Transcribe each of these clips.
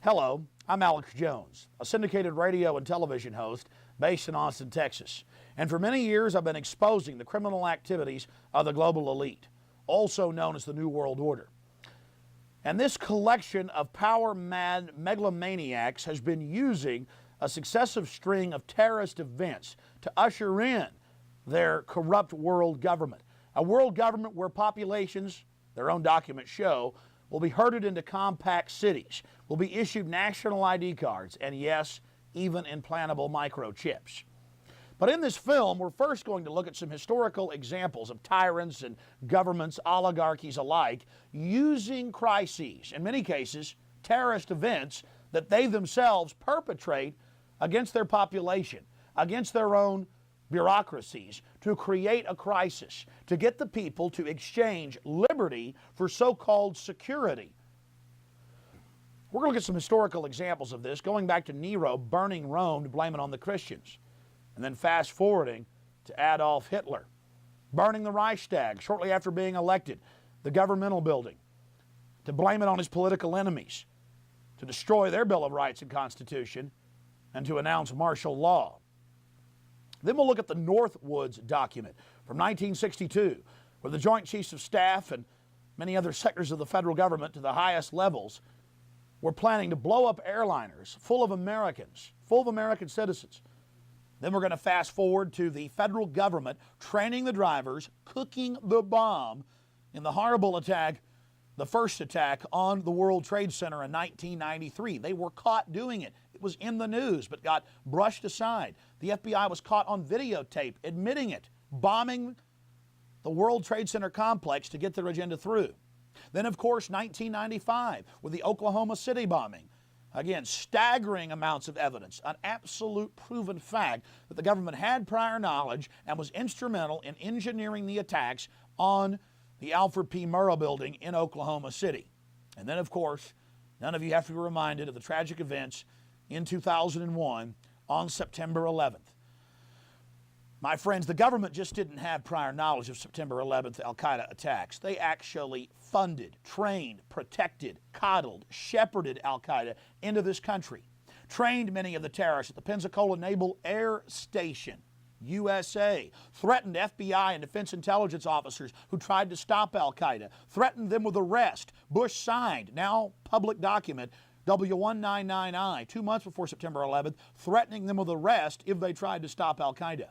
Hello, I'm Alex Jones, a syndicated radio and television host based in Austin, Texas. And for many years, I've been exposing the criminal activities of the global elite, also known as the New World Order. And this collection of power-mad megalomaniacs has been using a successive string of terrorist events to usher in their corrupt world government. A world government where populations, their own documents show, will be herded into compact cities, will be issued national ID cards, and yes, even implantable microchips. But in this film, we're first going to look at some historical examples of tyrants and governments, oligarchies alike, using crises, in many cases, terrorist events that they themselves perpetrate against their population, against their own bureaucracies, to create a crisis, to get the people to exchange liberty for so-called security. We're going to look at some historical examples of this, going back to Nero burning Rome to blame it on the Christians, and then fast forwarding to Adolf Hitler burning the Reichstag shortly after being elected, the governmental building, to blame it on his political enemies, to destroy their Bill of Rights and Constitution, and to announce martial law. Then we'll look at the Northwoods document from 1962, where the Joint Chiefs of Staff and many other sectors of the federal government to the highest levels were planning to blow up airliners full of Americans, full of American citizens. Then we're going to fast forward to the federal government training the drivers, cooking the bomb in the horrible attack, the first attack on the World Trade Center in 1993. They were caught doing it. It was in the news, but got brushed aside. The FBI was caught on videotape admitting it, bombing the World Trade Center complex to get their agenda through. Then, of course, 1995 with the Oklahoma City bombing. Again, staggering amounts of evidence, an absolute proven fact that the government had prior knowledge and was instrumental in engineering the attacks on the Alfred P. Murrah building in Oklahoma City. And then, of course, none of you have to be reminded of the tragic events in 2001 on September 11th. My friends, the government just didn't have prior knowledge of September 11th al-Qaeda attacks. They actually funded, trained, protected, coddled, shepherded al-Qaeda into this country, trained many of the terrorists at the Pensacola Naval Air Station, USA, threatened FBI and defense intelligence officers who tried to stop al-Qaeda, threatened them with arrest. Bush signed, now public document, W199I, 2 months before September 11th, threatening them with arrest if they tried to stop al-Qaeda.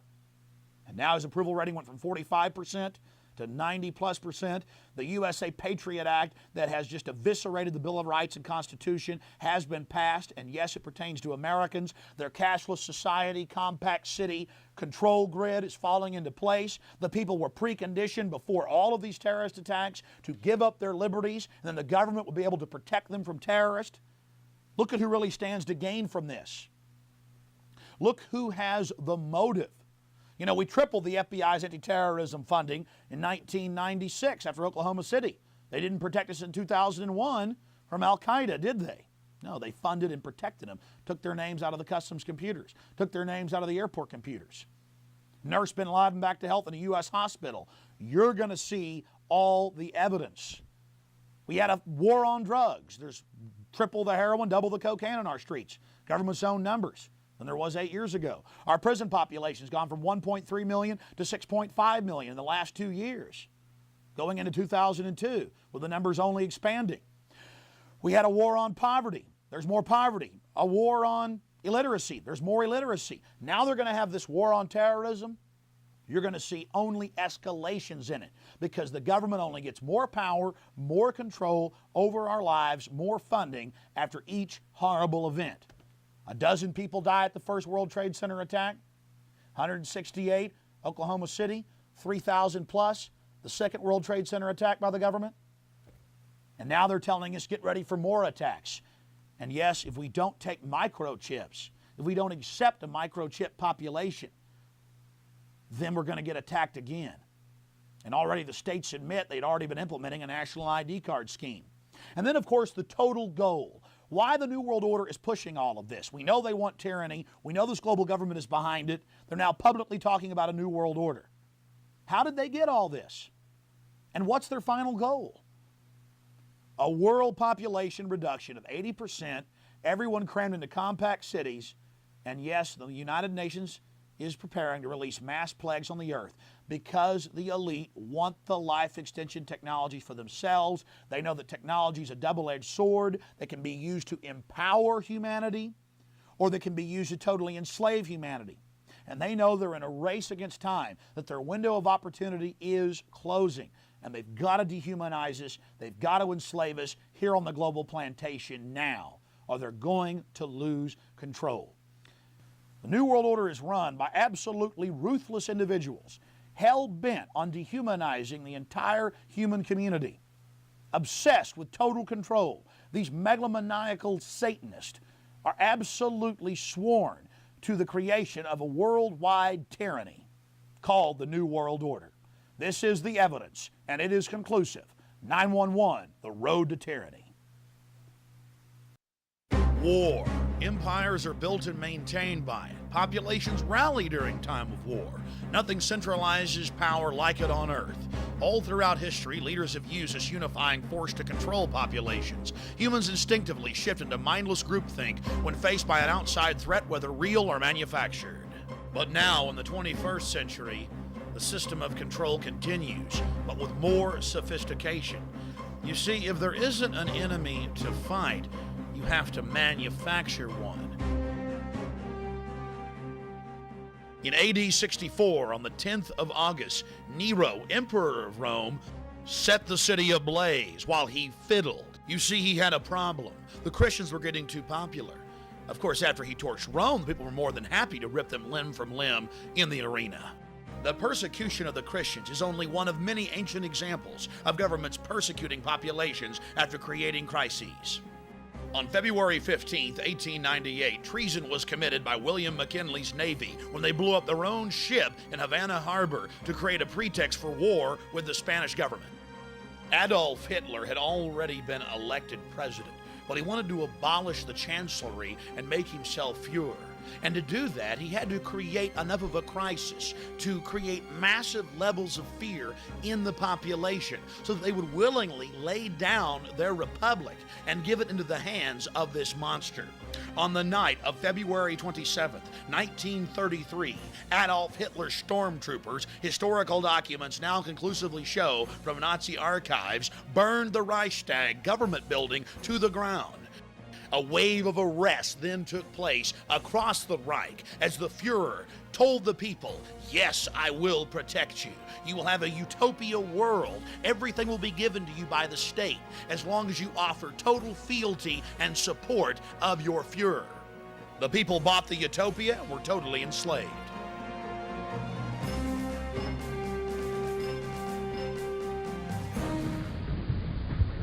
And now his approval rating went from 45% to 90+%. The USA Patriot Act that has just eviscerated the Bill of Rights and Constitution has been passed, and yes, it pertains to Americans. Their cashless society, compact city control grid is falling into place. The people were preconditioned before all of these terrorist attacks to give up their liberties, and then the government will be able to protect them from terrorists. Look at who really stands to gain from this. Look who has the motive. You know, we tripled the FBI's anti-terrorism funding in 1996 after Oklahoma City. They didn't protect us in 2001 from al-Qaeda, did they? No, they funded and protected them, took their names out of the customs computers, took their names out of the airport computers. Nurse bin Laden back to health in a U.S. hospital. You're going to see all the evidence. We had a war on drugs. There's triple the heroin, double the cocaine on our streets. Government's own numbers than there was 8 years ago. Our prison population has gone from 1.3 million to 6.5 million in the last 2 years, going into 2002, with the numbers only expanding. We had a war on poverty. There's more poverty. A war on illiteracy. There's more illiteracy. Now they're going to have this war on terrorism. You're going to see only escalations in it because the government only gets more power, more control over our lives, more funding after each horrible event. 12 people die at the first World Trade Center attack, 168, Oklahoma City, 3,000 plus, the second World Trade Center attack by the government. And now they're telling us get ready for more attacks. And yes, if we don't take microchips, if we don't accept a microchip population, then we're going to get attacked again. And already the states admit they'd already been implementing a national ID card scheme. And then, of course, the total goal. Why the New World Order is pushing all of this. We know they want tyranny. We know this global government is behind it. They're now publicly talking about a New World Order. How did they get all this? And what's their final goal? A world population reduction of 80% everyone crammed into compact cities, and yes, the United Nations is preparing to release mass plagues on the earth because the elite want the life extension technologies for themselves. They know that technology is a double-edged sword that can be used to empower humanity or that can be used to totally enslave humanity. And they know they're in a race against time, that their window of opportunity is closing. And they've got to dehumanize us, they've got to enslave us here on the global plantation now, or they're going to lose control. The New World Order is run by absolutely ruthless individuals, hell-bent on dehumanizing the entire human community, obsessed with total control. These megalomaniacal Satanists are absolutely sworn to the creation of a worldwide tyranny called the New World Order. This is the evidence, and it is conclusive. 911, the road to tyranny. War. Empires are built and maintained by it. Populations rally during time of war. Nothing centralizes power like it on Earth. All throughout history, leaders have used this unifying force to control populations. Humans instinctively shift into mindless groupthink when faced by an outside threat, whether real or manufactured. But now, in the 21st century, the system of control continues, but with more sophistication. You see, if there isn't an enemy to fight, you have to manufacture one. In AD 64, on the 10th of August, Nero, emperor of Rome, set the city ablaze while he fiddled. You see, he had a problem. The Christians were getting too popular. Of course, after he torched Rome, the people were more than happy to rip them limb from limb in the arena. The persecution of the Christians is only one of many ancient examples of governments persecuting populations after creating crises. On February 15, 1898, treason was committed by William McKinley's Navy when they blew up their own ship in Havana Harbor to create a pretext for war with the Spanish government. Adolf Hitler had already been elected president, but he wanted to abolish the chancellery and make himself Fuhrer. And to do that, he had to create enough of a crisis to create massive levels of fear in the population so that they would willingly lay down their republic and give it into the hands of this monster. On the night of February 27, 1933, Adolf Hitler's stormtroopers, historical documents now conclusively show from Nazi archives, burned the Reichstag government building to the ground. A wave of arrests then took place across the Reich as the Fuhrer told the people, "Yes, I will protect you. You will have a utopia world. Everything will be given to you by the state as long as you offer total fealty and support of your Fuhrer." The people bought the utopia and were totally enslaved.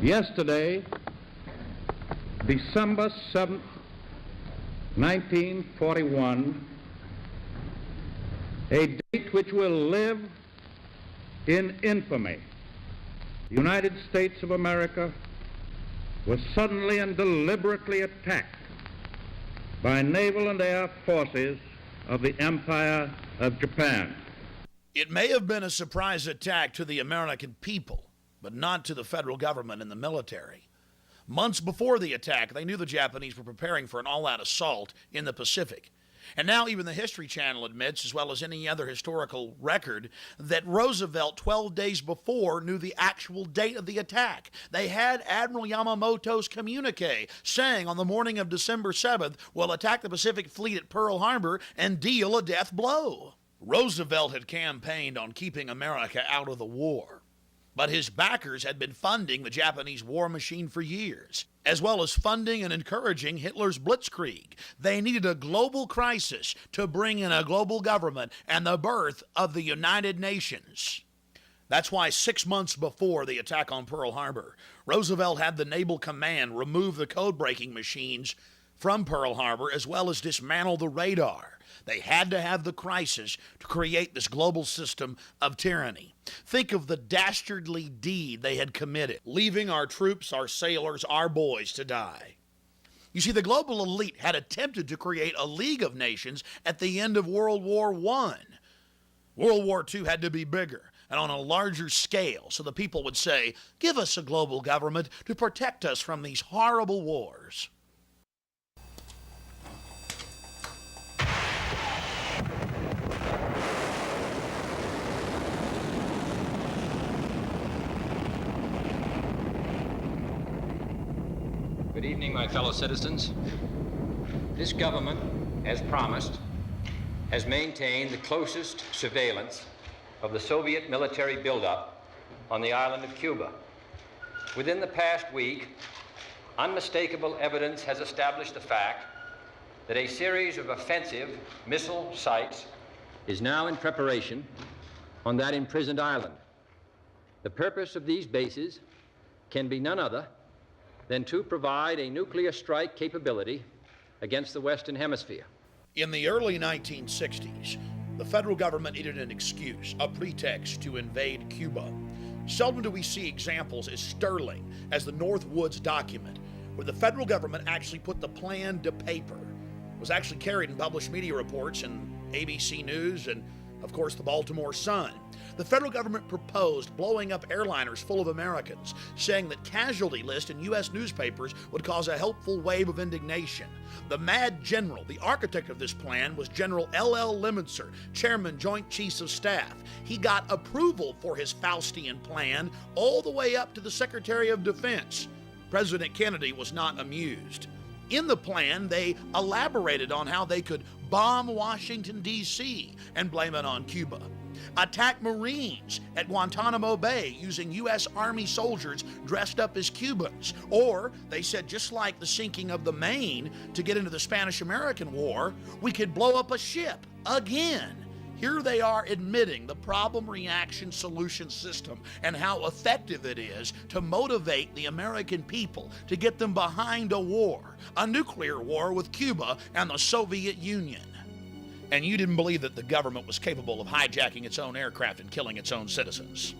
Yesterday, December 7th, 1941, a date which will live in infamy. The United States of America was suddenly and deliberately attacked by naval and air forces of the Empire of Japan. It may have been a surprise attack to the American people, but not to the federal government and the military. Months before the attack, they knew the Japanese were preparing for an all-out assault in the Pacific. And now even the History Channel admits, as well as any other historical record, that Roosevelt 12 days before knew the actual date of the attack. They had Admiral Yamamoto's communique saying on the morning of December 7th, we'll attack the Pacific Fleet at Pearl Harbor and deal a death blow. Roosevelt had campaigned on keeping America out of the war. But his backers had been funding the Japanese war machine for years, as well as funding and encouraging Hitler's blitzkrieg. They needed a global crisis to bring in a global government and the birth of the United Nations. That's why 6 months before the attack on Pearl Harbor, Roosevelt had the Naval Command remove the code-breaking machines from Pearl Harbor as well as dismantle the radar. They had to have the crisis to create this global system of tyranny. Think of the dastardly deed they had committed, leaving our troops, our sailors, our boys to die. You see, the global elite had attempted to create a League of Nations at the end of World War I. World War II had to be bigger and on a larger scale, so the people would say, give us a global government to protect us from these horrible wars. Good evening, my fellow citizens. This government, as promised, has maintained the closest surveillance of the Soviet military buildup on the island of Cuba. Within the past week, unmistakable evidence has established the fact that a series of offensive missile sites is now in preparation on that imprisoned island. The purpose of these bases can be none other than to provide a nuclear strike capability against the Western Hemisphere. In the early 1960s, the federal government needed an excuse, a pretext to invade Cuba. Seldom do we see examples as sterling as the Northwoods document, where the federal government actually put the plan to paper. It was actually carried in published media reports in ABC News and, of course, the Baltimore Sun. The federal government proposed blowing up airliners full of Americans, saying that casualty lists in U.S. newspapers would cause a helpful wave of indignation. The mad general, the architect of this plan, was General L.L. Lemonster, Chairman, Joint Chiefs of Staff. He got approval for his Faustian plan all the way up to the Secretary of Defense. President Kennedy was not amused. In the plan, they elaborated on how they could bomb Washington, D.C. and blame it on Cuba. Attack Marines at Guantanamo Bay using U.S. Army soldiers dressed up as Cubans. Or, they said, just like the sinking of the Maine to get into the Spanish-American War, we could blow up a ship again. Here they are admitting the problem reaction solution system and how effective it is to motivate the American people to get them behind a war, a nuclear war with Cuba and the Soviet Union. And you didn't believe that the government was capable of hijacking its own aircraft and killing its own citizens.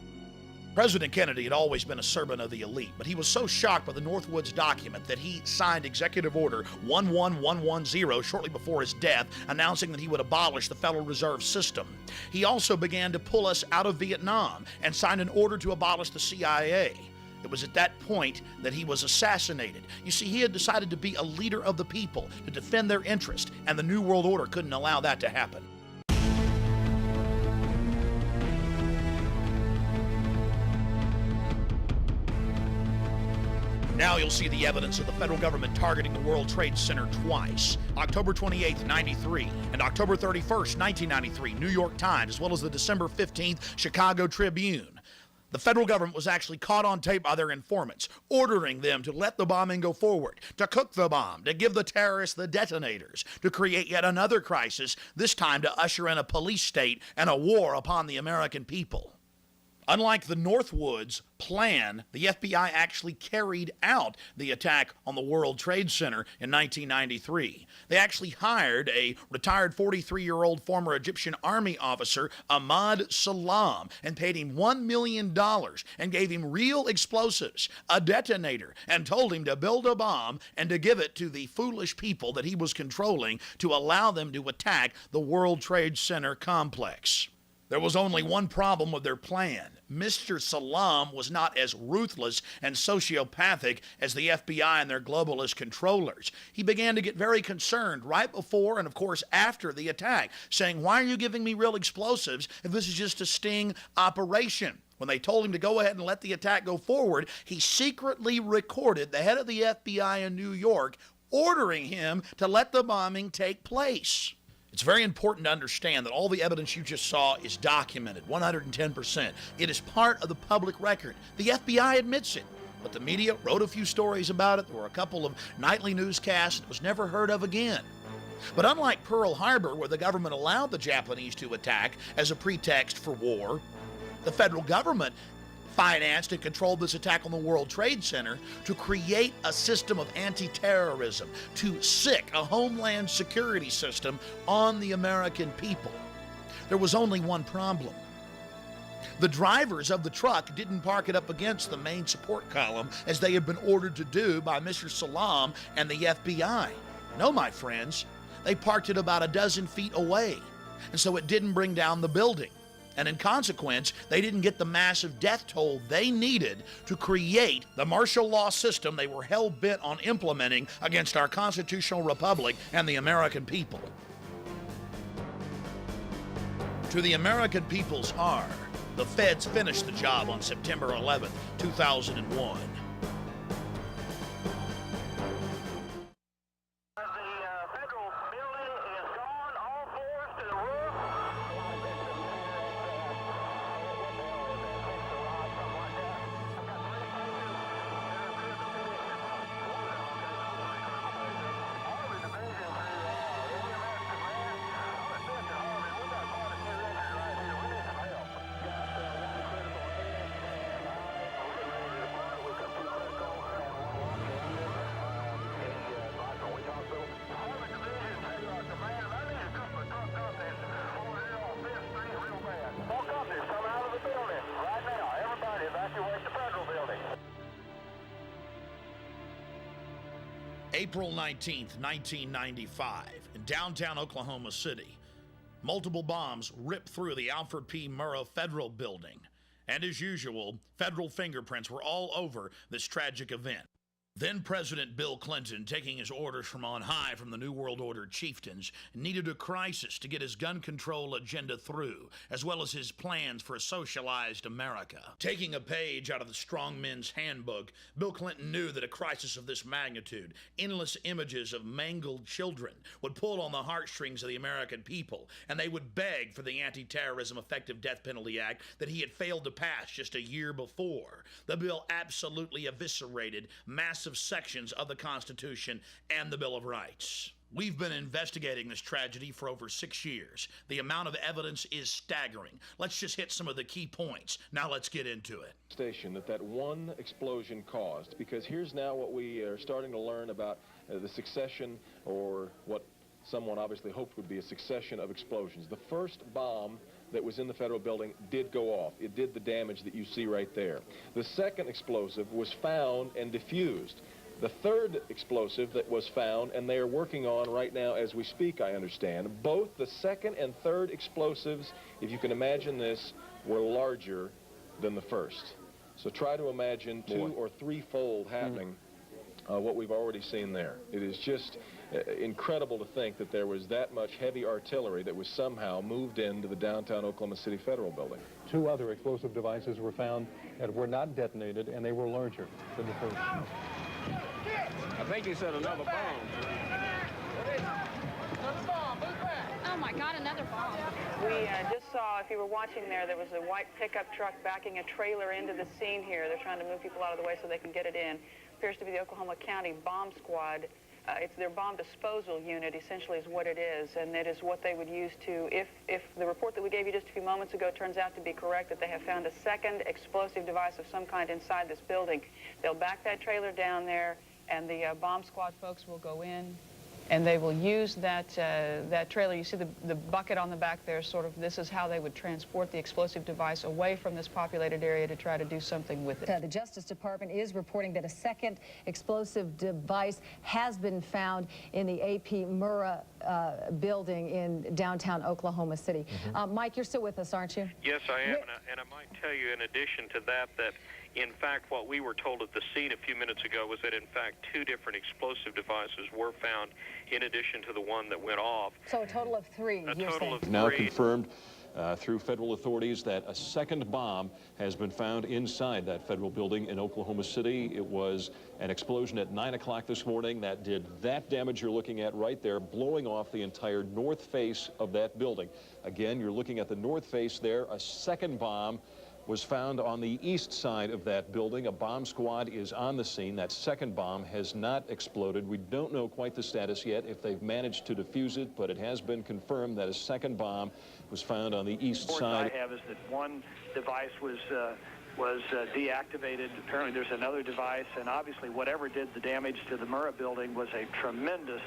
President Kennedy had always been a servant of the elite, but he was so shocked by the Northwoods document that he signed Executive Order 11110 shortly before his death, announcing that he would abolish the Federal Reserve System. He also began to pull us out of Vietnam and signed an order to abolish the CIA. It was at that point that he was assassinated. You see, he had decided to be a leader of the people, to defend their interest, and the New World Order couldn't allow that to happen. Now you'll see the evidence of the federal government targeting the World Trade Center twice. October 28th, 93, and October 31st, 1993, New York Times, as well as the December 15th Chicago Tribune. The federal government was actually caught on tape by their informants, ordering them to let the bombing go forward, to cook the bomb, to give the terrorists the detonators, to create yet another crisis, this time to usher in a police state and a war upon the American people. Unlike the Northwoods plan, the FBI actually carried out the attack on the World Trade Center in 1993. They actually hired a retired 43-year-old former Egyptian army officer, Ahmad Salam, and paid him $1 million and gave him real explosives, a detonator, and told him to build a bomb and to give it to the foolish people that he was controlling to allow them to attack the World Trade Center complex. There was only one problem with their plan. Mr. Salam was not as ruthless and sociopathic as the FBI and their globalist controllers. He began to get very concerned right before and, of course, after the attack, saying, "Why are you giving me real explosives if this is just a sting operation?" When they told him to go ahead and let the attack go forward, he secretly recorded the head of the FBI in New York ordering him to let the bombing take place. It's very important to understand that all the evidence you just saw is documented, 110%. It is part of the public record. The FBI admits it, but the media wrote a few stories about it. There were a couple of nightly newscasts. It was never heard of again. But unlike Pearl Harbor, where the government allowed the Japanese to attack as a pretext for war, the federal government financed and controlled this attack on the World Trade Center to create a system of anti-terrorism, to sic a homeland security system on the American people. There was only one problem. The drivers of the truck didn't park it up against the main support column as they had been ordered to do by Mr. Salam and the FBI. No, my friends, they parked it about a dozen feet away, and so it didn't bring down the building. And in consequence, they didn't get the massive death toll they needed to create the martial law system they were hell-bent on implementing against our constitutional republic and the American people. To the American people's horror, the feds finished the job on September 11th, 2001. April 19th, 1995, in downtown Oklahoma City, multiple bombs ripped through the Alfred P. Murrah Federal Building. And as usual, federal fingerprints were all over this tragic event. Then President Bill Clinton, taking his orders from on high from the New World Order chieftains, needed a crisis to get his gun control agenda through, as well as his plans for a socialized America. Taking a page out of the Strong Men's Handbook, Bill Clinton knew that a crisis of this magnitude, endless images of mangled children, would pull on the heartstrings of the American people, and they would beg for the Anti-Terrorism Effective Death Penalty Act that he had failed to pass just a year before. The bill absolutely eviscerated massive sections of the Constitution and the Bill of Rights. We've been investigating this tragedy for over 6 years. The amount of evidence is staggering. Let's just hit some of the key points. Now let's get into it. Station that one explosion caused, because here's now what we are starting to learn about the succession, or what someone obviously hoped would be a succession of explosions. The first bomb that was in the federal building did go off. It did the damage that you see right there. The second explosive was found and diffused. The third explosive that was found, and they are working on right now as we speak, I understand, both the second and third explosives, if you can imagine this, were larger than the first. So try to imagine two- or threefold happening what we've already seen there. It is just incredible to think that there was that much heavy artillery that was somehow moved into the downtown Oklahoma City Federal Building. 2 other explosive devices were found that were not detonated, and they were larger than the first. I think he said another bomb. Oh my God, another bomb. We just saw, if you were watching there was a white pickup truck backing a trailer into the scene here. They're trying to move people out of the way so they can get it in. Appears to be the Oklahoma County Bomb Squad. It's their bomb disposal unit, essentially, is what it is, and it is what they would use to, if the report that we gave you just a few moments ago turns out to be correct, that they have found a second explosive device of some kind inside this building. They'll back that trailer down there, and the bomb squad folks will go in, and they will use that trailer. You see the bucket on the back there, sort of, this is how they would transport the explosive device away from this populated area to try to do something with it. The Justice Department is reporting that a second explosive device has been found in the AP Murrah building in downtown Oklahoma City. Mike, you're still with us, aren't you? Yes, I am, and I might tell you in addition to that, in fact, what we were told at the scene a few minutes ago was that, in fact, 2 different explosive devices were found in addition to the one that went off. So a total of 3, A total of 3. Now confirmed through federal authorities that a second bomb has been found inside that federal building in Oklahoma City. It was an explosion at 9 o'clock this morning that did that damage you're looking at right there, blowing off the entire north face of that building. Again, you're looking at the north face there. A second bomb was found on the east side of that building. A bomb squad is on the scene. That second bomb has not exploded. We don't know quite the status yet, if they've managed to defuse it, but it has been confirmed that a second bomb was found on the east side. What I have is that one device was deactivated. Apparently there's another device, and obviously whatever did the damage to the Murrah building was a tremendous,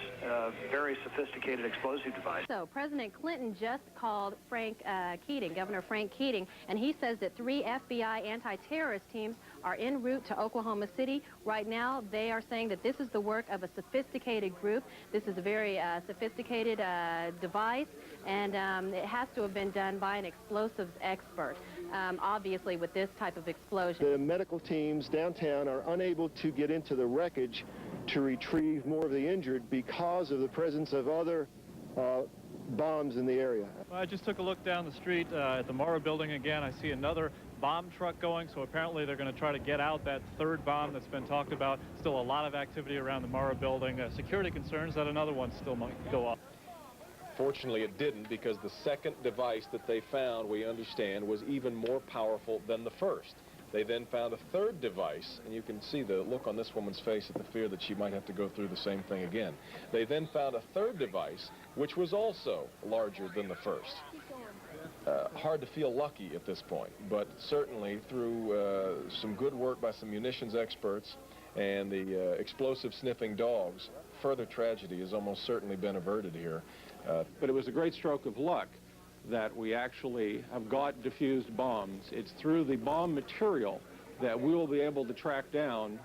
very sophisticated explosive device. So President Clinton just called Governor Frank Keating, and he says that 3 FBI anti-terrorist teams are en route to Oklahoma City. Right now, they are saying that this is the work of a sophisticated group. This is a very sophisticated device, and it has to have been done by an explosives expert. Obviously, with this type of explosion. The medical teams downtown are unable to get into the wreckage to retrieve more of the injured because of the presence of other bombs in the area. I just took a look down the street at the Murrah building again. I see another bomb truck going, so apparently they're going to try to get out that third bomb that's been talked about. Still a lot of activity around the Murrah building. Security concerns that another one still might go off. Fortunately, it didn't, because the second device that they found, we understand, was even more powerful than the first. They then found a third device, and you can see the look on this woman's face at the fear that she might have to go through the same thing again. They then found a third device, which was also larger than the first. Hard to feel lucky at this point, but certainly through some good work by some munitions experts and the explosive sniffing dogs, further tragedy has almost certainly been averted here. But it was a great stroke of luck that we actually have got diffused bombs. It's through the bomb material that we will be able to track down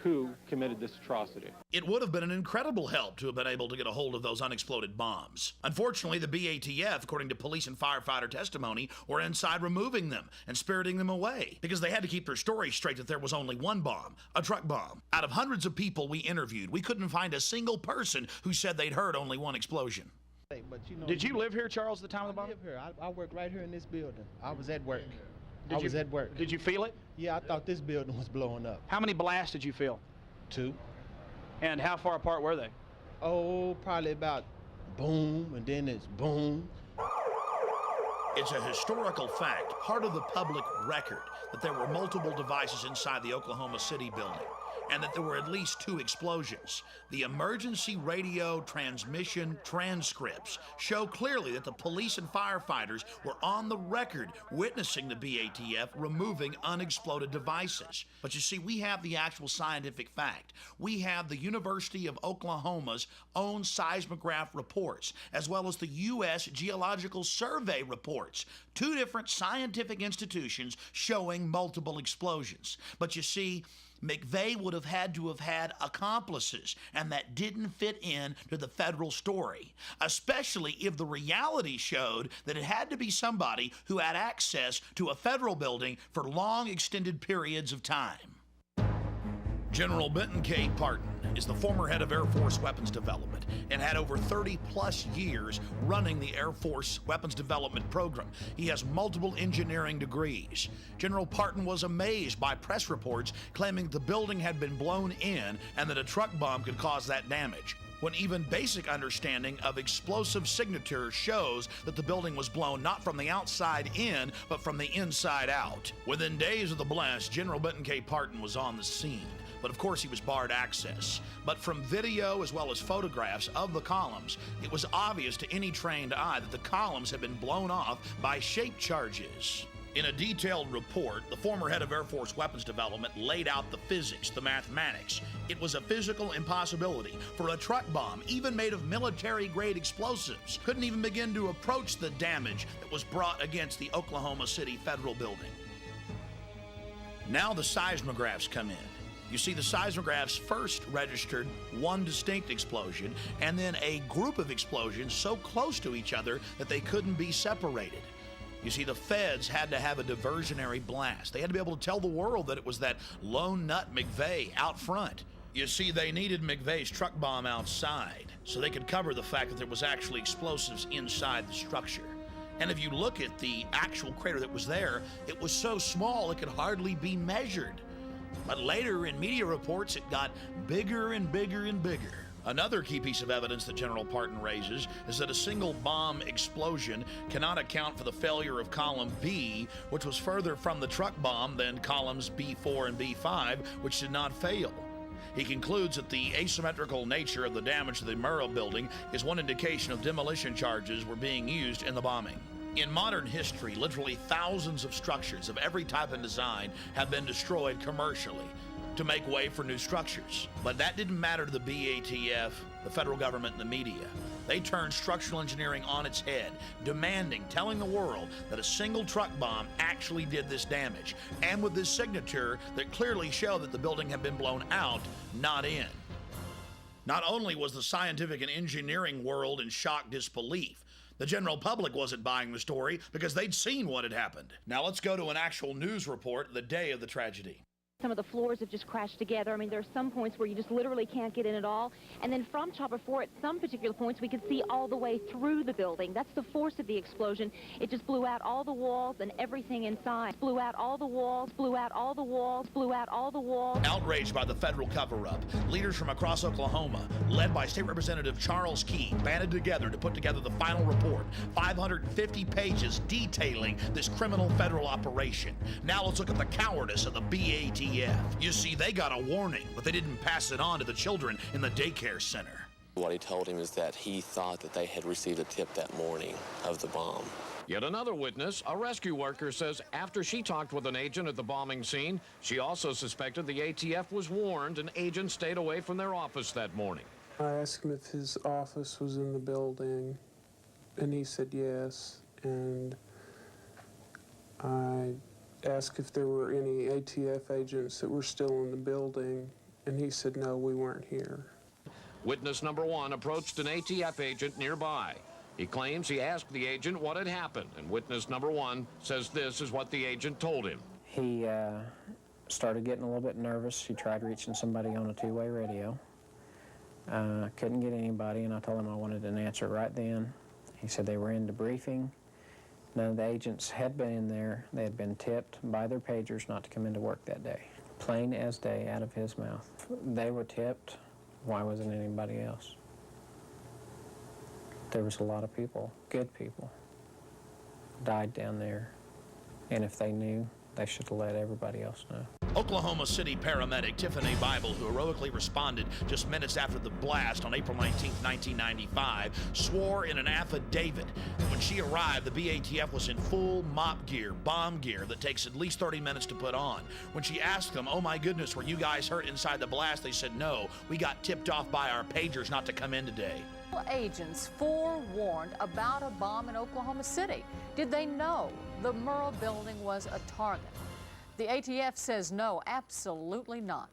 who committed this atrocity. It would have been an incredible help to have been able to get a hold of those unexploded bombs. Unfortunately, the BATF, according to police and firefighter testimony, were inside removing them and spiriting them away because they had to keep their story straight that there was only one bomb, a truck bomb. Out of hundreds of people we interviewed, we couldn't find a single person who said they'd heard only one explosion. But, you know, Did you live here, Charles, at the time of the bomb? I live here. I worked right here in this building. I was at work. I was at work. Did you feel it? Yeah, I thought this building was blowing up. How many blasts did you feel? 2. And how far apart were they? Oh, probably about boom, and then it's boom. It's a historical fact, part of the public record, that there were multiple devices inside the Oklahoma City building, and that there were at least 2 explosions. The emergency radio transmission transcripts show clearly that the police and firefighters were on the record witnessing the BATF removing unexploded devices. But you see, we have the actual scientific fact. We have the University of Oklahoma's own seismograph reports, as well as the U.S. Geological Survey reports. 2 different scientific institutions showing multiple explosions. But you see, McVeigh would have had to have had accomplices, and that didn't fit in to the federal story, especially if the reality showed that it had to be somebody who had access to a federal building for long extended periods of time. General Benton K. Parton is the former head of Air Force Weapons Development and had over 30-plus years running the Air Force Weapons Development Program. He has multiple engineering degrees. General Parton was amazed by press reports claiming the building had been blown in and that a truck bomb could cause that damage, when even basic understanding of explosive signature shows that the building was blown not from the outside in, but from the inside out. Within days of the blast, General Benton K. Parton was on the scene. But of course he was barred access. But from video as well as photographs of the columns, it was obvious to any trained eye that the columns had been blown off by shape charges. In a detailed report, the former head of Air Force Weapons Development laid out the physics, the mathematics. It was a physical impossibility for a truck bomb, even made of military-grade explosives, couldn't even begin to approach the damage that was brought against the Oklahoma City Federal Building. Now the seismographs come in. You see, the seismographs first registered one distinct explosion and then a group of explosions so close to each other that they couldn't be separated. You see, the feds had to have a diversionary blast. They had to be able to tell the world that it was that lone nut McVeigh out front. You see, they needed McVeigh's truck bomb outside so they could cover the fact that there was actually explosives inside the structure. And if you look at the actual crater that was there, it was so small it could hardly be measured. But later in media reports, it got bigger and bigger and bigger. Another key piece of evidence that General Parton raises is that a single bomb explosion cannot account for the failure of column B, which was further from the truck bomb than columns B4 and B5, which did not fail. He concludes that the asymmetrical nature of the damage to the Murrah building is one indication of demolition charges were being used in the bombing. In modern history, literally thousands of structures of every type and design have been destroyed commercially to make way for new structures. But that didn't matter to the BATF, the federal government, and the media. They turned structural engineering on its head, demanding, telling the world that a single truck bomb actually did this damage, and with this signature that clearly showed that the building had been blown out, not in. Not only was the scientific and engineering world in shocked disbelief, the general public wasn't buying the story because they'd seen what had happened. Now let's go to an actual news report the day of the tragedy. Some of the floors have just crashed together. I mean, there are some points where you just literally can't get in at all. And then from Chopper 4, at some particular points, we could see all the way through the building. That's the force of the explosion. It just blew out all the walls and everything inside. Blew out all the walls, blew out all the walls, blew out all the walls. Outraged by the federal cover-up, leaders from across Oklahoma, led by State Representative Charles Key, banded together to put together the final report, 550 pages detailing this criminal federal operation. Now let's look at the cowardice of the BATF. You see, they got a warning, but they didn't pass it on to the children in the daycare center. What he told him is that he thought that they had received a tip that morning of the bomb. Yet another witness, a rescue worker, says after she talked with an agent at the bombing scene, she also suspected the ATF was warned and agents stayed away from their office that morning. I asked him if his office was in the building, and he said yes, and I asked if there were any ATF agents that were still in the building, and he said, no, we weren't here. Witness number one approached an ATF agent nearby. He claims he asked the agent what had happened, and witness number one says this is what the agent told him. He started getting a little bit nervous. He tried reaching somebody on a two-way radio. Couldn't get anybody, and I told him I wanted an answer right then. He said they were in debriefing. None of the agents had been in there. They had been tipped by their pagers not to come into work that day. Plain as day out of his mouth. They were tipped. Why wasn't anybody else? There was a lot of people, good people, died down there. And if they knew, they should have let everybody else know. Oklahoma City paramedic Tiffany Bible, who heroically responded just minutes after the blast on April 19, 1995, swore in an affidavit that when she arrived, the BATF was in full mop gear, bomb gear that takes at least 30 minutes to put on. When she asked them, oh my goodness, were you guys hurt inside the blast? They said, no, we got tipped off by our pagers not to come in today. Agents forewarned about a bomb in Oklahoma City. Did they know the Murrah building was a target? The ATF says no, absolutely not.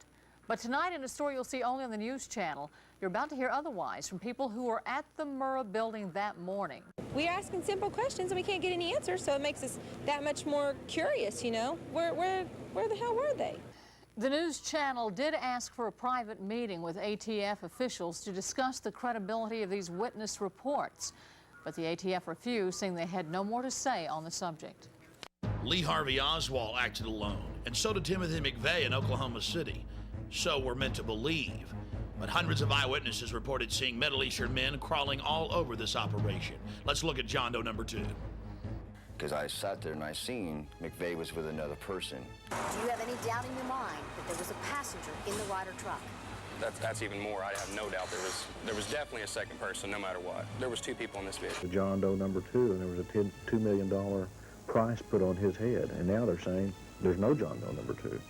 But tonight, in a story you'll see only on the News Channel, you're about to hear otherwise from people who were at the Murrah building that morning. We're asking simple questions and we can't get any answers, so it makes us that much more curious, you know? Where the hell were they? The News Channel did ask for a private meeting with ATF officials to discuss the credibility of these witness reports, but the ATF refused, saying they had no more to say on the subject. Lee Harvey Oswald acted alone, and so did Timothy McVeigh in Oklahoma City. So we're meant to believe. But hundreds of eyewitnesses reported seeing Middle Eastern men crawling all over this operation. Let's look at John Doe number 2. Because I sat there and I seen McVeigh was with another person. Do you have any doubt in your mind that there was a passenger in the Ryder truck? That's even more. I have no doubt there was definitely a second person, no matter what. There was two people in this vehicle. John Doe number 2, and there was a $2 million price put on his head, and now they're saying there's no John Doe number 2.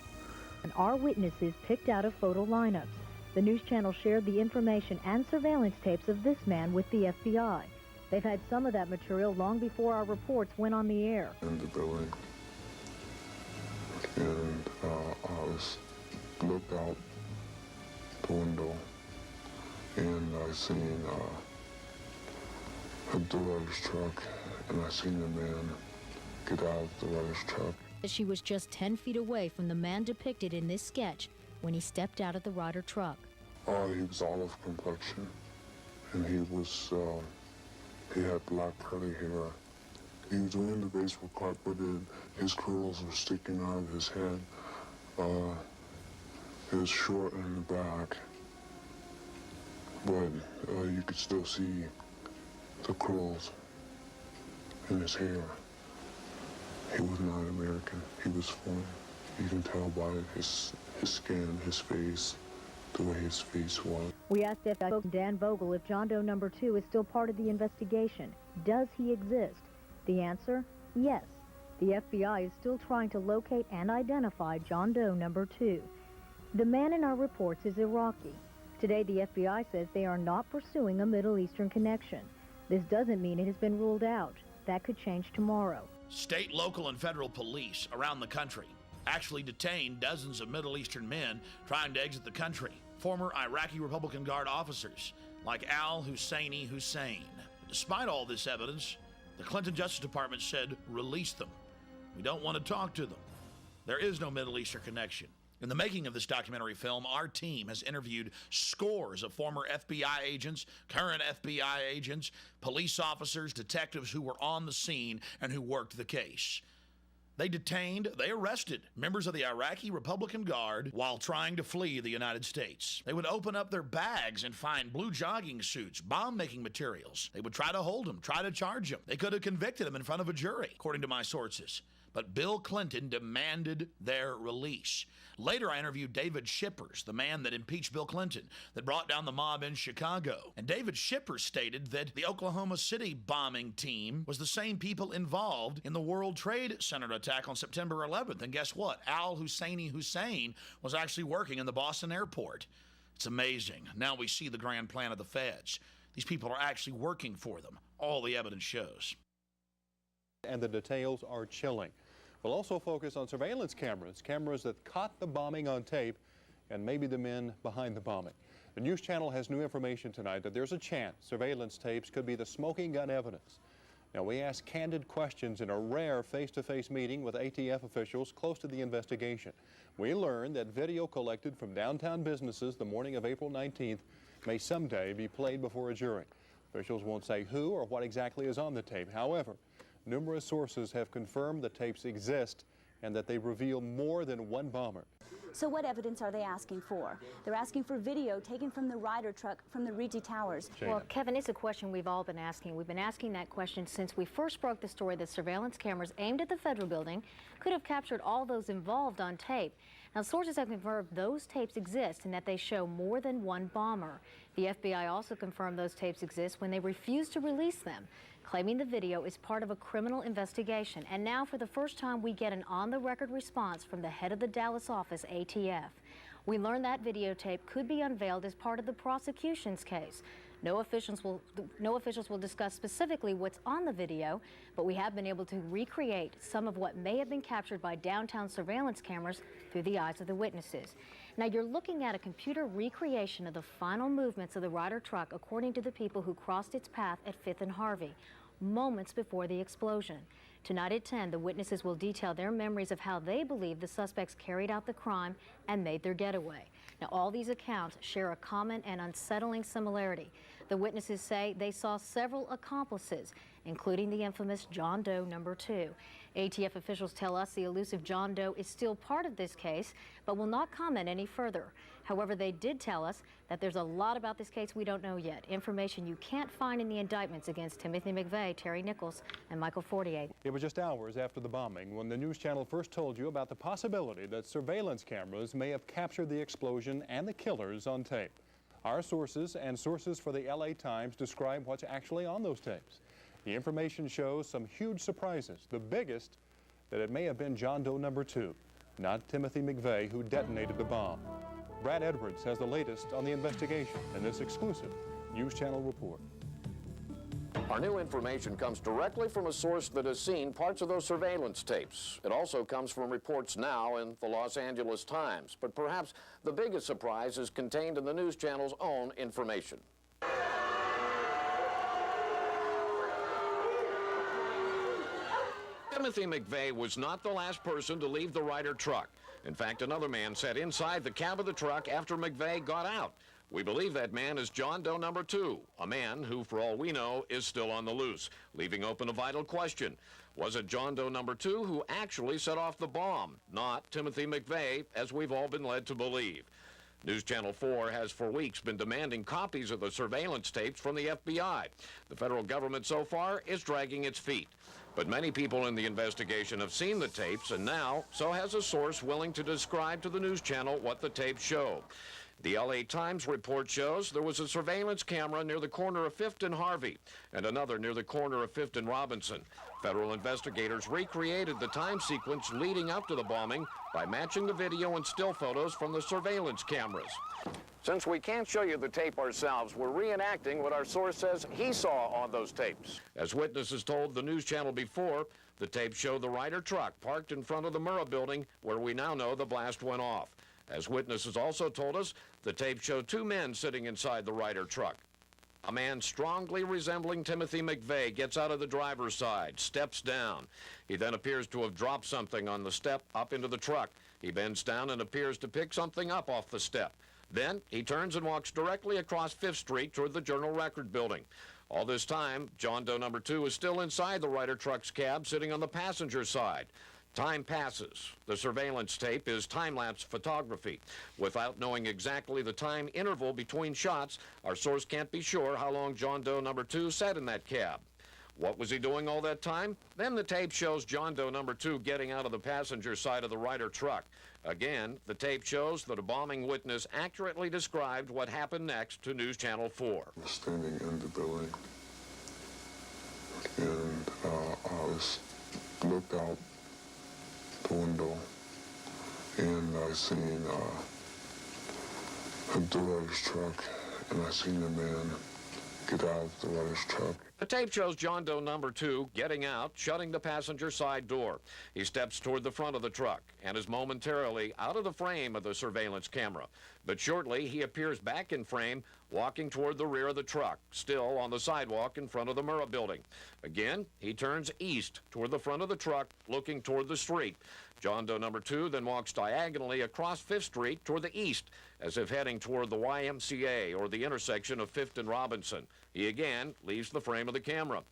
And our witnesses picked out of photo lineups. The News Channel shared the information and surveillance tapes of this man with the FBI. They've had some of that material long before our reports went on the air. In the building, and I looked out the window, and I seen the Ryder's truck, and I seen the man get out of the Ryder's truck. She was just 10 feet away from the man depicted in this sketch when he stepped out of the Ryder truck. He was olive complexion, and he had black curly hair. He was wearing the baseball cap, but his curls were sticking out of his head. It was short in the back, but you could still see the curls in his hair. He was not American. He was foreign. You can tell by his skin, his face, the way his face was. We asked FBI Dan Vogel if John Doe number 2 is still part of the investigation. Does he exist? The answer, yes. The FBI is still trying to locate and identify John Doe number 2. The man in our reports is Iraqi. Today, the FBI says they are not pursuing a Middle Eastern connection. This doesn't mean it has been ruled out. That could change tomorrow. State, local, and federal police around the country actually detained dozens of Middle Eastern men trying to exit the country. Former Iraqi Republican Guard officers like Al Husseini Hussein. Despite all this evidence, the Clinton Justice Department said, release them. We don't want to talk to them. There is no Middle Eastern connection. In the making of this documentary film, our team has interviewed scores of former FBI agents, current FBI agents, police officers, detectives who were on the scene and who worked the case. They arrested members of the Iraqi Republican Guard while trying to flee the United States. They would open up their bags and find blue jogging suits, bomb-making materials. They would try to hold them, try to charge them. They could have convicted them in front of a jury, according to my sources. But Bill Clinton demanded their release. Later, I interviewed David Shippers, the man that impeached Bill Clinton, that brought down the mob in Chicago. And David Shippers stated that the Oklahoma City bombing team was the same people involved in the World Trade Center attack on September 11th. And guess what? Al Husseini Hussein was actually working in the Boston airport. It's amazing. Now we see the grand plan of the feds. These people are actually working for them. All the evidence shows. And the details are chilling. We'll also focus on surveillance cameras, cameras that caught the bombing on tape and maybe the men behind the bombing. The News Channel has new information tonight that there's a chance surveillance tapes could be the smoking gun evidence. Now, we asked candid questions in a rare face-to-face meeting with ATF officials close to the investigation. We learned that video collected from downtown businesses the morning of April 19th may someday be played before a jury. Officials won't say who or what exactly is on the tape. However, numerous sources have confirmed the tapes exist and that they reveal more than one bomber. So what evidence are they asking for? They're asking for video taken from the Ryder truck from the Rigi Towers. Well, Kevin, it's a question we've all been asking. We've been asking that question since we first broke the story that surveillance cameras aimed at the federal building could have captured all those involved on tape. Now, sources have confirmed those tapes exist and that they show more than one bomber. The FBI also confirmed those tapes exist when they refused to release them, claiming the video is part of a criminal investigation. And now, for the first time, we get an on-the-record response from the head of the Dallas office, ATF. We learned that videotape could be unveiled as part of the prosecution's case. No officials will discuss specifically what's on the video, but we have been able to recreate some of what may have been captured by downtown surveillance cameras through the eyes of the witnesses. Now, you're looking at a computer recreation of the final movements of the Ryder truck according to the people who crossed its path at 5th and Harvey, moments before the explosion. Tonight at 10, the witnesses will detail their memories of how they believe the suspects carried out the crime and made their getaway. Now, all these accounts share a common and unsettling similarity. The witnesses say they saw several accomplices, including the infamous John Doe number 2. ATF officials tell us the elusive John Doe is still part of this case, but will not comment any further. However, they did tell us that there's a lot about this case we don't know yet, information you can't find in the indictments against Timothy McVeigh, Terry Nichols, and Michael Fortier. It was just hours after the bombing when the News Channel first told you about the possibility that surveillance cameras may have captured the explosion and the killers on tape. Our sources and sources for the LA Times describe what's actually on those tapes. The information shows some huge surprises, the biggest that it may have been John Doe number 2, not Timothy McVeigh, who detonated the bomb. Brad Edwards has the latest on the investigation in this exclusive News Channel report. Our new information comes directly from a source that has seen parts of those surveillance tapes. It also comes from reports now in the Los Angeles Times. But perhaps the biggest surprise is contained in the News Channel's own information. Timothy McVeigh was not the last person to leave the Ryder truck. In fact, another man sat inside the cab of the truck after McVeigh got out. We believe that man is John Doe number 2, a man who, for all we know, is still on the loose, leaving open a vital question. Was it John Doe number 2 who actually set off the bomb, not Timothy McVeigh, as we've all been led to believe? News Channel 4 has for weeks been demanding copies of the surveillance tapes from the FBI. The federal government so far is dragging its feet. But many people in the investigation have seen the tapes, and now so has a source willing to describe to the News Channel what the tapes show. The LA Times report shows there was a surveillance camera near the corner of 5th and Harvey and another near the corner of 5th and Robinson. Federal investigators recreated the time sequence leading up to the bombing by matching the video and still photos from the surveillance cameras. Since we can't show you the tape ourselves, we're reenacting what our source says he saw on those tapes. As witnesses told the News Channel before, the tapes show the Ryder truck parked in front of the Murrah building where we now know the blast went off. As witnesses also told us, the tape showed 2 men sitting inside the Ryder truck. A man strongly resembling Timothy McVeigh gets out of the driver's side, steps down. He then appears to have dropped something on the step up into the truck. He bends down and appears to pick something up off the step. Then he turns and walks directly across 5th Street toward the Journal Record building. All this time, John Doe number 2 is still inside the Ryder truck's cab, sitting on the passenger side. Time passes. The surveillance tape is time-lapse photography. Without knowing exactly the time interval between shots, our source can't be sure how long John Doe number 2 sat in that cab. What was he doing all that time? Then the tape shows John Doe number 2 getting out of the passenger side of the Ryder truck. Again, the tape shows that a bombing witness accurately described what happened next to News Channel 4. I was standing in the building, and I looked out the window, and I seen the Ryder's truck, and I seen a man get out of the Ryder's truck. The tape shows John Doe number 2 getting out, shutting the passenger side door. He steps toward the front of the truck and is momentarily out of the frame of the surveillance camera. But shortly, he appears back in frame, walking toward the rear of the truck, still on the sidewalk in front of the Murrah building. Again, he turns east toward the front of the truck, looking toward the street. John Doe number 2 then walks diagonally across 5th Street toward the east, as if heading toward the YMCA or the intersection of 5th and Robinson. He again leaves the frame of the camera.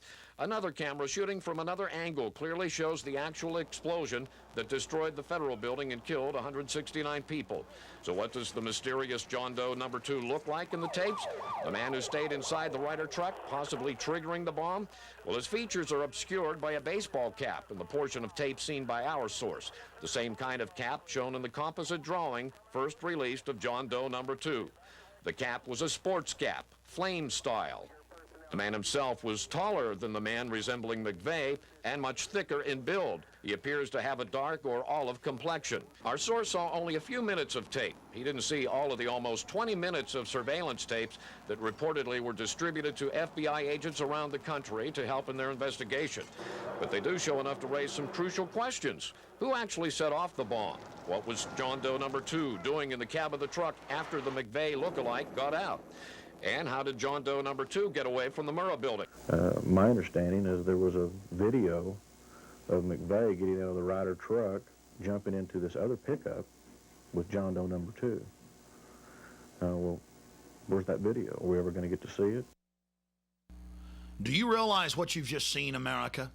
Another camera shooting from another angle clearly shows the actual explosion that destroyed the federal building and killed 169 people. So what does the mysterious John Doe number 2 look like in the tapes? The man who stayed inside the Ryder truck, possibly triggering the bomb? Well, his features are obscured by a baseball cap in the portion of tape seen by our source. The same kind of cap shown in the composite drawing first released of John Doe number 2. The cap was a sports cap, flame style. The man himself was taller than the man resembling McVeigh and much thicker in build. He appears to have a dark or olive complexion. Our source saw only a few minutes of tape. He didn't see all of the almost 20 minutes of surveillance tapes that reportedly were distributed to FBI agents around the country to help in their investigation. But they do show enough to raise some crucial questions. Who actually set off the bomb? What was John Doe number 2 doing in the cab of the truck after the McVeigh lookalike got out? And how did John Doe number 2 get away from the Murrah building? My understanding is there was a video of McVeigh getting out of the Ryder truck, jumping into this other pickup with John Doe number 2. Well, where's that video? Are we ever going to get to see it? Do you realize what you've just seen, America?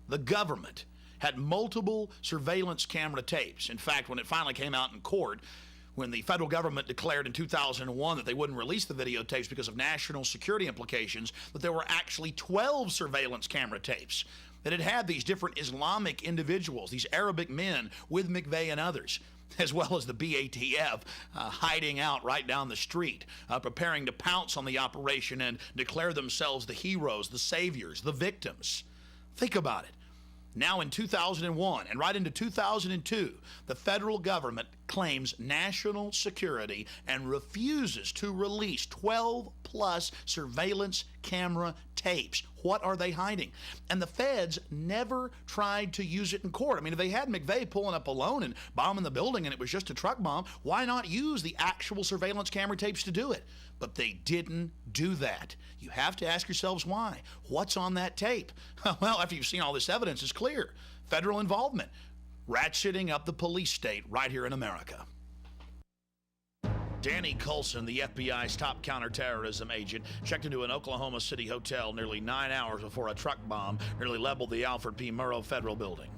The government had multiple surveillance camera tapes. In fact, when it finally came out in court, when the federal government declared in 2001 that they wouldn't release the videotapes because of national security implications, that there were actually 12 surveillance camera tapes that had these different Islamic individuals, these Arabic men with McVeigh and others, as well as the BATF hiding out right down the street, preparing to pounce on the operation and declare themselves the heroes, the saviors, the victims. Think about it. Now in 2001 and right into 2002, the federal government claims national security and refuses to release 12-plus surveillance camera tapes. What are they hiding? And the feds never tried to use it in court. I mean, if they had McVeigh pulling up alone and bombing the building and it was just a truck bomb, why not use the actual surveillance camera tapes to do it? But they didn't do that. You have to ask yourselves why. What's on that tape? Well, after you've seen all this evidence, it's clear. Federal involvement. Ratcheting up the police state right here in America. Danny Coulson, the FBI's top counterterrorism agent, checked into an Oklahoma City hotel nearly 9 hours before a truck bomb nearly leveled the Alfred P. Murrah Federal Building.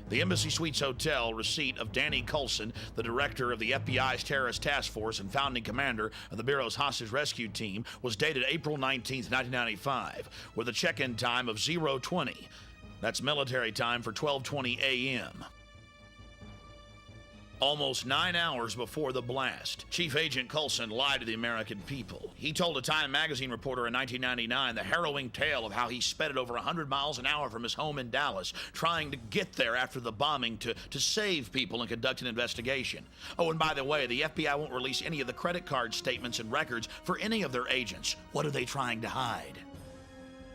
The Embassy Suites Hotel receipt of Danny Coulson, the director of the FBI's Terrorist Task Force and founding commander of the Bureau's hostage rescue team, was dated April 19, 1995, with a check-in time of 0:20. That's military time for 12:20 a.m. Almost 9 hours before the blast, Chief Agent Coulson lied to the American people. He told a Time magazine reporter in 1999 the harrowing tale of how he sped at over 100 miles an hour from his home in Dallas, trying to get there after the bombing to save people and conduct an investigation. Oh, and by the way, the FBI won't release any of the credit card statements and records for any of their agents. What are they trying to hide?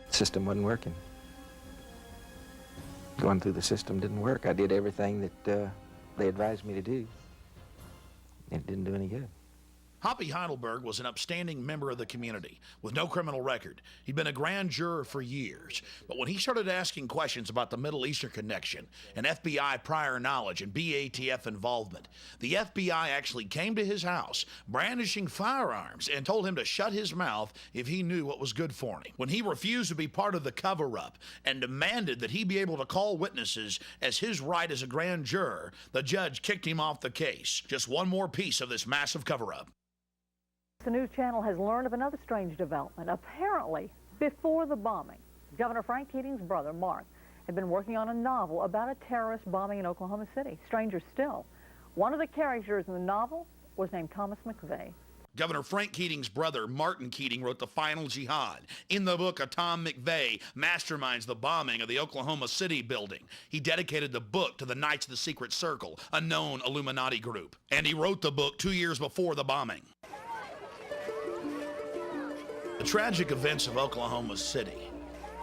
The system wasn't working. Going through the system didn't work. I did everything that they advised me to do. It didn't do any good. Hoppy Heidelberg was an upstanding member of the community with no criminal record. He'd been a grand juror for years. But when he started asking questions about the Middle Eastern connection and FBI prior knowledge and BATF involvement, the FBI actually came to his house brandishing firearms and told him to shut his mouth if he knew what was good for him. When he refused to be part of the cover-up and demanded that he be able to call witnesses as his right as a grand juror, the judge kicked him off the case. Just one more piece of this massive cover-up. The news channel has learned of another strange development. Apparently, before the bombing, Governor Frank Keating's brother, Mark, had been working on a novel about a terrorist bombing in Oklahoma City. Stranger still, one of the characters in the novel was named Thomas McVeigh. Governor Frank Keating's brother, Martin Keating, wrote The Final Jihad. In the book, Tom McVeigh masterminds the bombing of the Oklahoma City building. He dedicated the book to the Knights of the Secret Circle, a known Illuminati group. And he wrote the book 2 years before the bombing. The tragic events of Oklahoma City,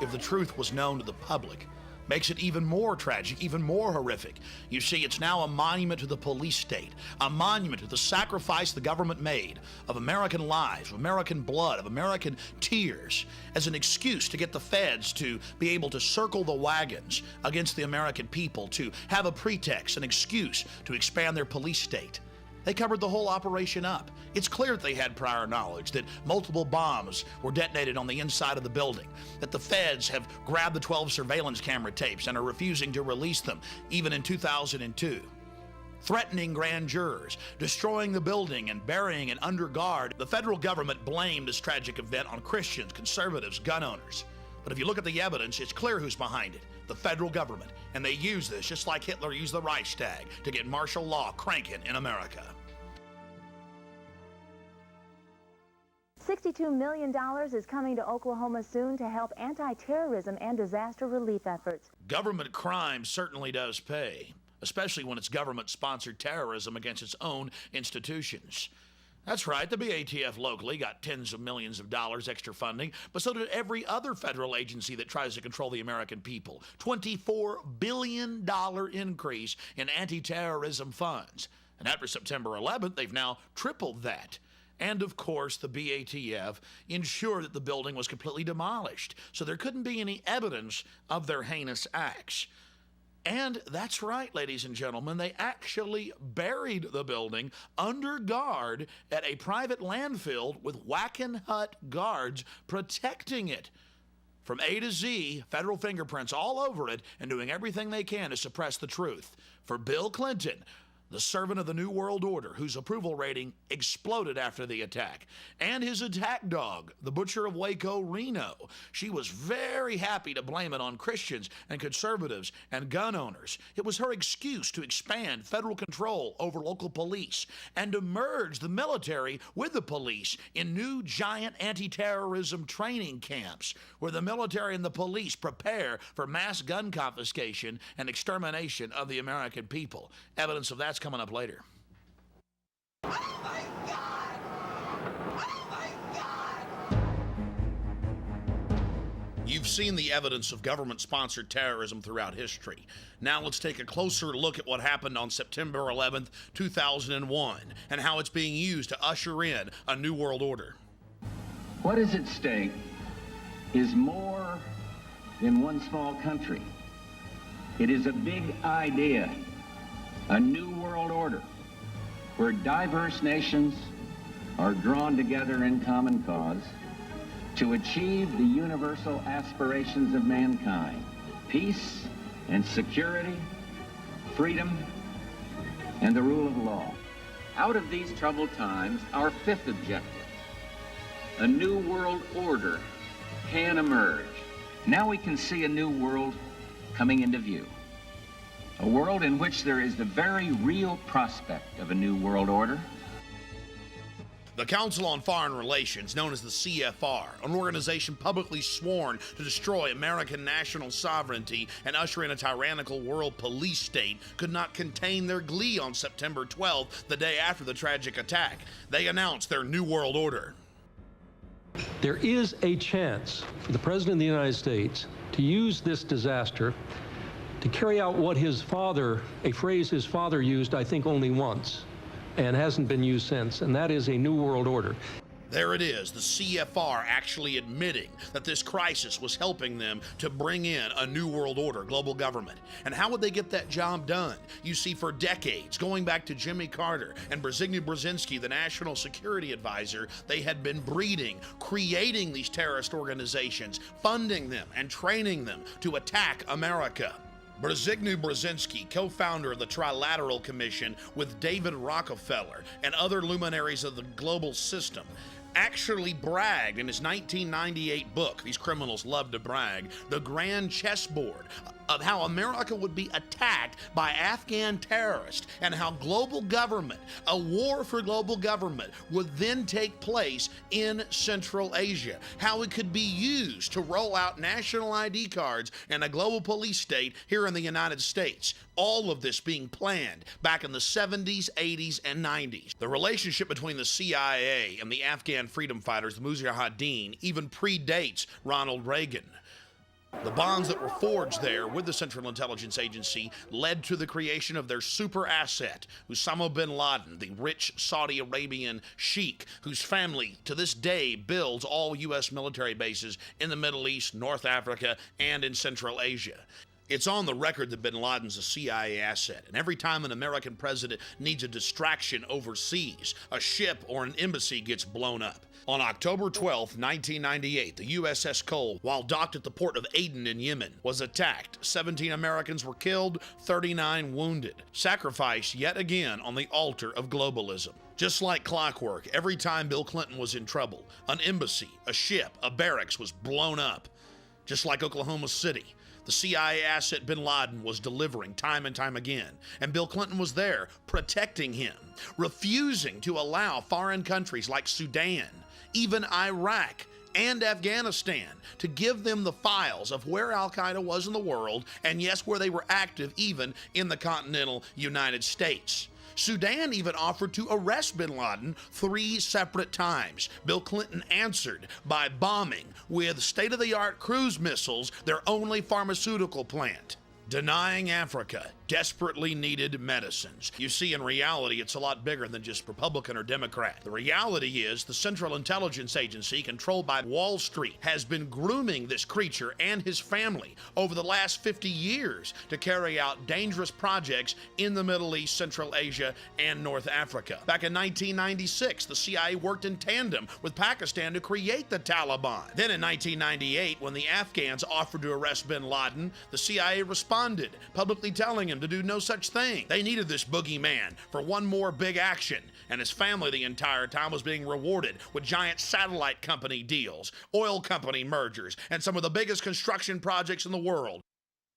if the truth was known to the public, makes it even more tragic, even more horrific. You see, it's now a monument to the police state, a monument to the sacrifice the government made of American lives, of American blood, of American tears, as an excuse to get the feds to be able to circle the wagons against the American people, to have a pretext, an excuse to expand their police state. They covered the whole operation up. It's clear that they had prior knowledge that multiple bombs were detonated on the inside of the building, that the feds have grabbed the 12 surveillance camera tapes and are refusing to release them, even in 2002. Threatening grand jurors, destroying the building and burying it under guard. The federal government blamed this tragic event on Christians, conservatives, gun owners. But if you look at the evidence, it's clear who's behind it, the federal government. And they use this, just like Hitler used the Reichstag, to get martial law cranking in America. $62 million is coming to Oklahoma soon to help anti-terrorism and disaster relief efforts. Government crime certainly does pay, especially when it's government-sponsored terrorism against its own institutions. That's right, the BATF locally got tens of millions of dollars extra funding, but so did every other federal agency that tries to control the American people. $24 billion increase in anti-terrorism funds. And after September 11th, they've now tripled that. And of course, the BATF ensured that the building was completely demolished, so there couldn't be any evidence of their heinous acts. And that's right, ladies and gentlemen, they actually buried the building under guard at a private landfill with Wackenhut guards protecting it. From A to Z, federal fingerprints all over it and doing everything they can to suppress the truth. For Bill Clinton, the servant of the New World Order, whose approval rating exploded after the attack, and his attack dog, the butcher of Waco, Reno. She was very happy to blame it on Christians and conservatives and gun owners. It was her excuse to expand federal control over local police and to merge the military with the police in new giant anti-terrorism training camps where the military and the police prepare for mass gun confiscation and extermination of the American people. Evidence of that's coming up later. Oh my God! Oh my God! You've seen the evidence of government-sponsored terrorism throughout history. Now let's take a closer look at what happened on September 11th, 2001, and how it's being used to usher in a new world order. What is at stake is more than one small country. It is a big idea. A new world order where diverse nations are drawn together in common cause to achieve the universal aspirations of mankind: peace and security, freedom, and the rule of law. Out of these troubled times, our fifth objective, a new world order, can emerge. Now we can see a new world coming into view. A world in which there is the very real prospect of a new world order. The Council on Foreign Relations, known as the CFR, an organization publicly sworn to destroy American national sovereignty and usher in a tyrannical world police state, could not contain their glee on September 12th, the day after the tragic attack. They announced their new world order. There is a chance for the President of the United States to use this disaster to carry out what his father, a phrase his father used, I think, only once, and hasn't been used since, and that is a new world order. There it is, the CFR actually admitting that this crisis was helping them to bring in a new world order, global government. And how would they get that job done? You see, for decades, going back to Jimmy Carter and Brzezinski, the national security advisor, they had been breeding, creating these terrorist organizations, funding them and training them to attack America. Brzezinski, co-founder of the Trilateral Commission with David Rockefeller and other luminaries of the global system, actually bragged in his 1998 book, these criminals love to brag, The Grand Chessboard, of how America would be attacked by Afghan terrorists and how global government, a war for global government, would then take place in Central Asia. How it could be used to roll out national ID cards and a global police state here in the United States. All of this being planned back in the 70s, 80s, and 90s. The relationship between the CIA and the Afghan freedom fighters, the Mujahideen, even predates Ronald Reagan. The bonds that were forged there with the Central Intelligence Agency led to the creation of their super asset, Osama bin Laden, the rich Saudi Arabian sheik whose family to this day builds all U.S. military bases in the Middle East, North Africa, and in Central Asia. It's on the record that bin Laden's a CIA asset, and every time an American president needs a distraction overseas, a ship or an embassy gets blown up. On October 12, 1998, the USS Cole, while docked at the port of Aden in Yemen, was attacked. 17 Americans were killed, 39 wounded. Sacrificed yet again on the altar of globalism. Just like clockwork, every time Bill Clinton was in trouble, an embassy, a ship, a barracks was blown up. Just like Oklahoma City, the CIA asset bin Laden was delivering time and time again, and Bill Clinton was there protecting him, refusing to allow foreign countries like Sudan, even Iraq, and Afghanistan to give them the files of where al-Qaeda was in the world, and yes, where they were active even in the continental United States. Sudan even offered to arrest bin Laden 3 separate times. Bill Clinton answered by bombing with state-of-the-art cruise missiles their only pharmaceutical plant. Denying Africa desperately needed medicines. You see, in reality, it's a lot bigger than just Republican or Democrat. The reality is the Central Intelligence Agency, controlled by Wall Street, has been grooming this creature and his family over the last 50 years to carry out dangerous projects in the Middle East, Central Asia, and North Africa. Back in 1996, the CIA worked in tandem with Pakistan to create the Taliban. Then in 1998, when the Afghans offered to arrest bin Laden, the CIA responded, publicly telling him to do no such thing. They needed this boogeyman for one more big action, and his family the entire time was being rewarded with giant satellite company deals, oil company mergers, and some of the biggest construction projects in the world.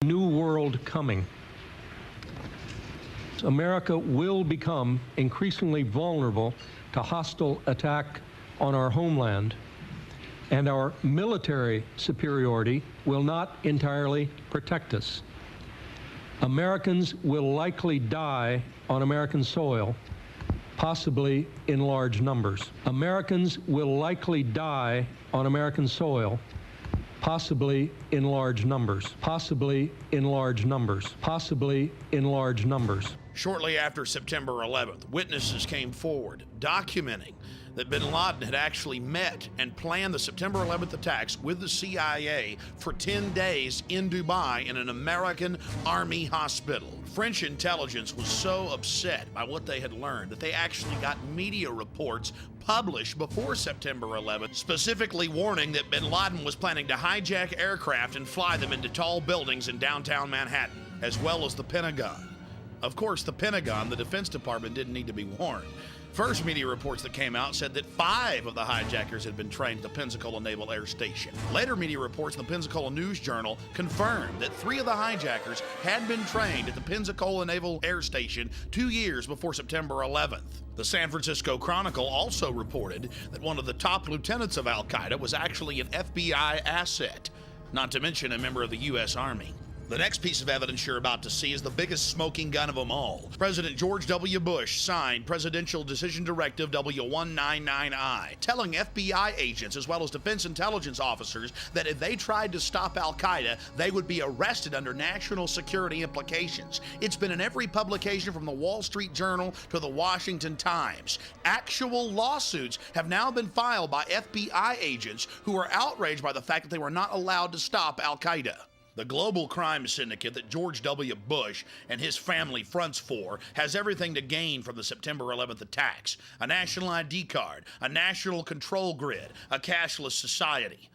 New world coming. America will become increasingly vulnerable to hostile attack on our homeland, and our military superiority will not entirely protect us. Americans will likely die on American soil, possibly in large numbers. Americans will likely die on American soil, possibly in large numbers. Possibly in large numbers. Possibly in large numbers. Shortly after September 11th, witnesses came forward documenting that bin Laden had actually met and planned the September 11th attacks with the CIA for 10 days in Dubai in an American Army hospital. French intelligence was so upset by what they had learned that they actually got media reports published before September 11th, specifically warning that bin Laden was planning to hijack aircraft and fly them into tall buildings in downtown Manhattan, as well as the Pentagon. Of course, the Pentagon, the Defense Department, didn't need to be warned. First media reports that came out said that 5 of the hijackers had been trained at the Pensacola Naval Air Station. Later media reports in the Pensacola News Journal confirmed that 3 of the hijackers had been trained at the Pensacola Naval Air Station 2 years before September 11th. The San Francisco Chronicle also reported that one of the top lieutenants of al-Qaeda was actually an FBI asset, not to mention a member of the U.S. Army. The next piece of evidence you're about to see is the biggest smoking gun of them all. President George W. Bush signed Presidential Decision Directive W199I, telling FBI agents as well as defense intelligence officers that if they tried to stop al-Qaeda, they would be arrested under national security implications. It's been in every publication from the Wall Street Journal to the Washington Times. Actual lawsuits have now been filed by FBI agents who are outraged by the fact that they were not allowed to stop al-Qaeda. The global crime syndicate that George W. Bush and his family fronts for has everything to gain from the September 11th attacks: a national ID card, a national control grid, a cashless society.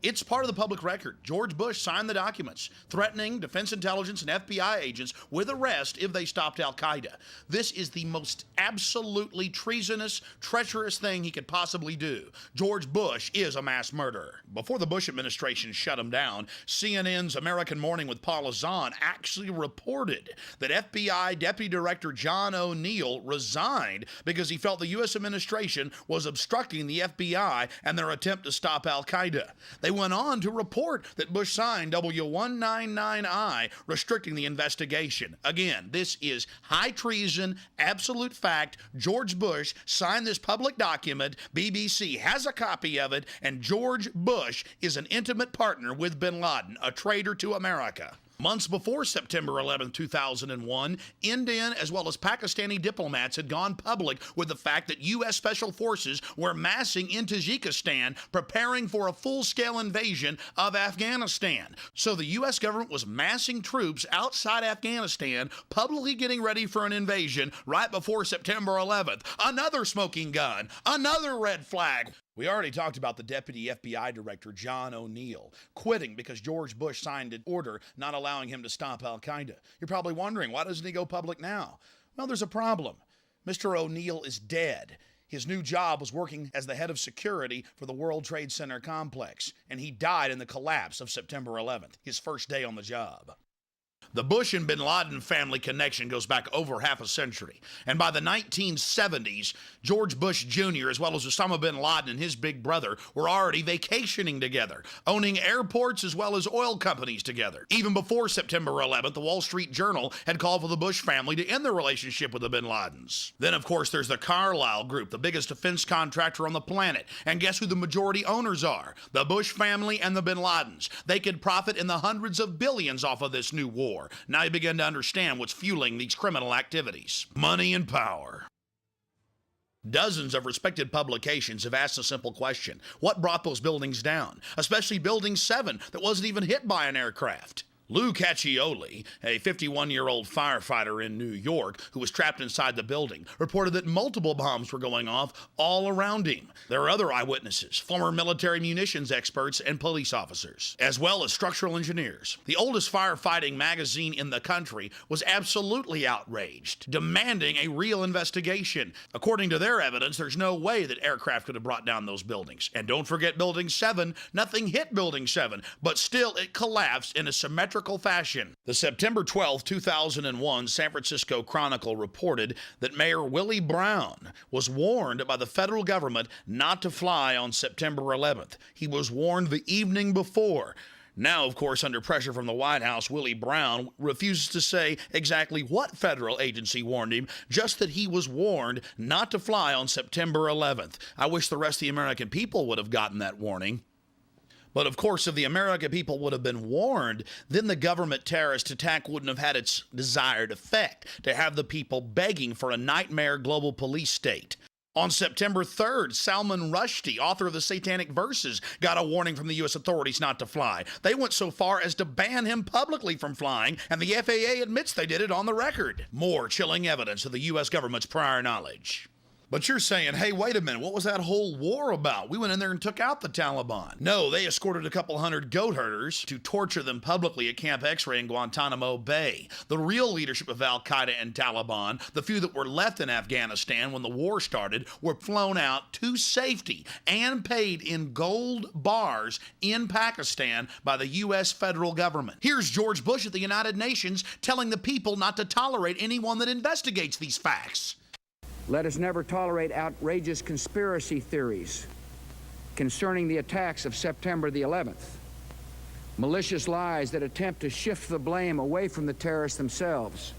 It's part of the public record. George Bush signed the documents threatening Defense Intelligence and FBI agents with arrest if they stopped al-Qaeda. This is the most absolutely treasonous, treacherous thing he could possibly do. George Bush is a mass murderer. Before the Bush administration shut him down, CNN's American Morning with Paula Zahn actually reported that FBI Deputy Director John O'Neill resigned because he felt the U.S. administration was obstructing the FBI and their attempt to stop al-Qaeda. They went on to report that Bush signed W199I, restricting the investigation. Again, this is high treason, absolute fact. George Bush signed this public document. BBC has a copy of it, and George Bush is an intimate partner with bin Laden, a traitor to America. Months before September 11, 2001, Indian as well as Pakistani diplomats had gone public with the fact that U.S. Special Forces were massing in Tajikistan, preparing for a full-scale invasion of Afghanistan. So the U.S. government was massing troops outside Afghanistan, publicly getting ready for an invasion right before September 11th. Another smoking gun, another red flag. We already talked about the Deputy FBI Director, John O'Neill, quitting because George Bush signed an order not allowing him to stop al-Qaeda. You're probably wondering, why doesn't he go public now? Well, there's a problem. Mr. O'Neill is dead. His new job was working as the head of security for the World Trade Center complex, and he died in the collapse of September 11th, his first day on the job. The Bush and bin Laden family connection goes back over half a century. And by the 1970s, George Bush Jr. as well as Osama bin Laden and his big brother were already vacationing together, owning airports as well as oil companies together. Even before September 11th, the Wall Street Journal had called for the Bush family to end their relationship with the bin Ladens. Then, of course, there's the Carlyle Group, the biggest defense contractor on the planet. And guess who the majority owners are? The Bush family and the bin Ladens. They could profit in the hundreds of billions off of this new war. Now you begin to understand what's fueling these criminal activities. Money and power. Dozens of respected publications have asked a simple question. What brought those buildings down? Especially Building 7 that wasn't even hit by an aircraft. Lou Caccioli, a 51-year-old firefighter in New York who was trapped inside the building, reported that multiple bombs were going off all around him. There are other eyewitnesses, former military munitions experts and police officers, as well as structural engineers. The oldest firefighting magazine in the country was absolutely outraged, demanding a real investigation. According to their evidence, there's no way that aircraft could have brought down those buildings. And don't forget Building 7, nothing hit Building 7, but still it collapsed in a symmetrical fashion. The September 12, 2001 San Francisco Chronicle reported that Mayor Willie Brown was warned by the federal government not to fly on September 11th. He was warned the evening before. Now, of course, under pressure from the White House, Willie Brown refuses to say exactly what federal agency warned him, just that he was warned not to fly on September 11th. I wish the rest of the American people would have gotten that warning. But of course, if the American people would have been warned, then the government terrorist attack wouldn't have had its desired effect, to have the people begging for a nightmare global police state. On September 3rd, Salman Rushdie, author of the Satanic Verses, got a warning from the U.S. authorities not to fly. They went so far as to ban him publicly from flying, and the FAA admits they did it on the record. More chilling evidence of the U.S. government's prior knowledge. But you're saying, hey, wait a minute, what was that whole war about? We went in there and took out the Taliban. No, they escorted a couple hundred goat herders to torture them publicly at Camp X-Ray in Guantanamo Bay. The real leadership of al-Qaeda and Taliban, the few that were left in Afghanistan when the war started, were flown out to safety and paid in gold bars in Pakistan by the U.S. federal government. Here's George Bush at the United Nations telling the people not to tolerate anyone that investigates these facts. Let us never tolerate outrageous conspiracy theories concerning the attacks of September the 11th, malicious lies that attempt to shift the blame away from the terrorists themselves,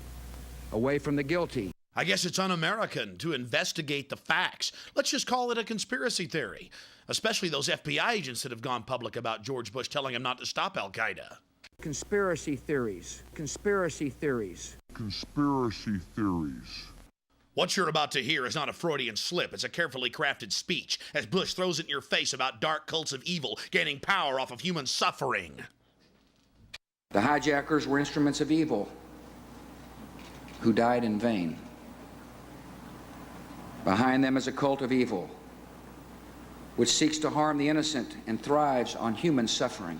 away from the guilty. I guess it's un-American to investigate the facts. Let's just call it a conspiracy theory, especially those FBI agents that have gone public about George Bush telling him not to stop al-Qaeda. Conspiracy theories, conspiracy theories. Conspiracy theories. What you're about to hear is not a Freudian slip. It's a carefully crafted speech as Bush throws it in your face about dark cults of evil gaining power off of human suffering. The hijackers were instruments of evil who died in vain. Behind them is a cult of evil which seeks to harm the innocent and thrives on human suffering.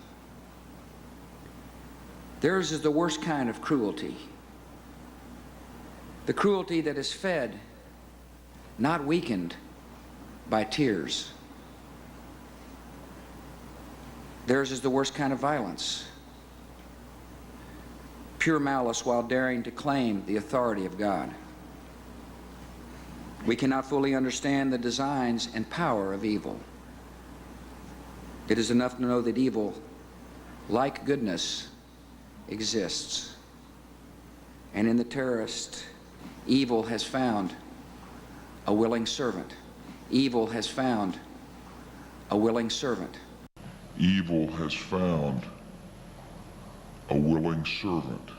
Theirs is the worst kind of cruelty, the cruelty that is fed, not weakened, by tears. Theirs is the worst kind of violence, pure malice while daring to claim the authority of God. We cannot fully understand the designs and power of evil. It is enough to know that evil, like goodness, exists. And in the terrorist, evil has found a willing servant. Evil has found a willing servant. Evil has found a willing servant.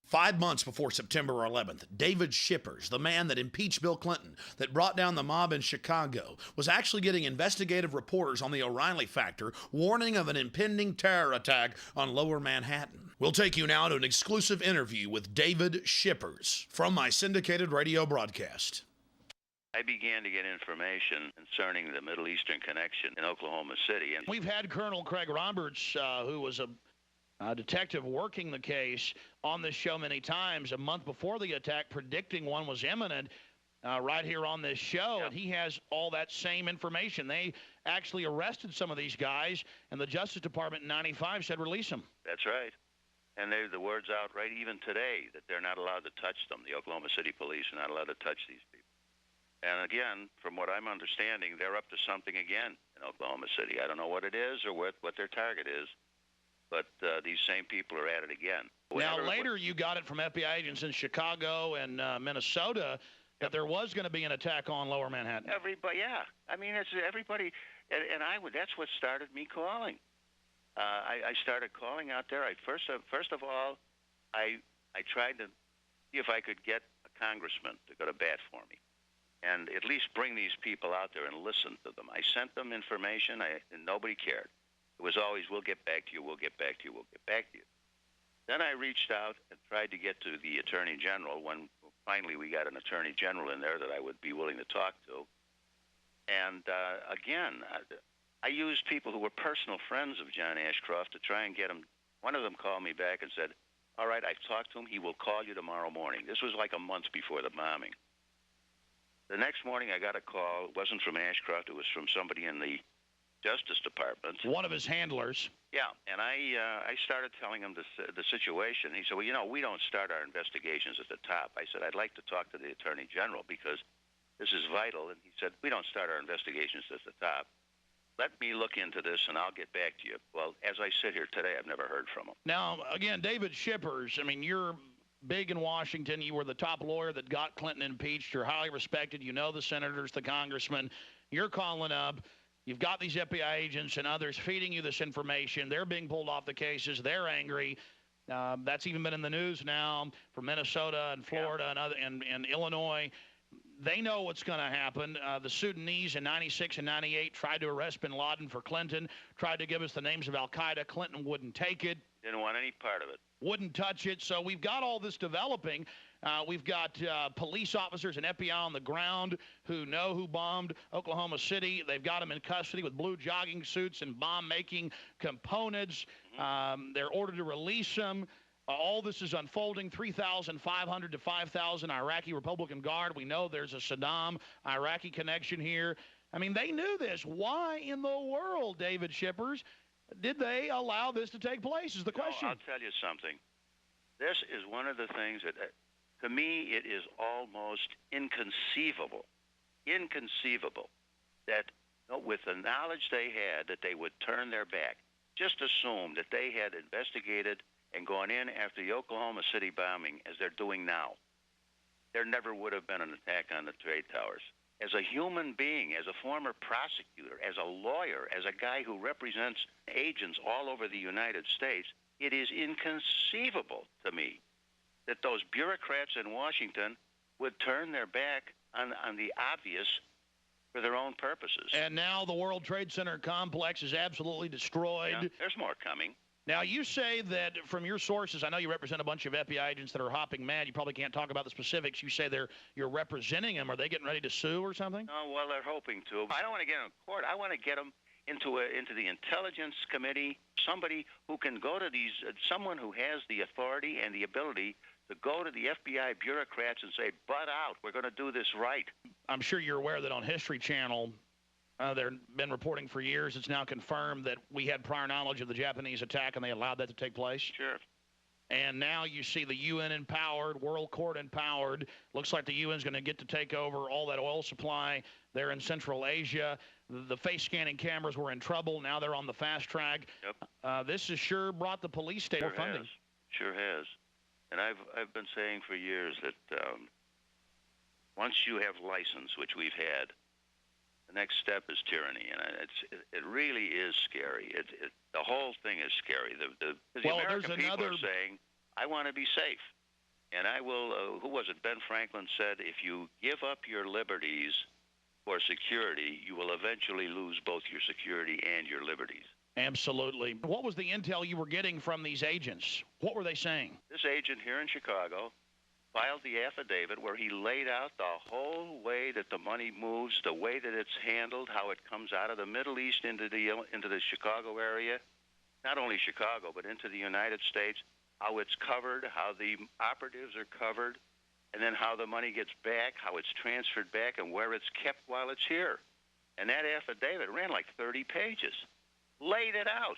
5 months before September 11th, David Shippers, the man that impeached Bill Clinton, that brought down the mob in Chicago, was actually getting investigative reporters on the O'Reilly factor warning of an impending terror attack on Lower Manhattan. We'll take you now to an exclusive interview with David Shippers from my syndicated radio broadcast. I began to get information concerning the Middle Eastern connection in Oklahoma City. And we've had Colonel Craig Roberts, who was a detective working the case, on this show many times a month before the attack, predicting one was imminent right here on this show. Yep. And he has all that same information. They actually arrested some of these guys, and the Justice Department in 95 said release them. That's right. And the word's out right even today that they're not allowed to touch them. The Oklahoma City police are not allowed to touch these people. And again, from what I'm understanding, they're up to something again in Oklahoma City. I don't know what it is or what their target is, but these same people are at it again. Now, later you got it from FBI agents in Chicago and Minnesota that there was going to be an attack on Lower Manhattan. Everybody, yeah. I mean, it's everybody, and that's what started me calling. I started calling out there. First of all, I tried to see if I could get a congressman to go to bat for me and at least bring these people out there and listen to them. I sent them information, and nobody cared. It was always, we'll get back to you, we'll get back to you, we'll get back to you. Then I reached out and tried to get to the Attorney General when finally we got an Attorney General in there that I would be willing to talk to. And again, I used people who were personal friends of John Ashcroft to try and get him. One of them called me back and said, all right, I've talked to him, he will call you tomorrow morning. This was like a month before the bombing. The next morning I got a call. It wasn't from Ashcroft, it was from somebody in the Justice Department. One of his handlers. Yeah, and I started telling him the situation. He said, well, you know, we don't start our investigations at the top. I said, I'd like to talk to the Attorney General because this is vital. And he said, we don't start our investigations at the top. Let me look into this, and I'll get back to you. Well, as I sit here today, I've never heard from him. Now, again, David Shippers, I mean, you're big in Washington. You were the top lawyer that got Clinton impeached. You're highly respected. You know the senators, the congressmen. You're calling up. You've got these FBI agents and others feeding you this information. They're being pulled off the cases. They're angry. That's even been in the news now from Minnesota and Florida and other and Illinois. They know what's going to happen. The Sudanese in 96 and 98 tried to arrest bin Laden for Clinton, tried to give us the names of al-Qaeda. Clinton wouldn't take it. Didn't want any part of it. Wouldn't touch it. So we've got all this developing. We've got police officers and FBI on the ground who know who bombed Oklahoma City. They've got them in custody with blue jogging suits and bomb-making components. They're ordered to release them. All this is unfolding. 3,500 to 5,000 Iraqi Republican Guard. We know there's a Saddam-Iraqi connection here. I mean, they knew this. Why in the world, David Shippers, did they allow this to take place is the question. I'll tell you something. This is one of the things that, to me, it is almost inconceivable that with the knowledge they had that they would turn their back, just assume that they had investigated and gone in after the Oklahoma City bombing as they're doing now. There never would have been an attack on the trade towers. As a human being, as a former prosecutor, as a lawyer, as a guy who represents agents all over the United States, it is inconceivable to me that those bureaucrats in Washington would turn their back on the obvious for their own purposes. And now the World Trade Center complex is absolutely destroyed. Yeah, there's more coming. Now, you say that from your sources, I know you represent a bunch of FBI agents that are hopping mad. You probably can't talk about the specifics. You say you're representing them. Are they getting ready to sue or something? Oh, well, they're hoping to. I don't want to get them in court. I want to get them into the Intelligence Committee, somebody who can go to these, someone who has the authority and the ability to go to the FBI bureaucrats and say, butt out, we're going to do this right. I'm sure you're aware that on History Channel, they've been reporting for years. It's now confirmed that we had prior knowledge of the Japanese attack and they allowed that to take place. Sure. And now you see the UN empowered, World Court empowered. Looks like the UN's going to get to take over all that oil supply there in Central Asia. The face scanning cameras were in trouble. Now they're on the fast track. Yep. This has sure brought the police state more funding. Sure has. And I've been saying for years that once you have license, which we've had, the next step is tyranny, and it really is scary. The whole thing is scary. The American people are saying, "I want to be safe," and I will. Who was it? Ben Franklin said, "If you give up your liberties for security, you will eventually lose both your security and your liberties." Absolutely. What was the intel you were getting from these agents? What were they saying? This agent here in Chicago filed the affidavit where he laid out the whole way that the money moves, the way that it's handled, how it comes out of the Middle East into the Chicago area, not only Chicago, but into the United States, how it's covered, how the operatives are covered, and then how the money gets back, how it's transferred back, and where it's kept while it's here. And that affidavit ran like 30 pages, laid it out.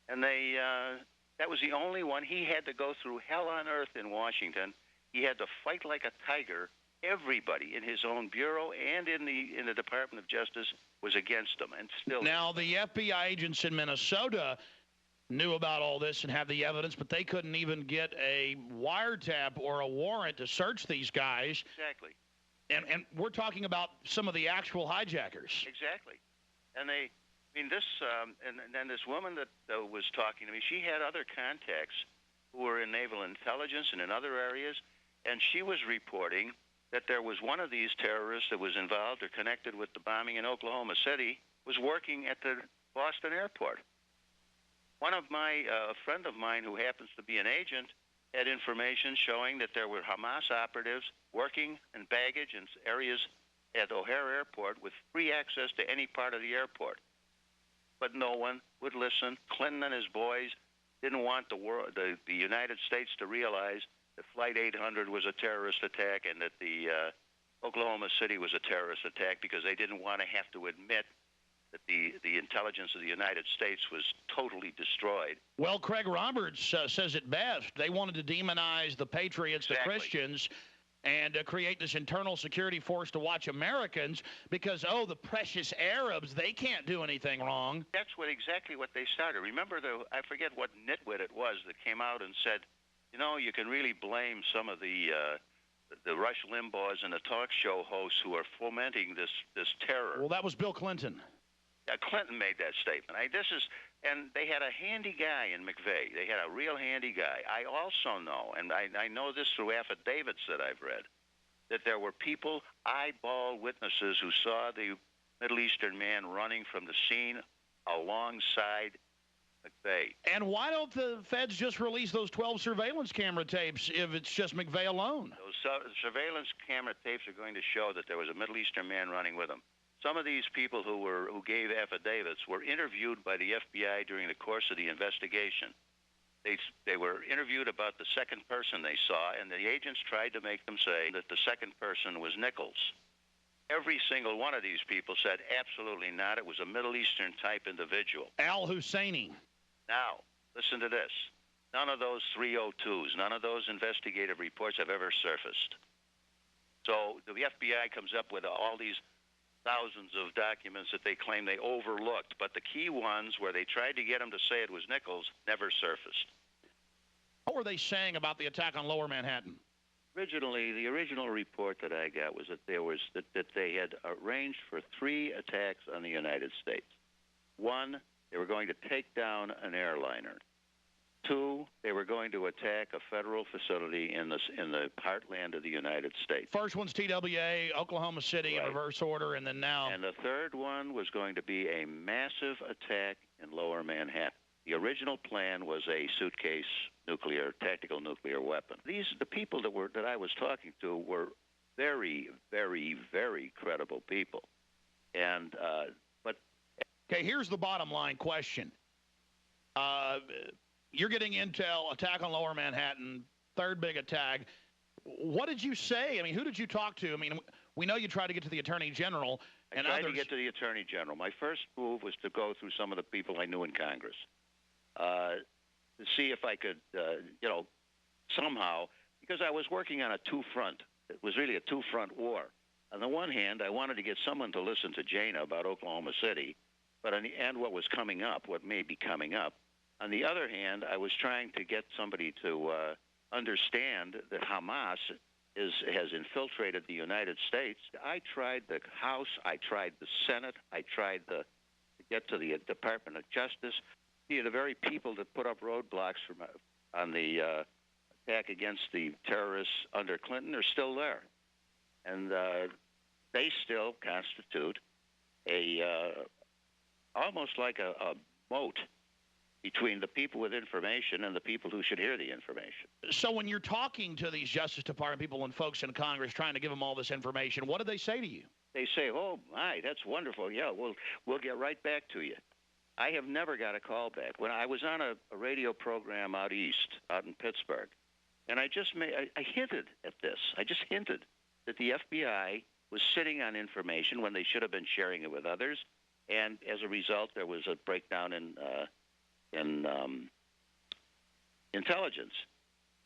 And that was the only one. He had to go through hell on earth in Washington. He had to fight like a tiger. Everybody in his own bureau and in the Department of Justice was against him, and still. Now, the FBI agents in Minnesota knew about all this and had the evidence, but they couldn't even get a wiretap or a warrant to search these guys. Exactly. And we're talking about some of the actual hijackers. Exactly. And and then this woman that was talking to me, she had other contacts who were in naval intelligence and in other areas, and she was reporting that there was one of these terrorists that was involved or connected with the bombing in Oklahoma City was working at the Boston airport. A friend of mine who happens to be an agent had information showing that there were Hamas operatives working in baggage in areas at O'Hare Airport with free access to any part of the airport. But no one would listen. Clinton and his boys didn't want the United States to realize that Flight 800 was a terrorist attack and that the Oklahoma City was a terrorist attack because they didn't want to have to admit that the intelligence of the United States was totally destroyed. Well, Craig Roberts says it best. They wanted to demonize the patriots, the Christians, and create this internal security force to watch Americans because, the precious Arabs, they can't do anything wrong. That's exactly what they started. Remember, I forget what nitwit it was that came out and said, you can really blame some of the Rush Limbaughs and the talk show hosts who are fomenting this terror. Well, that was Bill Clinton. Clinton made that statement. And they had a handy guy in McVeigh. They had a real handy guy. I also know, and I know this through affidavits that I've read, that there were people, eyeball witnesses, who saw the Middle Eastern man running from the scene alongside McVeigh. And why don't the feds just release those 12 surveillance camera tapes if it's just McVeigh alone? Those surveillance camera tapes are going to show that there was a Middle Eastern man running with him. Some of these people who gave affidavits were interviewed by the FBI during the course of the investigation. They were interviewed about the second person they saw, and the agents tried to make them say that the second person was Nichols. Every single one of these people said, absolutely not. It was a Middle Eastern type individual. Al Husseini. Now, listen to this. None of those 302s, none of those investigative reports have ever surfaced. So the FBI comes up with all these thousands of documents that they claim they overlooked, but the key ones where they tried to get them to say it was Nichols never surfaced. What were they saying about the attack on Lower Manhattan? The original report that I got was that that they had arranged for 3 attacks on the United States. 1, they were going to take down an airliner. 2, they were going to attack a federal facility in the heartland of the United States. First one's TWA, Oklahoma City, in reverse order, and then now. And the third one was going to be a massive attack in Lower Manhattan. The original plan was a suitcase tactical nuclear weapon. The people that I was talking to were very, very, very credible people. And, Okay, here's the bottom line question. You're getting intel, attack on Lower Manhattan, third big attack. What did you say? I mean, who did you talk to? I mean, we know you tried to get to the Attorney General and I tried others. to get to the Attorney General. My first move was to go through some of the people I knew in Congress to see if I could, somehow, because I was working on a two-front. It was really a two-front war. On the one hand, I wanted to get someone to listen to Jana about Oklahoma City, and what was coming up, what may be coming up. On the other hand, I was trying to get somebody to understand that Hamas has infiltrated the United States. I tried the House, I tried the Senate, I tried to get to the Department of Justice. The very people that put up roadblocks on the attack against the terrorists under Clinton are still there. And they still constitute almost like a moat between the people with information and the people who should hear the information. So when you're talking to these Justice Department people and folks in Congress trying to give them all this information, what do they say to you? They say, oh, my, that's wonderful. Yeah, we'll get right back to you. I have never got a call back. When I was on a radio program out east, out in Pittsburgh, and I hinted at this. I just hinted that the FBI was sitting on information when they should have been sharing it with others, and as a result, there was a breakdown in intelligence.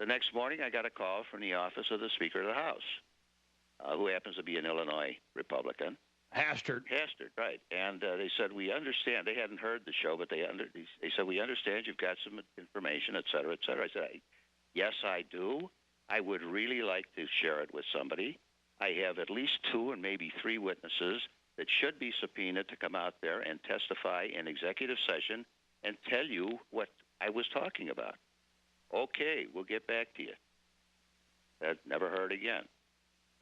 The next morning, I got a call from the office of the Speaker of the House, who happens to be an Illinois Republican. Hastert, right. And they said, we understand. They hadn't heard the show, but they said, we understand you've got some information, et cetera, et cetera. I said, yes, I do. I would really like to share it with somebody. I have at least 2 and maybe 3 witnesses that should be subpoenaed to come out there and testify in executive session and tell you what I was talking about. Okay, we'll get back to you. That never heard again.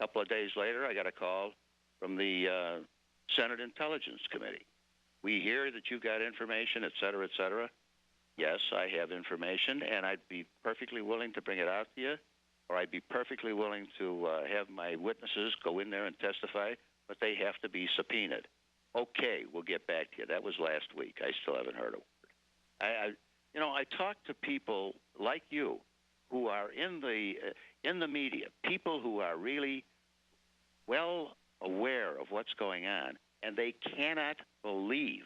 A couple of days later, I got a call from the Senate Intelligence Committee. We hear that you've got information, et cetera, et cetera. Yes, I have information, and I'd be perfectly willing to bring it out to you, or I'd be perfectly willing to have my witnesses go in there and testify, but they have to be subpoenaed. Okay, we'll get back to you. That was last week. I still haven't heard a word. I talk to people like you who are in the media, people who are really well aware of what's going on, and they cannot believe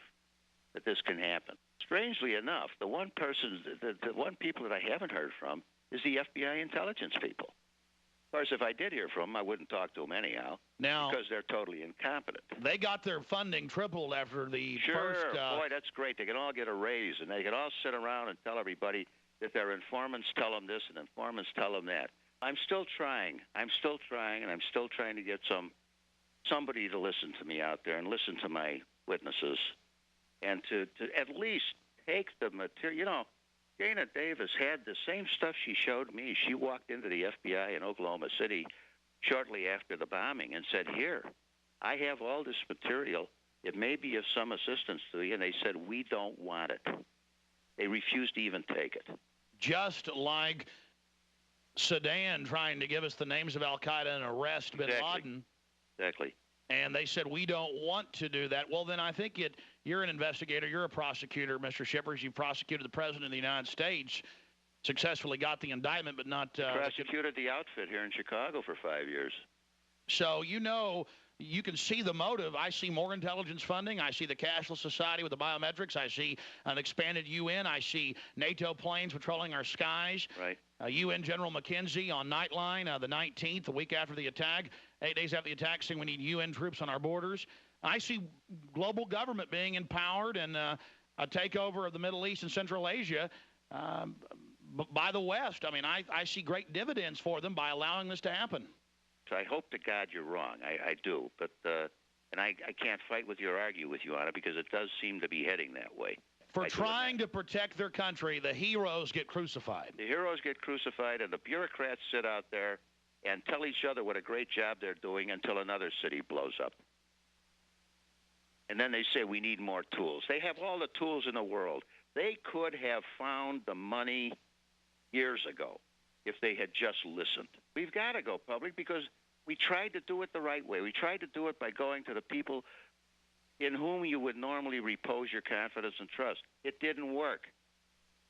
that this can happen. Strangely enough, the one people that I haven't heard from is the FBI intelligence people. Of course, if I did hear from them, I wouldn't talk to them anyhow, because they're totally incompetent. They got their funding tripled after the first... Boy, that's great. They can all get a raise, and they can all sit around and tell everybody that their informants tell them this and informants tell them that. I'm still trying, and I'm still trying to get somebody to listen to me out there and listen to my witnesses, and to at least take the material. Dana Davis had the same stuff she showed me. She walked into the FBI in Oklahoma City shortly after the bombing and said, here, I have all this material. It may be of some assistance to you. And they said, we don't want it. They refused to even take it. Just like Sudan trying to give us the names of al-Qaeda and arrest bin Laden. Exactly. And they said, we don't want to do that. Well, then I think you're an investigator. You're a prosecutor, Mr. Shippers. You prosecuted the President of the United States, successfully got the indictment, but not... prosecuted the outfit here in Chicago for 5 years. So, you can see the motive. I see more intelligence funding. I see the cashless society with the biometrics. I see an expanded UN. I see NATO planes patrolling our skies. Right. UN General McKenzie on Nightline the 19th, the week after the attack, 8 days after the attack, saying we need UN troops on our borders. I see global government being empowered and a takeover of the Middle East and Central Asia by the West. I mean, I see great dividends for them by allowing this to happen. So I hope to God you're wrong. I do. But and I can't fight with you or argue with you on it because it does seem to be heading that way. For trying to protect their country, the heroes get crucified. The heroes get crucified, and the bureaucrats sit out there and tell each other what a great job they're doing until another city blows up. And then they say, we need more tools. They have all the tools in the world. They could have found the money years ago if they had just listened. We've got to go public because we tried to do it the right way. We tried to do it by going to the people in whom you would normally repose your confidence and trust. It didn't work.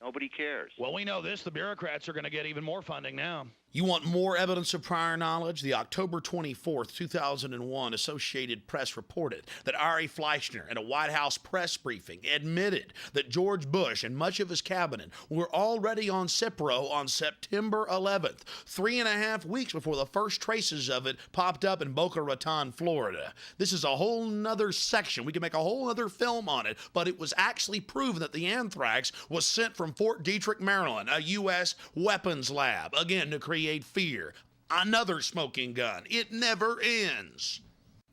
Nobody cares. Well, we know this. The bureaucrats are going to get even more funding now. You want more evidence of prior knowledge? The October 24th, 2001 Associated Press reported that Ari Fleischner, in a White House press briefing, admitted that George Bush and much of his cabinet were already on Cipro on September 11th, 3.5 weeks before the first traces of it popped up in Boca Raton, Florida. This is a whole nother section. We can make a whole other film on it, but it was actually proven that the anthrax was sent from Fort Detrick, Maryland, a U.S. weapons lab, again to create fear. Another smoking gun. It never ends.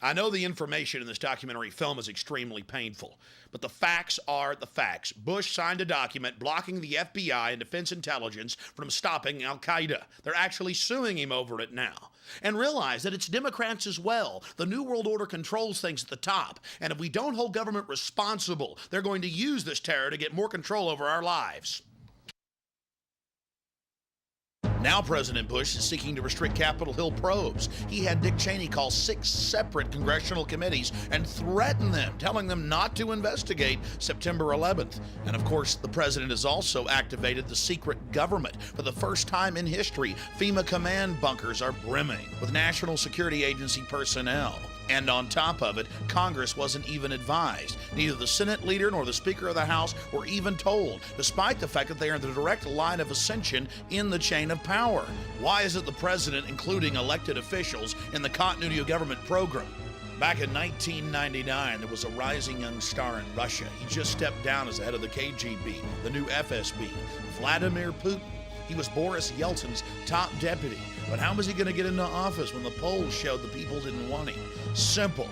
I know the information in this documentary film is extremely painful, but the facts are the facts. Bush signed a document blocking the FBI and Defense Intelligence from stopping Al-Qaeda. They're actually suing him over it now. And realize that it's Democrats as well. The New World Order controls things at the top, and if we don't hold government responsible, they're going to use this terror to get more control over our lives. Now President Bush is seeking to restrict Capitol Hill probes. He had Dick Cheney call 6 separate congressional committees and threaten them, telling them not to investigate September 11th. And of course, the president has also activated the secret government. For the first time in history, FEMA command bunkers are brimming with National Security Agency personnel. And on top of it, Congress wasn't even advised. Neither the Senate leader nor the Speaker of the House were even told, despite the fact that they are in the direct line of ascension in the chain of power. Why isn't the president including elected officials in the continuity of government program? Back in 1999, there was a rising young star in Russia. He just stepped down as the head of the KGB, the new FSB, Vladimir Putin. He was Boris Yeltsin's top deputy. But how was he going to get into office when the polls showed the people didn't want him? Simple.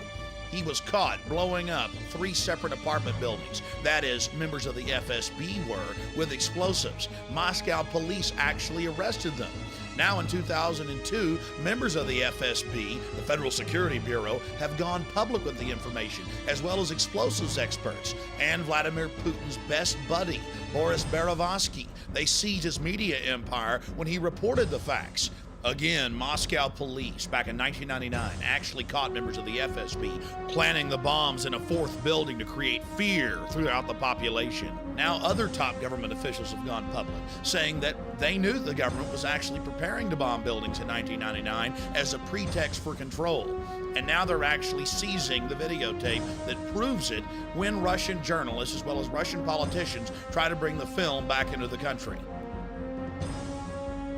He was caught blowing up 3 separate apartment buildings. That is, members of the FSB were, with explosives. Moscow police actually arrested them. Now in 2002, members of the FSB, the Federal Security Bureau, have gone public with the information, as well as explosives experts, and Vladimir Putin's best buddy, Boris Berezovsky. They seized his media empire when he reported the facts. Again, Moscow police, back in 1999, actually caught members of the FSB planning the bombs in a 4th building to create fear throughout the population. Now other top government officials have gone public, saying that they knew the government was actually preparing to bomb buildings in 1999 as a pretext for control. And now they're actually seizing the videotape that proves it when Russian journalists, as well as Russian politicians, try to bring the film back into the country.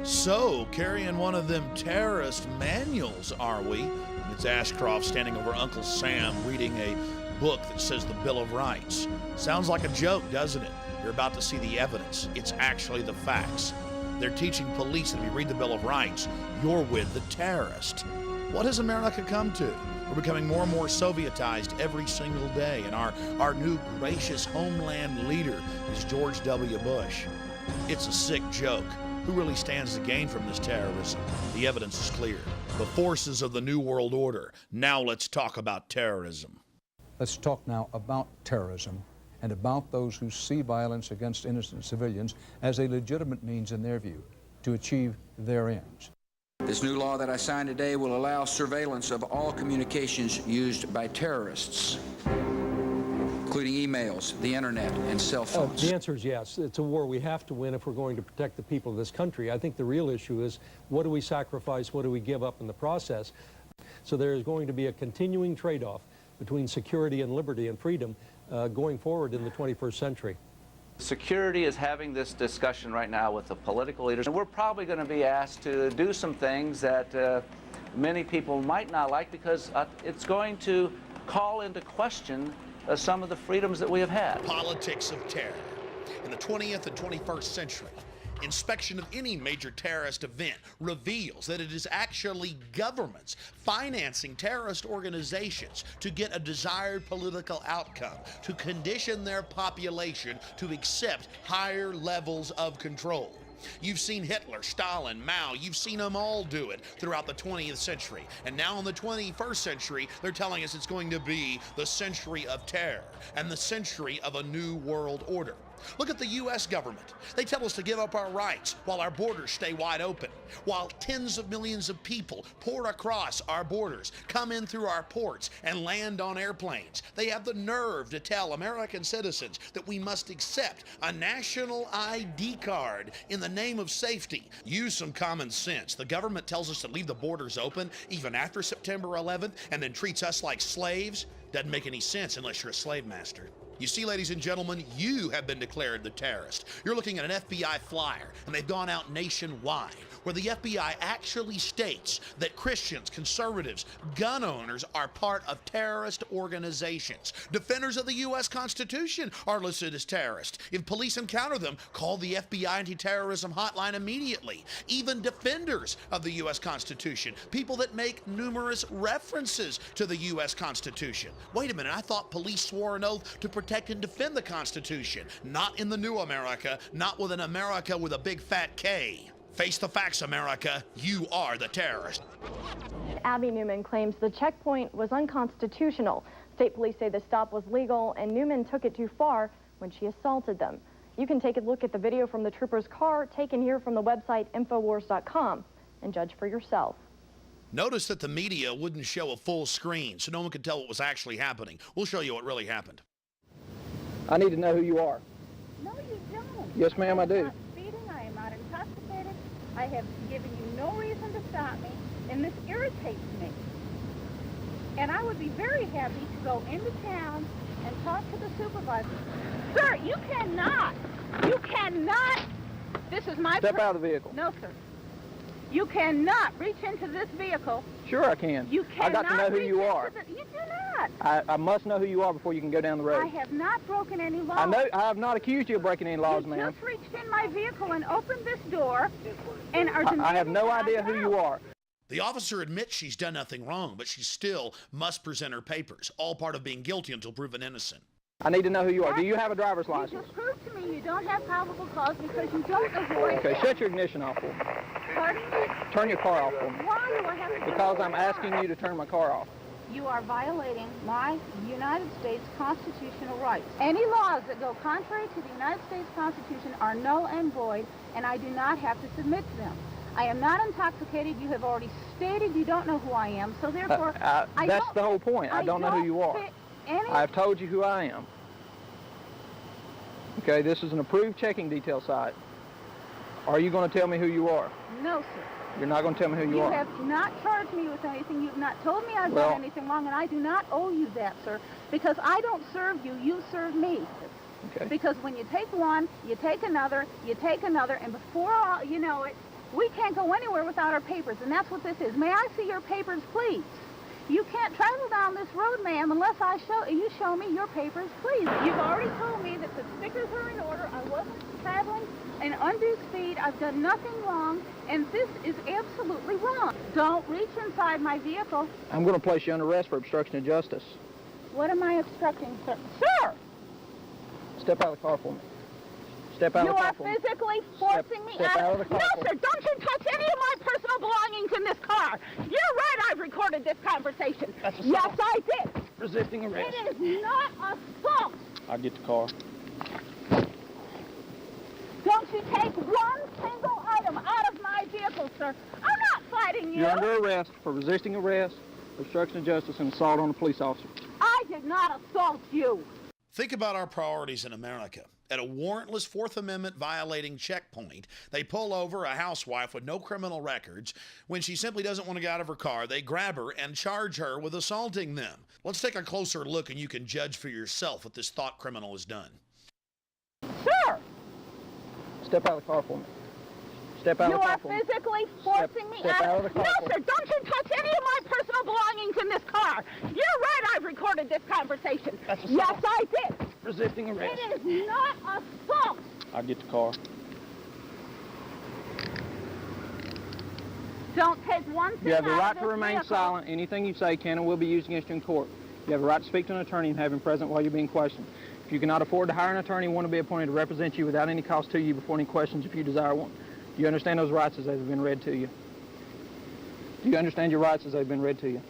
So, carrying one of them terrorist manuals, are we? It's Ashcroft standing over Uncle Sam reading a book that says the Bill of Rights. Sounds like a joke, doesn't it? You're about to see the evidence. It's actually the facts. They're teaching police that if you read the Bill of Rights, you're with the terrorist. What has America come to? We're becoming more and more Sovietized every single day, and our new gracious homeland leader is George W. Bush. It's a sick joke. Who really stands to gain from this terrorism? The evidence is clear. The forces of the New World Order. Now let's talk about terrorism. Let's talk now about terrorism and about those who see violence against innocent civilians as a legitimate means, in their view, to achieve their ends. This new law that I signed today will allow surveillance of all communications used by terrorists, including emails, the internet, and cell phones. The answer is yes. It's a war we have to win if we're going to protect the people of this country. I think the real issue is, what do we sacrifice, what do we give up in the process? So there is going to be a continuing trade-off between security and liberty and freedom going forward in the 21st century. Security is having this discussion right now with the political leaders, and we're probably going to be asked to do some things that many people might not like, because it's going to call into question some of the freedoms that we have had. Politics of terror. In the 20th and 21st century, inspection of any major terrorist event reveals that it is actually governments financing terrorist organizations to get a desired political outcome, to condition their population to accept higher levels of control. You've seen Hitler, Stalin, Mao, you've seen them all do it throughout the 20th century. And now in the 21st century, they're telling us it's going to be the century of terror and the century of a new world order. Look at the U.S. government. They tell us to give up our rights while our borders stay wide open. While tens of millions of people pour across our borders, come in through our ports, and land on airplanes, they have the nerve to tell American citizens that we must accept a national ID card in the name of safety. Use some common sense. The government tells us to leave the borders open even after September 11th and then treats us like slaves. Doesn't make any sense unless you're a slave master. You see, ladies and gentlemen, you have been declared the terrorist. You're looking at an FBI flyer, and they've gone out nationwide, where the FBI actually states that Christians, conservatives, gun owners are part of terrorist organizations. Defenders of the U.S. Constitution are listed as terrorists. If police encounter them, call the FBI anti-terrorism hotline immediately. Even defenders of the U.S. Constitution, people that make numerous references to the U.S. Constitution. Wait a minute, I thought police swore an oath to protect and defend the Constitution. Not in the new America, not with an America with a big fat K. Face the facts, America. You are the terrorist. Abby Newman claims the checkpoint was unconstitutional. State police say the stop was legal and Newman took it too far when she assaulted them. You can take a look at the video from the trooper's car taken here from the website Infowars.com and judge for yourself. Notice that the media wouldn't show a full screen so no one could tell what was actually happening. We'll show you what really happened. I need to know who you are. No, you don't. Yes, ma'am, I do. I am not speeding. I am not intoxicated. I have given you no reason to stop me, and this irritates me. And I would be very happy to go into town and talk to the supervisor. Sir, you cannot. You cannot. This is my... Step out of the vehicle. No, sir. You cannot reach into this vehicle. Sure I can. You cannot. I got to know who you are. You do not. I must know who you are before you can go down the road. I have not broken any laws. I know. I have not accused you of breaking any laws, ma'am. You just reached in my vehicle and opened this door and are demanding... I have no idea who you are. The officer admits she's done nothing wrong, but she still must present her papers, all part of being guilty until proven innocent. I need to know who you are. Do you have a driver's license? You just proved to me you don't have probable cause because you don't know who I am. Okay, shut your ignition off for me. Pardon me? Turn your car off for me. Why do I have to... Because I'm asking you to turn my car off. You are violating my United States constitutional rights. Any laws that go contrary to the United States Constitution are null and void, and I do not have to submit to them. I am not intoxicated. You have already stated you don't know who I am, so therefore... That's the whole point. I don't know who you are. I've told you who I am. Okay, this is an approved checking detail site. Are you going to tell me who you are? No, sir. You're not going to tell me who you are? You have not charged me with anything. You've not told me I've done anything wrong, and I do not owe you that, sir, because I don't serve you. You serve me. Okay. Because when you take one, you take another, and before you know it, we can't go anywhere without our papers, and that's what this is. May I see your papers, please? You can't travel down this road, ma'am, unless you show me your papers, please. You've already told me that the stickers are in order. I wasn't traveling in undue speed. I've done nothing wrong, and this is absolutely wrong. Don't reach inside my vehicle. I'm going to place you under arrest for obstruction of justice. What am I obstructing, sir? Sir! Step out of the car for me. Step out of the car for me. You are physically forcing me out of the car. No, sir, don't you touch any of my personal belongings in this car. You're right, I've recorded this conversation. That's assault. Yes, I did. Resisting arrest. It is not assault. I'll get the car. Don't you take one single item out of my vehicle, sir. I'm not fighting you. You're under arrest for resisting arrest, obstruction of justice, and assault on a police officer. I did not assault you. Think about our priorities in America. At a warrantless Fourth Amendment violating checkpoint, they pull over a housewife with no criminal records. When she simply doesn't want to get out of her car, they grab her and charge her with assaulting them. Let's take a closer look and you can judge for yourself what this thought criminal has done. Sir! Step out of the car for me. Step out of the car for me. You are physically forcing me out. Out of the car. No, sir, don't you touch any of my personal belongings in this car. You're right, I've recorded this conversation. That's assault. Yes, I did. Resisting arrest. It is not assault. I'll get the car. Don't take one thing You have the out right of to this remain vehicle. silent. Anything you say can and will be used against you in court. You have a right to speak to an attorney and have him present while you're being questioned. If you cannot afford to hire an attorney, one will be appointed to represent you without any cost to you before any questions if you desire one. Do you understand those rights as they've been read to you? Do you understand your rights as they've been read to you?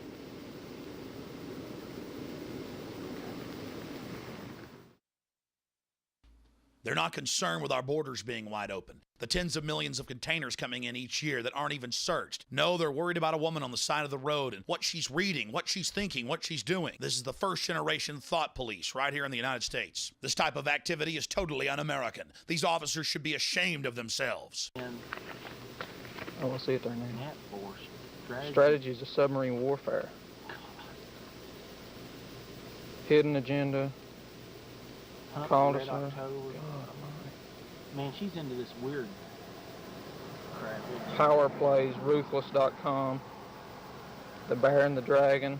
There They're not concerned with our borders being wide open, the tens of millions of containers coming in each year that aren't even searched. No, they're worried about a woman on the side of the road and what she's reading, what she's thinking, what she's doing. This is the first generation thought police right here in the United States. This type of activity is totally un-American. These officers should be ashamed of themselves. Oh, I see it there now. Strategies of submarine warfare. Hidden agenda. Call to serve. Man, she's into this weird crap. Power plays, ruthless.com, The Bear and the Dragon,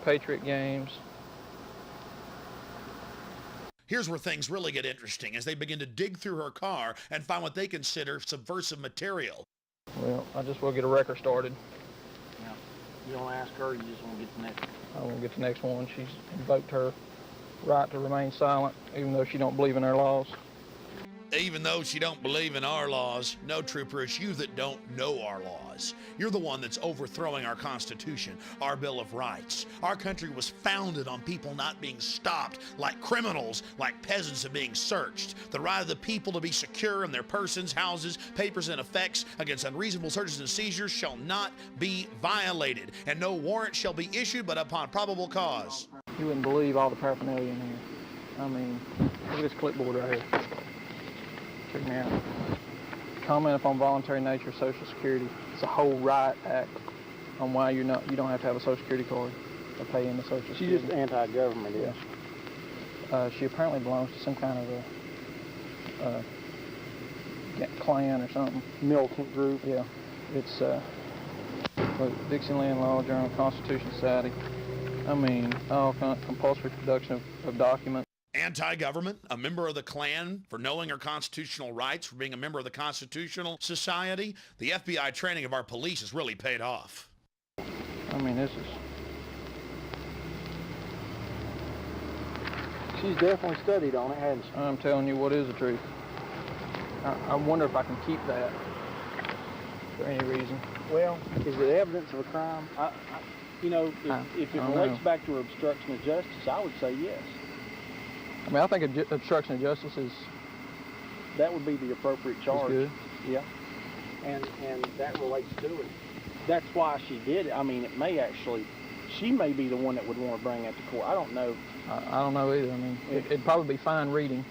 Patriot Games. Here's where things really get interesting as they begin to dig through her car and find what they consider subversive material. Well, I just will get a record started. Yeah. You don't ask her, you just want to get the next one. I want to get the next one. She's invoked her right to remain silent, even though she don't believe in our laws. Even though she don't believe in our laws, no, Trooper, it's you that don't know our laws. You're the one that's overthrowing our Constitution, our Bill of Rights. Our country was founded on people not being stopped like criminals, like peasants and being searched. The right of the people to be secure in their persons, houses, papers, and effects against unreasonable searches and seizures shall not be violated, and no warrant shall be issued but upon probable cause. You wouldn't believe all the paraphernalia in here. I mean, look at this clipboard right here. Check me out. Comment upon voluntary nature of Social Security. It's a whole riot act on why you don't have to have a Social Security card to pay into Social Security. She's just anti-government, yeah. She apparently belongs to some kind of a clan or something. Militant group. Yeah. It's Dixieland Law Journal, Constitution Society. I mean, all kind of compulsory production of documents. Anti-government, a member of the Klan for knowing her constitutional rights, for being a member of the Constitutional Society. The FBI training of our police has really paid off. I mean, this is... She's definitely studied on it, hasn't she? I'm telling you what is the truth. I wonder if I can keep that for any reason. Well, is it evidence of a crime? You know, if it relates back to obstruction of justice, I would say yes. I mean, I think obstruction of justice is... That would be the appropriate charge. Good. Yeah. And that relates to it. That's why she did it. I mean, it may actually... She may be the one that would want to bring it to court. I don't know. I don't know either. I mean, it'd probably be fine reading,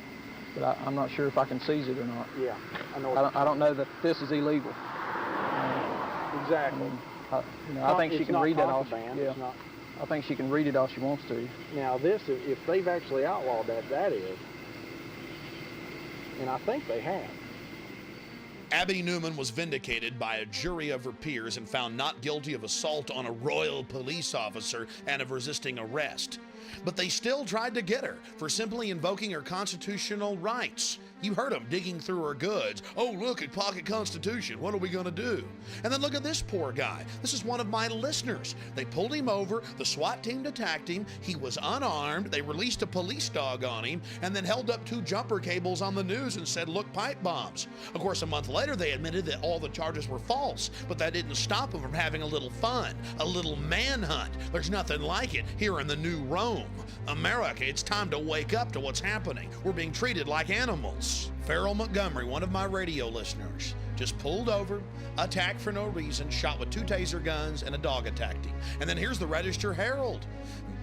but I'm not sure if I can seize it or not. Yeah, I know. I don't know that this is illegal. Exactly. I mean, I think she can read that all. Yeah. I think she can read it all she wants to. Now this, if they've actually outlawed that, that is, and I think they have. Abby Newman was vindicated by a jury of her peers and found not guilty of assault on a royal police officer and of resisting arrest. But they still tried to get her for simply invoking her constitutional rights. You heard them digging through her goods. Oh, look at Pocket Constitution. What are we going to do? And then look at this poor guy. This is one of my listeners. They pulled him over. The SWAT team attacked him. He was unarmed. They released a police dog on him and then held up 2 jumper cables on the news and said, look, pipe bombs. Of course, a month later, they admitted that all the charges were false, but that didn't stop them from having a little fun, a little manhunt. There's nothing like it here in the new Rome. America, it's time to wake up to what's happening. We're being treated like animals. Farrell Montgomery, one of my radio listeners, just pulled over, attacked for no reason, shot with 2 taser guns, and a dog attacked him. And then here's the Register Herald.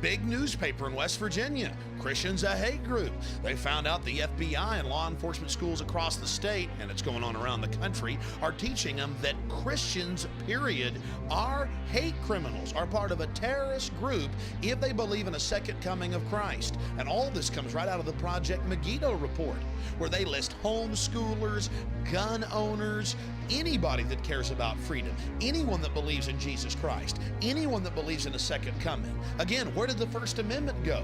Big newspaper in West Virginia. Christians a hate group. They found out the FBI and law enforcement schools across the state, and it's going on around the country, are teaching them that Christians, period, are hate criminals, are part of a terrorist group if they believe in a second coming of Christ. And all this comes right out of the Project Megiddo report, where they list homeschoolers, gun owners, anybody that cares about freedom, anyone that believes in Jesus Christ, anyone that believes in a second coming. Again, where did the First Amendment go?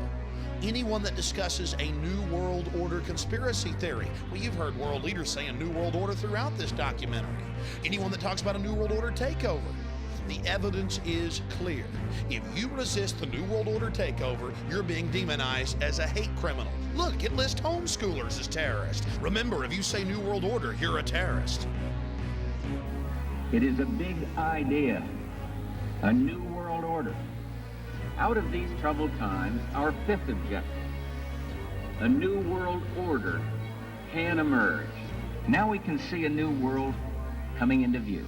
Anyone that discusses a New World Order conspiracy theory. Well, you've heard world leaders saying New World Order throughout this documentary. Anyone that talks about a New World Order takeover. The evidence is clear. If you resist the New World Order takeover, you're being demonized as a hate criminal. Look, it lists homeschoolers as terrorists. Remember, if you say New World Order, you're a terrorist. It is a big idea, a new world order. Out of these troubled times, our 5th objective, a new world order, can emerge. Now we can see a new world coming into view.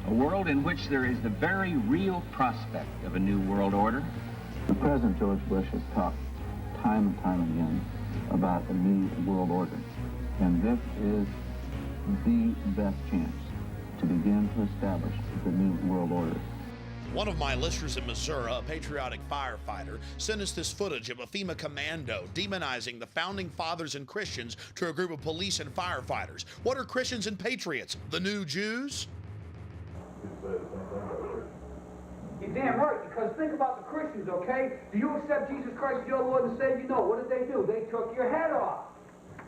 A world in which there is the very real prospect of a new world order. The President George Bush has talked time and time again about a new world order. And this is the best chance to begin to establish the new world order. One of my listeners in Missouri, a patriotic firefighter, sent us this footage of a FEMA commando demonizing the founding fathers and Christians to a group of police and firefighters. What are Christians and patriots? The new Jews? You're damn right, because think about the Christians, okay? Do you accept Jesus Christ as your Lord and Savior? No. What did they do? They took your head off.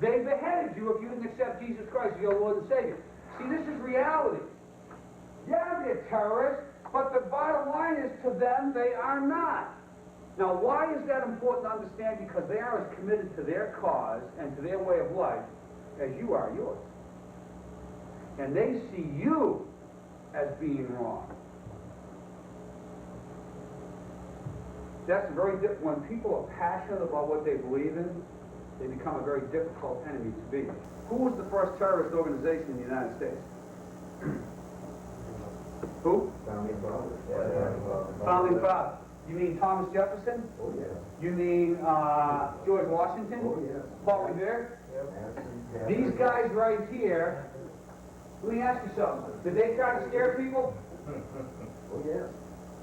They beheaded you if you didn't accept Jesus Christ as your Lord and Savior. See, this is reality. Yeah, they're terrorists, but the bottom line is to them, they are not. Now, why is that important to understand? Because they are as committed to their cause and to their way of life as you are yours. And they see you as being wrong. That's very different. When people are passionate about what they believe in, they become a very difficult enemy to be. Who was the first terrorist organization in the United States? Who? Founding Fathers. Founding Fathers. You mean Thomas Jefferson? Oh, yeah. You mean George Washington? Oh, yeah. Paul Revere? Yeah. These guys right here, let me ask you something. Did they try to scare people? Oh, yeah.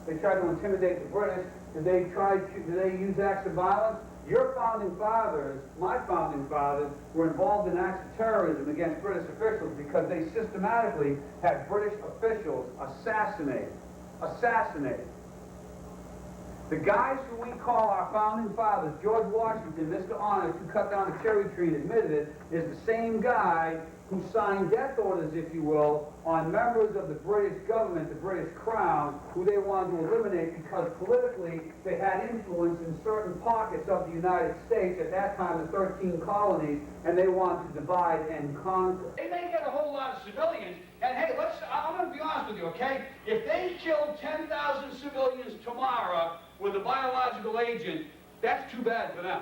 They tried to intimidate the British. Did they use acts of violence? Your founding fathers, my founding fathers, were involved in acts of terrorism against British officials because they systematically had British officials assassinated. The guys who we call our founding fathers, George Washington, Mr. Honest, who cut down a cherry tree and admitted it, is the same guy who signed death orders, if you will, on members of the British government, the British Crown, who they wanted to eliminate because politically they had influence in certain pockets of the United States, at that time the 13 colonies, and they wanted to divide and conquer. They may get a whole lot of civilians, and hey, I'm going to be honest with you, okay? If they killed 10,000 civilians tomorrow with a biological agent, that's too bad for them.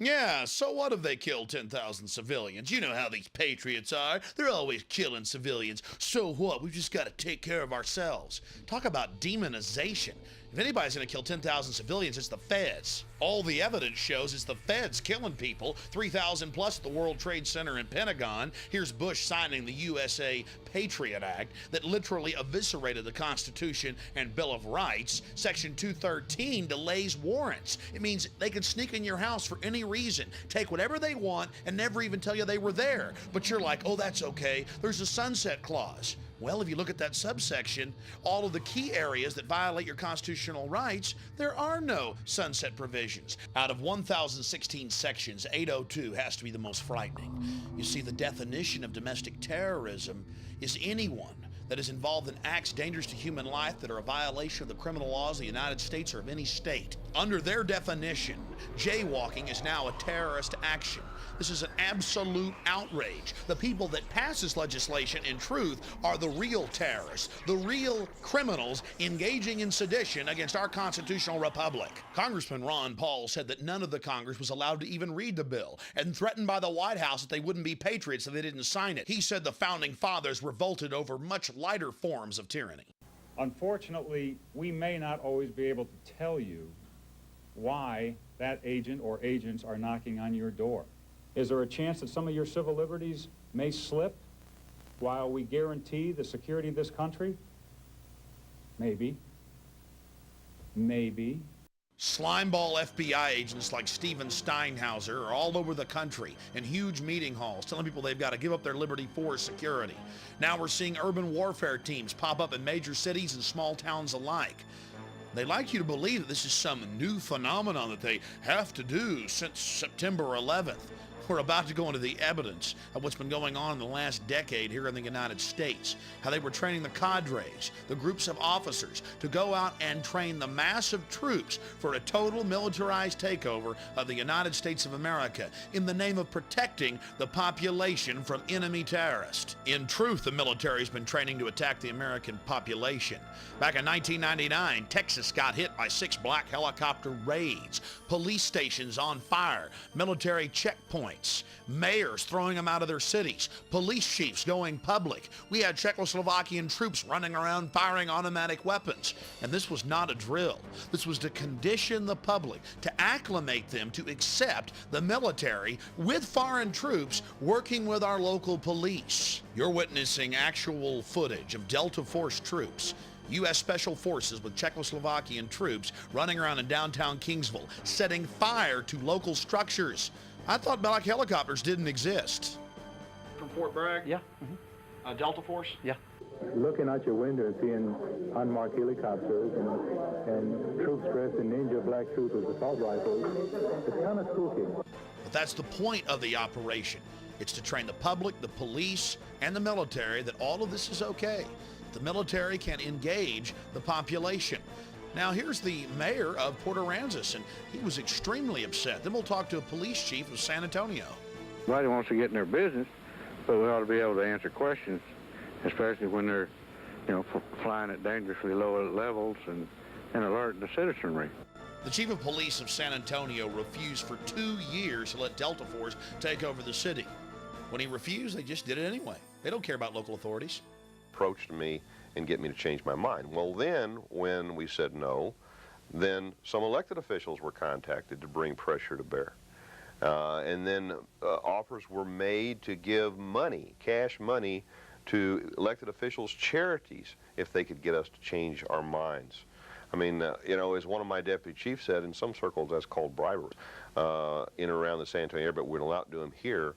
Yeah, so what if they killed 10,000 civilians? You know how these patriots are. They're always killing civilians. So what? We've just got to take care of ourselves. Talk about demonization. If anybody's going to kill 10,000 civilians, it's the feds. All the evidence shows it's the feds killing people, 3,000 plus at the World Trade Center and Pentagon. Here's Bush signing the USA Patriot Act that literally eviscerated the Constitution and Bill of Rights. Section 213 delays warrants. It means they can sneak in your house for any reason, take whatever they want, and never even tell you they were there. But you're like, oh, that's okay. There's a sunset clause. Well, if you look at that subsection, all of the key areas that violate your constitutional rights, there are no sunset provisions. Out of 1,016 sections, 802 has to be the most frightening. You see, the definition of domestic terrorism is anyone that is involved in acts dangerous to human life that are a violation of the criminal laws of the United States or of any state. Under their definition, jaywalking is now a terrorist action. This is an absolute outrage. The people that pass this legislation, in truth, are the real terrorists, the real criminals engaging in sedition against our constitutional republic. Congressman Ron Paul said that none of the Congress was allowed to even read the bill and threatened by the White House that they wouldn't be patriots if they didn't sign it. He said the founding fathers revolted over much lighter forms of tyranny. Unfortunately, we may not always be able to tell you why that agent or agents are knocking on your door. Is there a chance that some of your civil liberties may slip while we guarantee the security of this country? Maybe. Maybe. Slimeball FBI agents like Steven Steinhauser are all over the country in huge meeting halls telling people they've got to give up their liberty for security. Now we're seeing urban warfare teams pop up in major cities and small towns alike. They like you to believe that this is some new phenomenon that they have to do since September 11th. We're about to go into the evidence of what's been going on in the last decade here in the United States, how they were training the cadres, the groups of officers, to go out and train the massive troops for a total militarized takeover of the United States of America in the name of protecting the population from enemy terrorists. In truth, the military's been training to attack the American population. Back in 1999, Texas got hit by 6 black helicopter raids, police stations on fire, military checkpoints, mayors throwing them out of their cities, police chiefs going public. We had Czechoslovakian troops running around firing automatic weapons. And this was not a drill. This was to condition the public, to acclimate them to accept the military with foreign troops working with our local police. You're witnessing actual footage of Delta Force troops, U.S. Special Forces with Czechoslovakian troops running around in downtown Kingsville, setting fire to local structures. I thought black helicopters didn't exist. From Fort Bragg? Yeah. Delta Force? Yeah. Looking out your window and seeing unmarked helicopters and troops dressed in ninja black troops with assault rifles, it's kind of spooky. But that's the point of the operation. It's to train the public, the police, and the military that all of this is okay. The military can engage the population. Now, here's the mayor of Port Aransas, and he was extremely upset. Then we'll talk to a police chief of San Antonio. Nobody wants to get in their business, but we ought to be able to answer questions, especially when they're, flying at dangerously low levels and alerting the citizenry. The chief of police of San Antonio refused for 2 years to let Delta Force take over the city. When he refused, they just did it anyway. They don't care about local authorities. Approached me and get me to change my mind. Well, then, when we said no, then some elected officials were contacted to bring pressure to bear. And then offers were made to give money, cash money, to elected officials' charities if they could get us to change our minds. I mean, as one of my deputy chiefs said, in some circles that's called bribery in and around the San Antonio area, but we're allowed to do them here.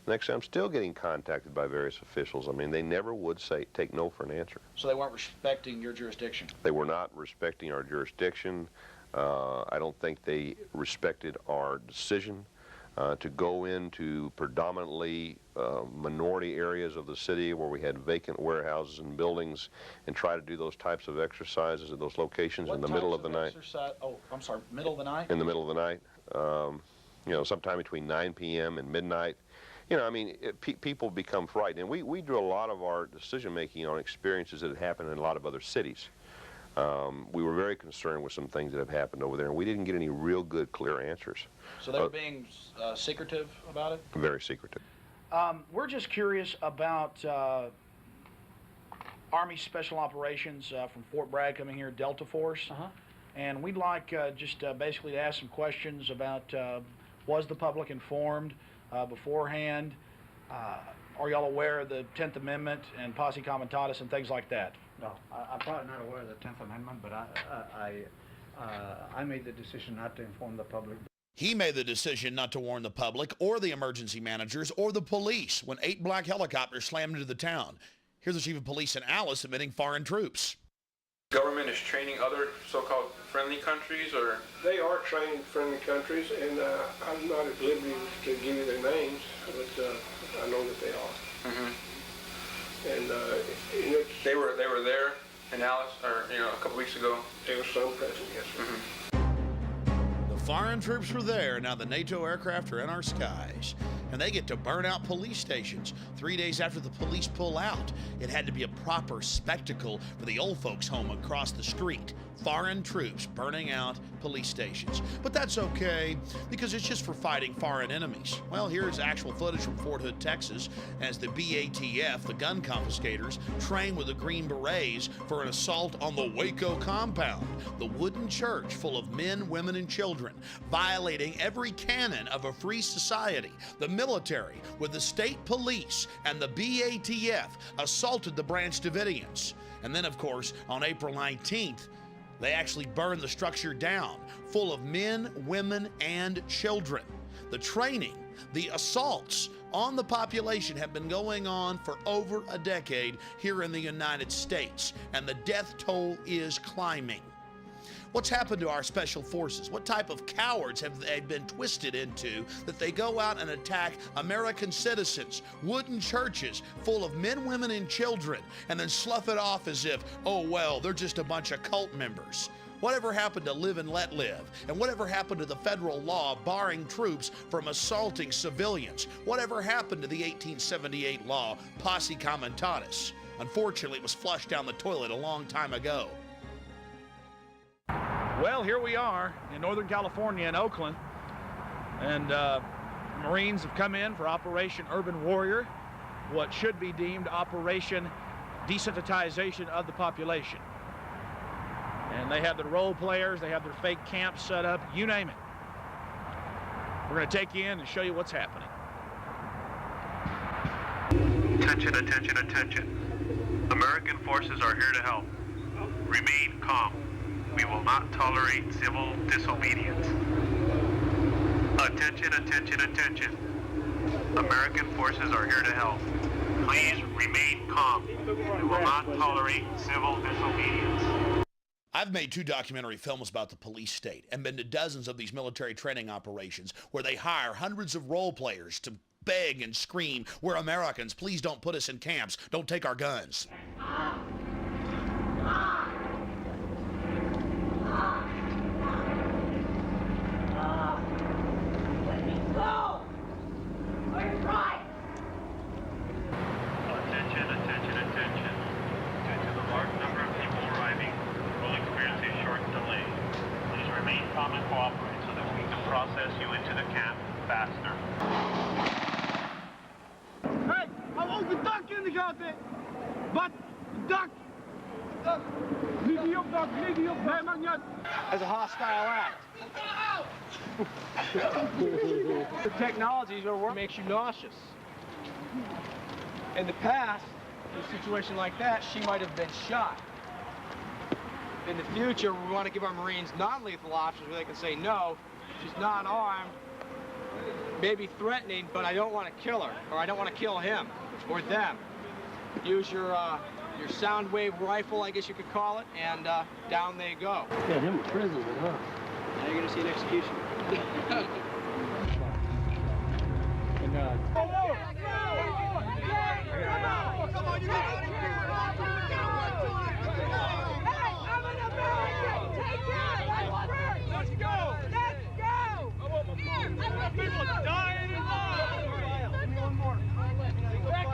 Next time, I'm still getting contacted by various officials. I mean, they never would take no for an answer. So they weren't respecting your jurisdiction? They were not respecting our jurisdiction. I don't think they respected our decision to go into predominantly minority areas of the city where we had vacant warehouses and buildings and try to do those types of exercises at those locations in the middle of the night. Oh, I'm sorry, middle of the night? In the middle of the night. Sometime between 9 p.m. and midnight. People become frightened. And we do a lot of our decision-making on experiences that have happened in a lot of other cities. We were very concerned with some things that have happened over there, and we didn't get any real good, clear answers. So they were being secretive about it? Very secretive. We're just curious about Army Special Operations from Fort Bragg coming here, Delta Force. And we'd like basically to ask some questions about was the public informed beforehand? Are y'all aware of the 10th Amendment and posse comitatus and things like that? No, I'm probably not aware of the 10th Amendment, but I made the decision not to inform the public. He made the decision not to warn the public or the emergency managers or the police when 8 black helicopters slammed into the town. Here's the chief of police in Alice admitting foreign troops. Government is training other so-called friendly countries, or? They are training friendly countries, and I'm not at liberty to give you their names, but I know that they are. And they were there in Alice, or a couple weeks ago. There was some present, yes, sir. The foreign troops were there. Now the NATO aircraft are in our skies, and they get to burn out police stations 3 days after the police pull out. It had to be a proper spectacle for the old folks home across the street. Foreign troops burning out police stations. But that's okay, because it's just for fighting foreign enemies. Well, here's actual footage from Fort Hood, Texas, as the BATF, the gun confiscators, train with the Green Berets for an assault on the Waco compound, the wooden church full of men, women, and children, violating every canon of a free society. The military, with the state police and the BATF, assaulted the Branch Davidians. And then, of course, on April 19th, they actually burned the structure down, full of men, women, and children. The training, the assaults on the population have been going on for over a decade here in the United States, and the death toll is climbing. What's happened to our special forces? What type of cowards have they been twisted into that they go out and attack American citizens, wooden churches full of men, women, and children, and then slough it off as if, oh, well, they're just a bunch of cult members? Whatever happened to live and let live? And whatever happened to the federal law barring troops from assaulting civilians? Whatever happened to the 1878 law, Posse Comitatus? Unfortunately, it was flushed down the toilet a long time ago. Well, here we are in Northern California in Oakland, and Marines have come in for Operation Urban Warrior, what should be deemed Operation Desensitization of the Population. And they have their role players, they have their fake camps set up, you name it. We're going to take you in and show you what's happening. Attention, attention, attention. American forces are here to help. Remain calm. We will not tolerate civil disobedience. Attention, attention, attention. American forces are here to help. Please remain calm. We will not tolerate civil disobedience. I've made 2 documentary films about the police state and been to dozens of these military training operations where they hire hundreds of role players to beg and scream, "We're Americans, please don't put us in camps, don't take our guns." Attention, attention, attention. Due to the large number of people arriving, we'll experience a short delay. Please remain calm and cooperate so that we can process you into the camp faster. Hey, hou ook de dak in de gaten. Wat? Dak? Niet die op dak, niet die op dak. Nee, maakt niet uit. As a hostile act. The technologies are what makes you nauseous. In the past, in a situation like that, she might have been shot. In the future, we want to give our Marines non-lethal options where they can say, no, she's not armed, maybe threatening, but I don't want to kill her, or I don't want to kill him, or them. Use your sound wave rifle, I guess you could call it, and down they go. Yeah, him in prison, huh? Now you're going to see an execution. Come on, you got it. Let's go! Let's go! People dying in line! One more. Back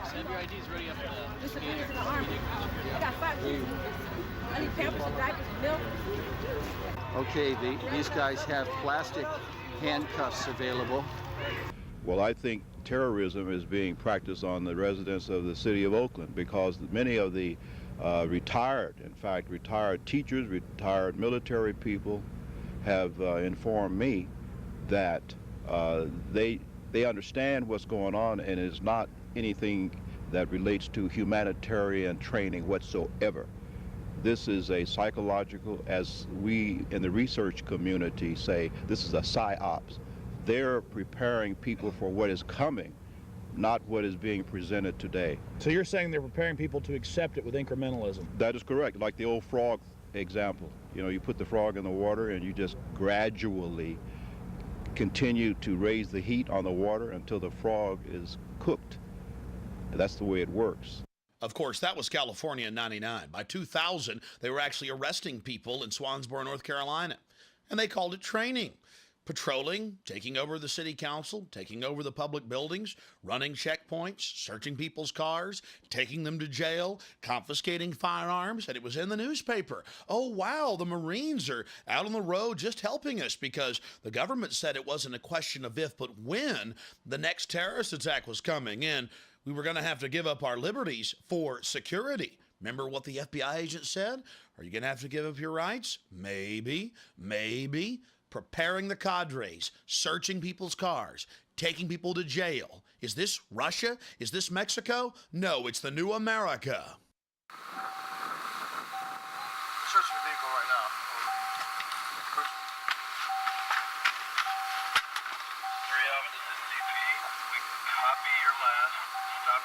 Send your IDs ready up for the scanner. I got 5 kids. I need pampers and diapers and milk. Okay, these guys have plastic handcuffs available. Well, I think terrorism is being practiced on the residents of the city of Oakland because many of the retired teachers, retired military people have informed me that they understand what's going on, and it's not anything that relates to humanitarian training whatsoever. This is a psychological, as we in the research community say, this is a psyops. They're preparing people for what is coming, not what is being presented today. So you're saying they're preparing people to accept it with incrementalism? That is correct, like the old frog example. You know, you put the frog in the water and you just gradually continue to raise the heat on the water until the frog is cooked. And that's the way it works. Of course, that was California in '99. By 2000, they were actually arresting people in Swansboro, North Carolina. And they called it training. Patrolling, taking over the city council, taking over the public buildings, running checkpoints, searching people's cars, taking them to jail, confiscating firearms, and it was in the newspaper. Oh, wow, the Marines are out on the road just helping us because the government said it wasn't a question of if, but when the next terrorist attack was coming in. We were going to have to give up our liberties for security. Remember what the FBI agent said? Are you going to have to give up your rights? Maybe, maybe. Preparing the cadres, searching people's cars, taking people to jail. Is this Russia? Is this Mexico? No, it's the new America. Searching the vehicle right now.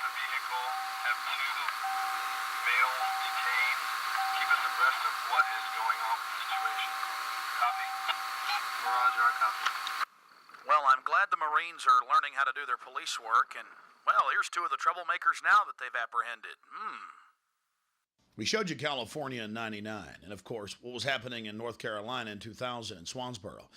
the vehicle, have 2 males detained. Keep us abreast of what is going on with the situation. Copy? Roger, I copy. Well, I'm glad the Marines are learning how to do their police work, and, well, here's 2 of the troublemakers now that they've apprehended. We showed you California in '99, and of course, what was happening in North Carolina in 2000 in Swansboro.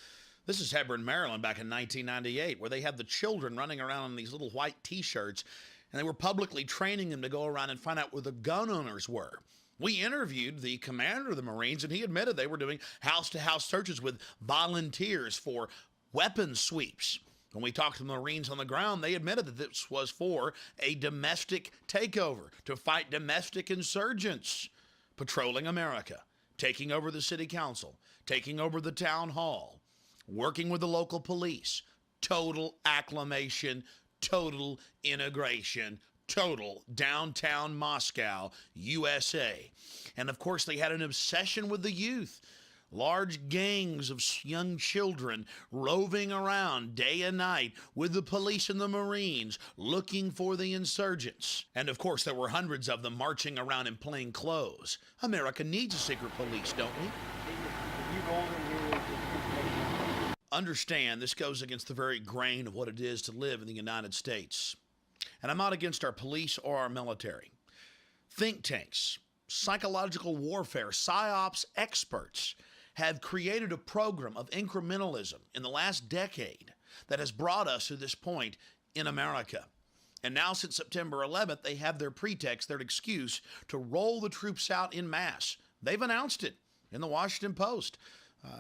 This is Hebron, Maryland, back in 1998, where they had the children running around in these little white T-shirts, and they were publicly training them to go around and find out where the gun owners were. We interviewed the commander of the Marines, and he admitted they were doing house-to-house searches with volunteers for weapons sweeps. When we talked to the Marines on the ground, they admitted that this was for a domestic takeover, to fight domestic insurgents, patrolling America, taking over the city council, taking over the town hall, working with the local police, total acclimation, total integration, total downtown Moscow, USA. And of course, they had an obsession with the youth. Large gangs of young children roving around day and night with the police and the Marines looking for the insurgents. And of course, there were hundreds of them marching around in plain clothes. America needs a secret police, don't we? Understand, this goes against the very grain of what it is to live in the United States. And I'm not against our police or our military. Think tanks, psychological warfare, psyops experts have created a program of incrementalism in the last decade that has brought us to this point in America. And now, since September 11th, they have their pretext, their excuse to roll the troops out en masse. They've announced it in the Washington Post.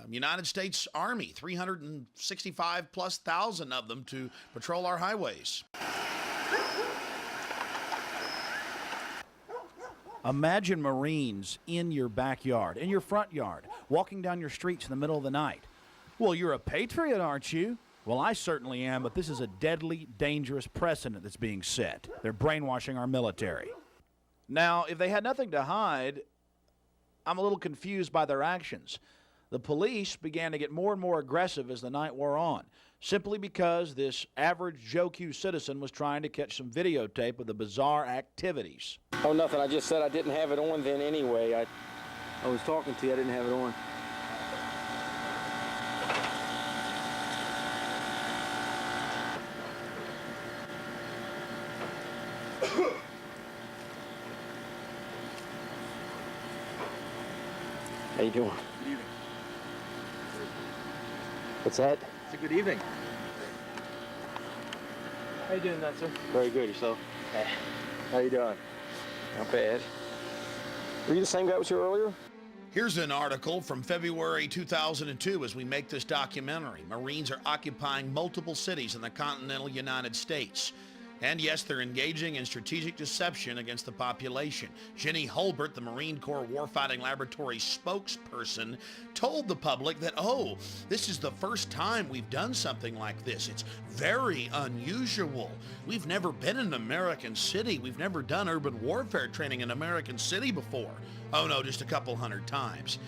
United States Army, 365+ thousand of them to patrol our highways. Imagine Marines in your backyard, in your front yard, walking down your streets in the middle of the night. Well, you're a patriot, aren't you? Well, I certainly am, but this is a deadly, dangerous precedent that's being set. They're brainwashing our military. Now, if they had nothing to hide, I'm a little confused by their actions. The police began to get more and more aggressive as the night wore on, simply because this average Joe Q citizen was trying to catch some videotape of the bizarre activities. Oh, nothing. I just said I didn't have it on then anyway. I was talking to you. I didn't have it on. How you doing? Good evening. What's that? It's a good evening. How you doing, that, sir? Very good. Yourself? Hey. How you doing? Not bad. Were you the same guy that was here earlier? Here's an article from February 2002 as we make this documentary. Marines are occupying multiple cities in the continental United States. And yes, they're engaging in strategic deception against the population. Jenny Holbert, the Marine Corps Warfighting Laboratory spokesperson, told the public that, oh, this is the first time we've done something like this. It's very unusual. We've never been in an American city. We've never done urban warfare training in an American city before. Oh no, just a couple hundred times.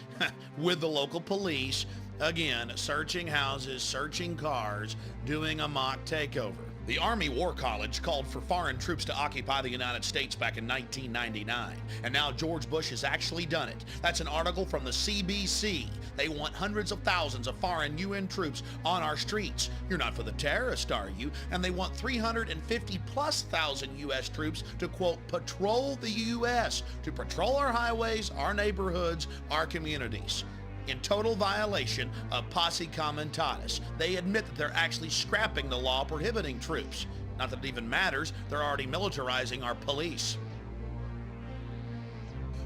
With the local police, again, searching houses, searching cars, doing a mock takeover. The Army War College called for foreign troops to occupy the United States back in 1999, and now George Bush has actually done it. That's an article from the CBC. They want hundreds of thousands of foreign UN troops on our streets. You're not for the terrorists, are you? And they want 350+ thousand U.S. troops to, quote, patrol the U.S., to patrol our highways, our neighborhoods, our communities. In total violation of Posse Comitatus. They admit that they're actually scrapping the law prohibiting troops. Not that it even matters, they're already militarizing our police.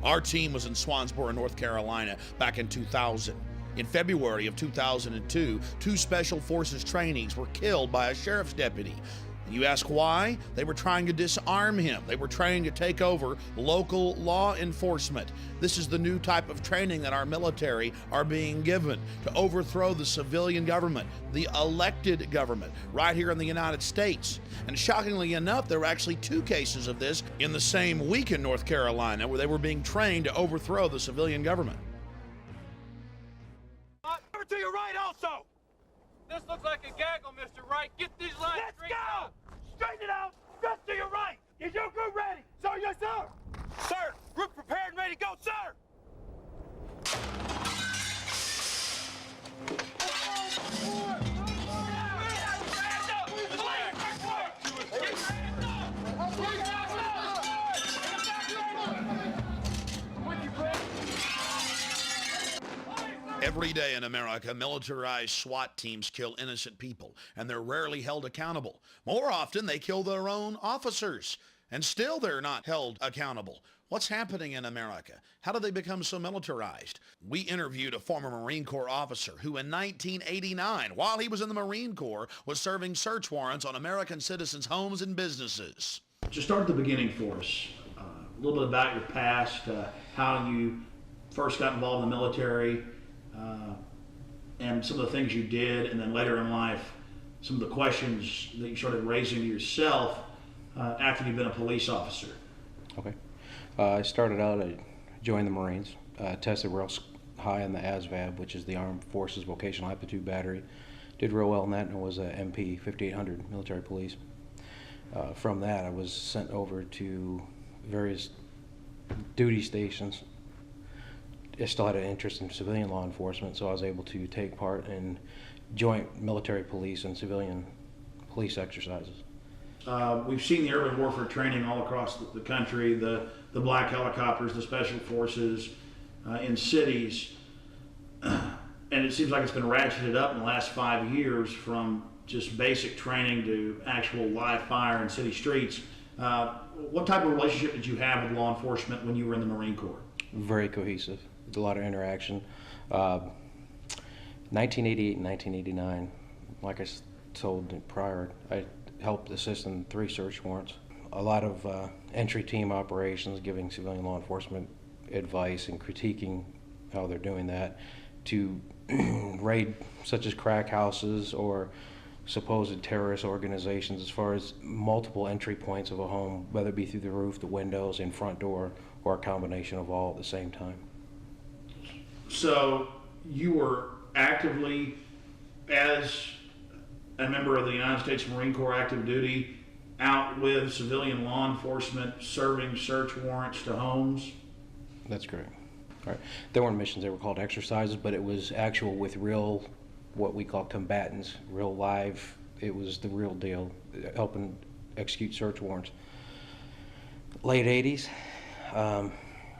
Our team was in Swansboro, North Carolina back in 2000. In February of 2002, 2 Special Forces trainees were killed by a sheriff's deputy. You ask why? They were trying to disarm him. They were trying to take over local law enforcement. This is the new type of training that our military are being given to overthrow the civilian government, the elected government, right here in the United States. And shockingly enough, there were actually 2 cases of this in the same week in North Carolina where they were being trained to overthrow the civilian government. Over to your right also! This looks like a gaggle, Mr. Wright. Get these lines straight out. Straighten it out! Just to your right! Is your group ready? Sir, yes, sir. Sir, group prepared and ready to go, sir. Every day in America, militarized SWAT teams kill innocent people, and they're rarely held accountable. More often, they kill their own officers, and still they're not held accountable. What's happening in America? How did they become so militarized? We interviewed a former Marine Corps officer who in 1989, while he was in the Marine Corps, was serving search warrants on American citizens' homes and businesses. Just start at the beginning for us. A little bit about your past, how you first got involved in the military, and some of the things you did, and then later in life, some of the questions that you started raising to yourself after you've been a police officer. Okay. I started out, I joined the Marines, tested real high in the ASVAB, which is the Armed Forces Vocational Aptitude Battery. Did real well in that, and was a MP 5800 military police. From that, I was sent over to various duty stations. I still had an interest in civilian law enforcement, so I was able to take part in joint military police and civilian police exercises. We've seen the urban warfare training all across the country, the black helicopters, the special forces in cities, and it seems like it's been ratcheted up in the last 5 years from just basic training to actual live fire in city streets. What type of relationship did you have with law enforcement when you were in the Marine Corps? Very cohesive. A lot of interaction. 1988 and 1989, like I told prior, I helped assist in 3 search warrants. A lot of entry team operations, giving civilian law enforcement advice and critiquing how they're doing that, to raid such as crack houses or supposed terrorist organizations, as far as multiple entry points of a home, whether it be through the roof, the windows, and front door, or a combination of all at the same time. So you were actively, as a member of the United States Marine Corps active duty, out with civilian law enforcement serving search warrants to homes? That's correct. All right. There weren't missions, they were called exercises, but it was actual with real, what we call combatants, real live. It was the real deal, helping execute search warrants. Late 80s,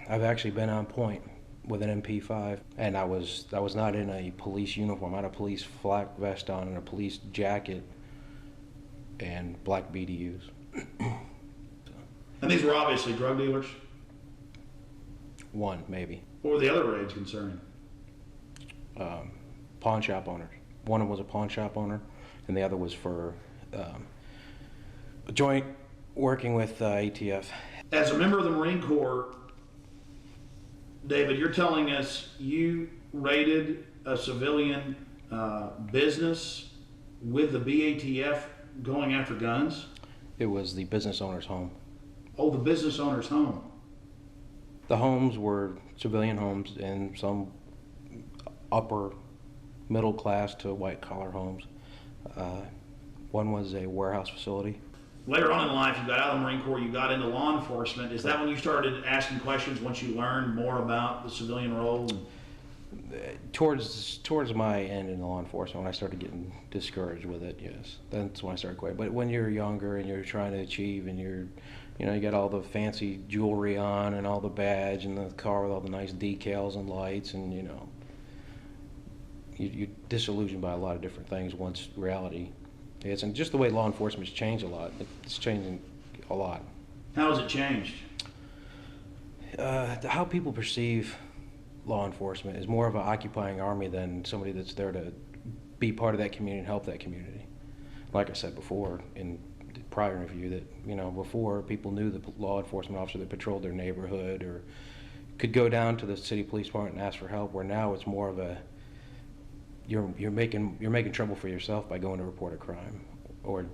I've actually been on point with an MP5, and I was not in a police uniform. I had a police flak vest on and a police jacket and black BDUs. And these were obviously drug dealers? One, maybe. What were the other raids concerning? Pawn shop owners. One was a pawn shop owner, and the other was for joint working with ATF. As a member of the Marine Corps, David, you're telling us you raided a civilian business with the BATF going after guns? It was the business owner's home. Oh, the business owner's home. The homes were civilian homes, and some upper middle class to white collar homes. One was a warehouse facility. Later on in life, you got out of the Marine Corps, you got into law enforcement. Is that when you started asking questions once you learned more about the civilian role? Towards my end in law enforcement, when I started getting discouraged with it, yes. That's when I started quitting. But when you're younger and you're trying to achieve, and you got all the fancy jewelry on and all the badge and the car with all the nice decals and lights, and you're disillusioned by a lot of different things once reality hits. And just the way law enforcement's changed a lot. It's changing a lot. How has it changed? How people perceive law enforcement is more of an occupying army than somebody that's there to be part of that community and help that community. Like I said before in the prior interview, that before people knew the law enforcement officer that patrolled their neighborhood or could go down to the city police department and ask for help, where now it's more of a you're making trouble for yourself by going to report a crime, or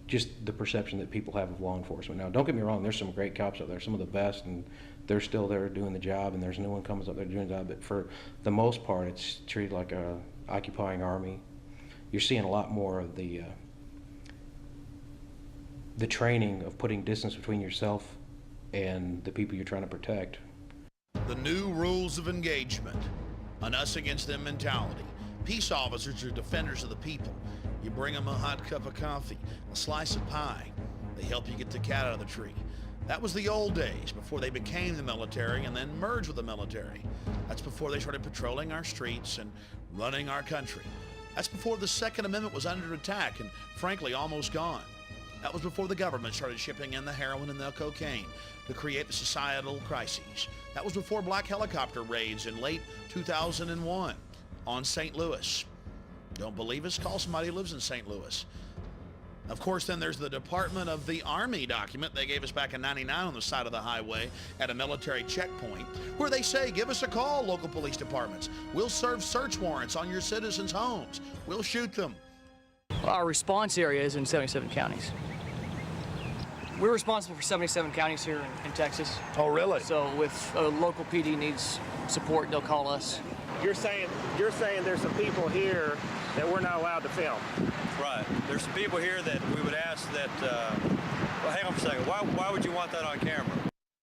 just the perception that people have of law enforcement. Now, don't get me wrong, there's some great cops out there, some of the best, and they're still there doing the job, and there's new one comes up there doing the job, but for the most part, it's treated like a occupying army. You're seeing a lot more of the the training of putting distance between yourself and the people you're trying to protect. The new rules of engagement. An us against them mentality. Peace officers are defenders of the people. You bring them a hot cup of coffee, a slice of pie. They help you get the cat out of the tree. That was the old days, before they became the military and then merged with the military. That's before they started patrolling our streets and running our country. That's before the Second Amendment was under attack and, frankly, almost gone. That was before the government started shipping in the heroin and the cocaine to create the societal crises. That was before black helicopter raids in late 2001 on St. Louis. Don't believe us? Call somebody who lives in St. Louis. Of course, then there's the Department of the Army document they gave us back in '99 on the side of the highway at a military checkpoint, where they say, give us a call, local police departments. We'll serve search warrants on your citizens' homes. We'll shoot them. Our response area is in 77 counties. We're responsible for 77 counties here in Texas. Oh, really? So if a local PD needs support, they'll call us. You're saying there's some people here that we're not allowed to film. Right. There's some people here that we would ask that, well, hang on for a second. Why would you want that on camera?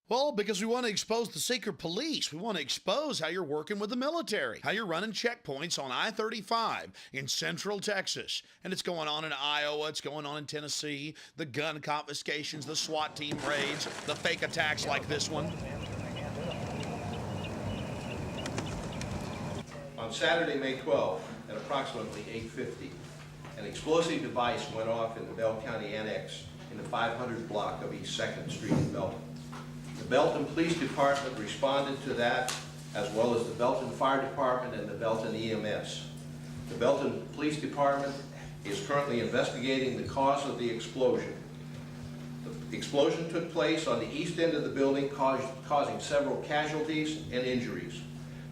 Well, because we want to expose the secret police. We want to expose how you're working with the military, how you're running checkpoints on I-35 in Central Texas. And it's going on in Iowa, it's going on in Tennessee, the gun confiscations, the SWAT team raids, the fake attacks like this one. On Saturday, May 12th, at approximately 8:50, an explosive device went off in the Bell County Annex in the 500 block of East 2nd Street in Belton. The Belton Police Department responded to that, as well as the Belton Fire Department and the Belton EMS. The Belton Police Department is currently investigating the cause of the explosion. The explosion took place on the east end of the building, causing several casualties and injuries.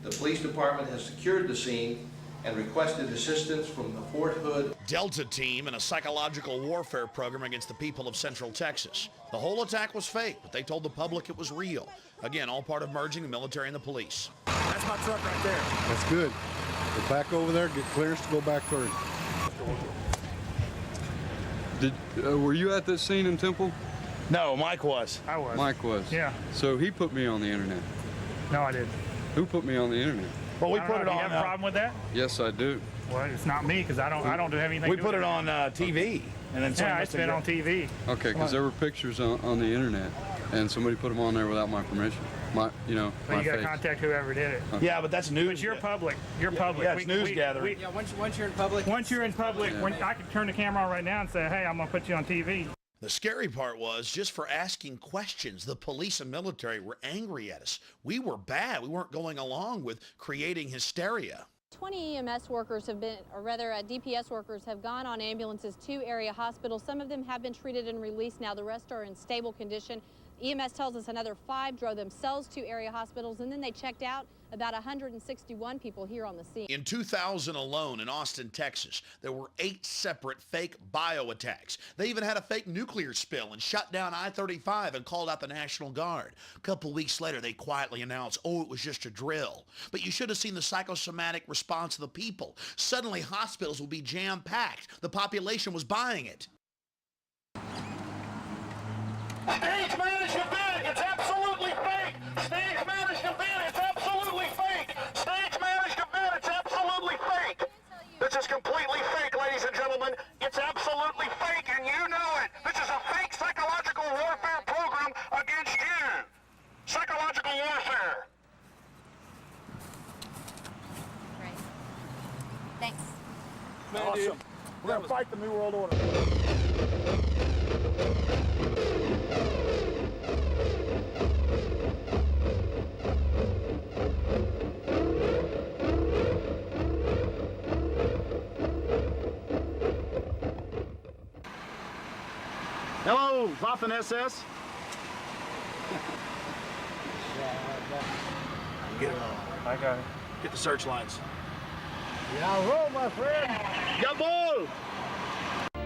The police department has secured the scene and requested assistance from the Fort Hood Delta team in a psychological warfare program against the people of Central Texas. The whole attack was fake, but they told the public it was real. Again, all part of merging the military and the police. That's my truck right there. That's good. Go back over there, get clearance to go back through. Were you at this scene in Temple? No, Mike was. I was. Mike was. Yeah. So he put me on the internet. No, I didn't. Who put me on the internet? Well, we put it on. You have a problem with that? Yes, I do. Well, it's not me because I don't have anything. We to put do it with on TV, and then yeah, it's been on TV. Okay, because there were pictures on the internet, and somebody put them on there without my permission. But you got to contact whoever did it. Yeah, but that's news. But you're public. You're public. Yeah, it's news gathering. Yeah, once you're in public. Once you're in public, I could turn the camera on right now and say, hey, I'm gonna put you on TV. The scary part was, just for asking questions, the police and military were angry at us. We were bad. We weren't going along with creating hysteria. 20 EMS workers have been, or rather DPS workers have gone on ambulances to area hospitals. Some of them have been treated and released now. The rest are in stable condition. EMS tells us another 5 drove themselves to area hospitals, and then they checked out. About 161 people here on the scene. In 2000 alone in Austin, Texas, there were 8 separate fake bio attacks. They even had a fake nuclear spill and shut down I-35 and called out the National Guard. A couple weeks later, they quietly announced, oh, it was just a drill. But you should have seen the psychosomatic response of the people. Suddenly, hospitals would be jam-packed. The population was buying it. Stage managed event, it's absolutely fake! Stage managed event, it's absolutely fake! Stage managed event, it's absolutely fake! This is completely fake, ladies and gentlemen. It's absolutely fake, and you know it! This is a fake psychological warfare program against you! Psychological warfare! Right. Thanks. Awesome. We're going to fight the New World Order. Hello, Waffen SS. Get it on. I got it. Get the searchlights. Yeah, roll, my friend. Jawohl!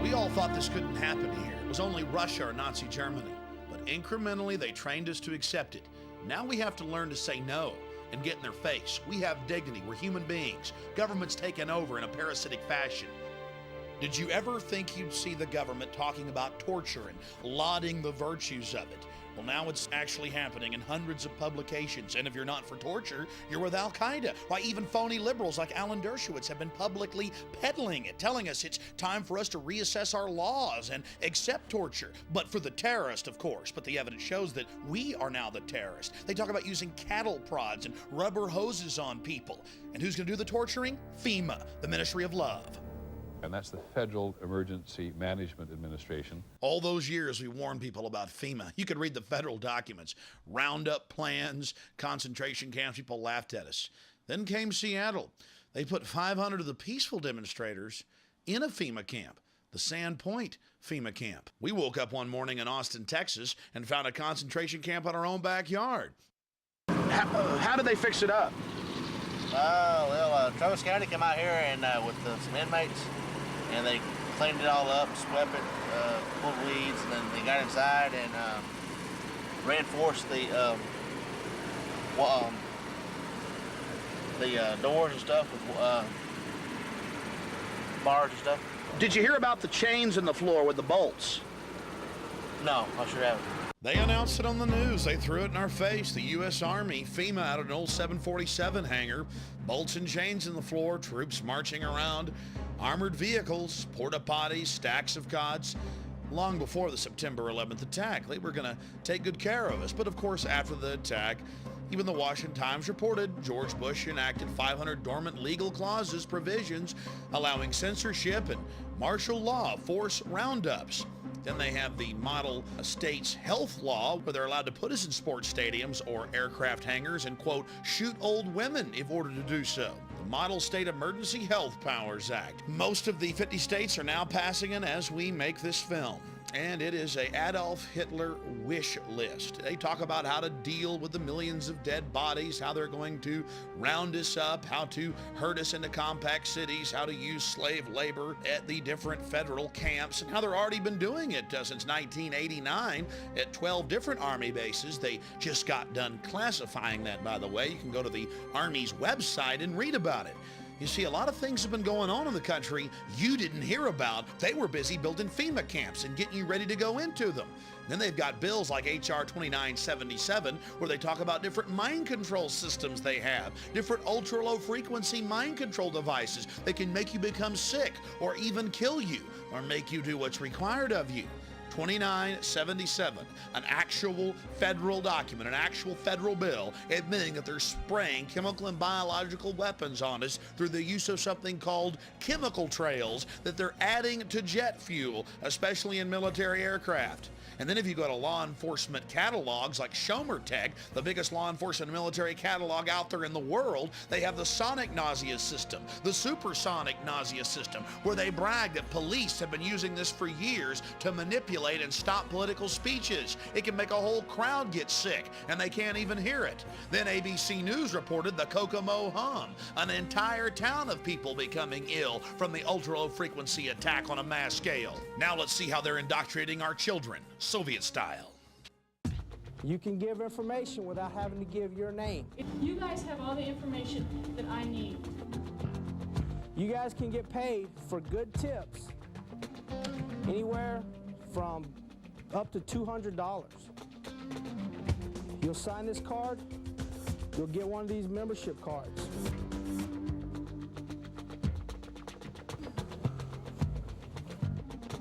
We all thought this couldn't happen here. It was only Russia or Nazi Germany. But incrementally, they trained us to accept it. Now we have to learn to say no and get in their face. We have dignity. We're human beings. Government's taken over in a parasitic fashion. Did you ever think you'd see the government talking about torture and lauding the virtues of it? Well, now it's actually happening in hundreds of publications, and if you're not for torture, you're with Al-Qaeda. Why, even phony liberals like Alan Dershowitz have been publicly peddling it, telling us it's time for us to reassess our laws and accept torture. But for the terrorist, of course. But the evidence shows that we are now the terrorist. They talk about using cattle prods and rubber hoses on people. And who's going to do the torturing? FEMA, the Ministry of Love. And that's the Federal Emergency Management Administration. All those years we warned people about FEMA. You could read the federal documents, roundup plans, concentration camps. People laughed at us. Then came Seattle. They put 500 of the peaceful demonstrators in a FEMA camp, the Sandpoint FEMA camp. We woke up one morning in Austin, Texas, and found a concentration camp in our own backyard. How did they fix it up? Travis County came out here and with some inmates, and they cleaned it all up, swept it, pulled weeds, and then they got inside and reinforced the doors and stuff with bars and stuff. Did you hear about the chains in the floor with the bolts? No, I sure haven't. They announced it on the news. They threw it in our face. The U.S. Army, FEMA, out of an old 747 hangar, bolts and chains in the floor, troops marching around, armored vehicles, porta potties, stacks of cots. Long before the September 11th attack, they were going to take good care of us. But of course, after the attack, even the Washington Times reported George Bush enacted 500 dormant legal clauses, provisions allowing censorship and martial law, force roundups. Then they have the model state's health law, where they're allowed to put us in sports stadiums or aircraft hangars and, quote, shoot old women if ordered to do so. The Model State Emergency Health Powers Act. Most of the 50 states are now passing it as we make this film. And it is a Adolf Hitler wish list. They talk about how to deal with the millions of dead bodies, how they're going to round us up, how to herd us into compact cities, how to use slave labor at the different federal camps, and how they've already been doing it since 1989 at 12 different Army bases. They just got done classifying that, by the way. You can go to the Army's website and read about it. You see, a lot of things have been going on in the country you didn't hear about. They were busy building FEMA camps and getting you ready to go into them. Then they've got bills like H.R. 2977, where they talk about different mind control systems they have, different ultra-low frequency mind control devices that can make you become sick or even kill you or make you do what's required of you. 2977, an actual federal document, an actual federal bill admitting that they're spraying chemical and biological weapons on us through the use of something called chemical trails that they're adding to jet fuel, especially in military aircraft. And then if you go to law enforcement catalogs like Schomer Tech, the biggest law enforcement military catalog out there in the world, they have the sonic nausea system, the supersonic nausea system, where they brag that police have been using this for years to manipulate and stop political speeches. It can make a whole crowd get sick, and they can't even hear it. Then ABC News reported the Kokomo hum, an entire town of people becoming ill from the ultra-low frequency attack on a mass scale. Now let's see how they're indoctrinating our children, Soviet style. You can give information without having to give your name. You guys have all the information that I need. You guys can get paid for good tips, anywhere from up to $200. You'll sign this card, you'll get one of these membership cards.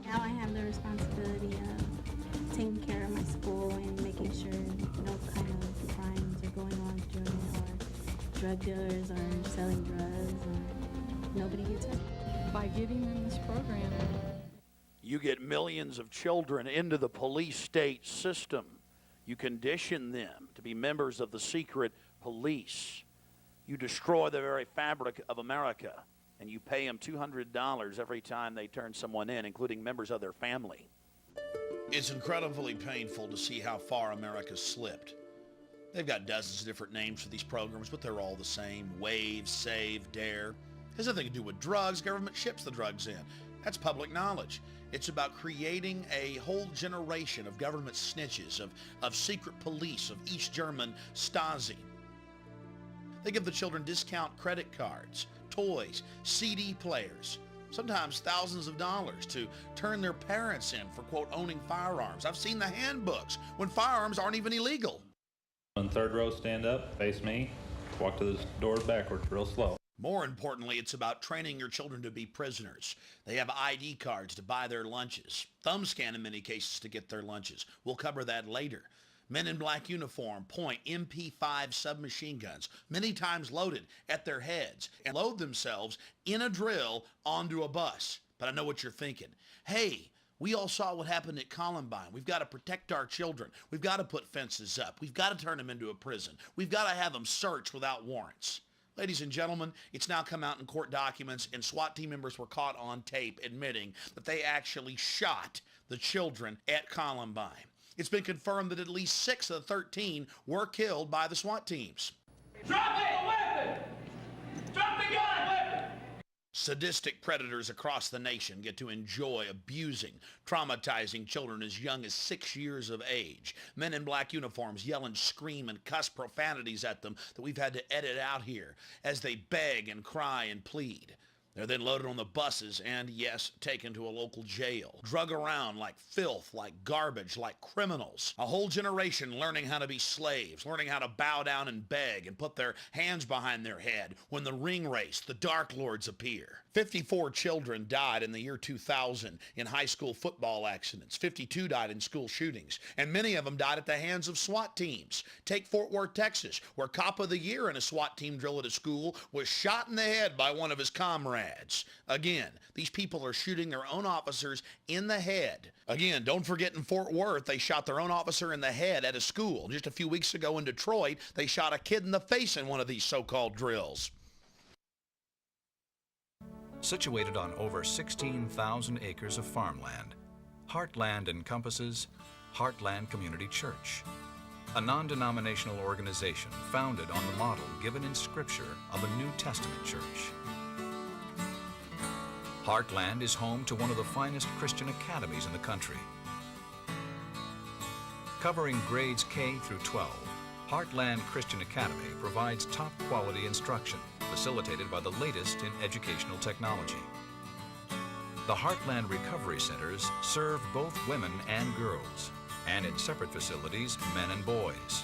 Now I have the responsibility of taking care of my school and making sure no kind of crimes are going on during it, or drug dealers are selling drugs, or nobody gets hurt. By giving them this program, You get millions of children into the police state system. You condition them to be members of the secret police. You destroy the very fabric of America, and you pay them $200 every time they turn someone in, including members of their family. It's incredibly painful to see how far America's slipped. They've got dozens of different names for these programs, but they're all the same. Wave, Save, Dare. It has nothing to do with drugs. Government ships the drugs in. That's public knowledge. It's about creating a whole generation of government snitches, of secret police, of East German Stasi. They give the children discount credit cards, toys, CD players. sometimes thousands of dollars, to turn their parents in for, quote, owning firearms. I've seen the handbooks when firearms aren't even illegal. On third row, stand up, face me, walk to the doors backwards real slow. More importantly, it's about training your children to be prisoners. They have ID cards to buy their lunches, thumb scan in many cases to get their lunches. We'll cover that later. Men in black uniform point MP5 submachine guns, many times loaded, at their heads and load themselves in a drill onto a bus. But I know what you're thinking. Hey, we all saw what happened at Columbine. We've got to protect our children. We've got to put fences up. We've got to turn them into a prison. We've got to have them searched without warrants. Ladies and gentlemen, it's now come out in court documents, and SWAT team members were caught on tape admitting that they actually shot the children at Columbine. It's been confirmed that at least 6 of the 13 were killed by the SWAT teams. Drop the weapon! Drop the gun! Weapon! Sadistic predators across the nation get to enjoy abusing, traumatizing children as young as 6 years of age. Men in black uniforms yell and scream and cuss profanities at them that we've had to edit out here as they beg and cry and plead. They're then loaded on the buses and, yes, taken to a local jail. Drug around like filth, like garbage, like criminals. A whole generation learning how to be slaves, learning how to bow down and beg and put their hands behind their head when the ring race, the Dark Lords appear. 54 children died in the year 2000 in high school football accidents. 52 died in school shootings, and many of them died at the hands of SWAT teams. Take Fort Worth, Texas, where Cop of the Year in a SWAT team drill at a school was shot in the head by one of his comrades. Again, these people are shooting their own officers in the head. Again, don't forget in Fort Worth, they shot their own officer in the head at a school. Just a few weeks ago in Detroit, they shot a kid in the face in one of these so-called drills. Situated on over 16,000 acres of farmland, Heartland encompasses Heartland Community Church, a non-denominational organization founded on the model given in Scripture of a New Testament church. Heartland is home to one of the finest Christian academies in the country. Covering grades K through 12, Heartland Christian Academy provides top quality instruction facilitated by the latest in educational technology. The Heartland Recovery Centers serve both women and girls, and in separate facilities, men and boys.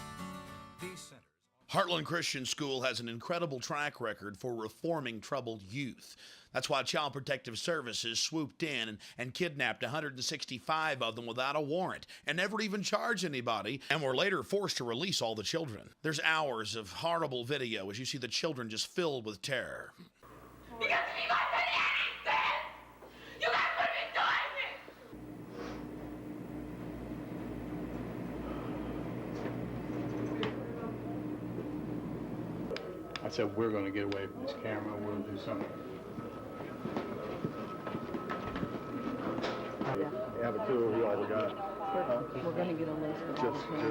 These centers Heartland Christian School has an incredible track record for reforming troubled youth. That's why Child Protective Services swooped in and kidnapped 165 of them without a warrant and never even charged anybody, and were later forced to release all the children. There's hours of horrible video as you see the children just filled with terror. You got to be my anything! You got to be doing it! I said, we're going to get away from this camera. We'll do something. You have a clue who all we got? We're going to get a list of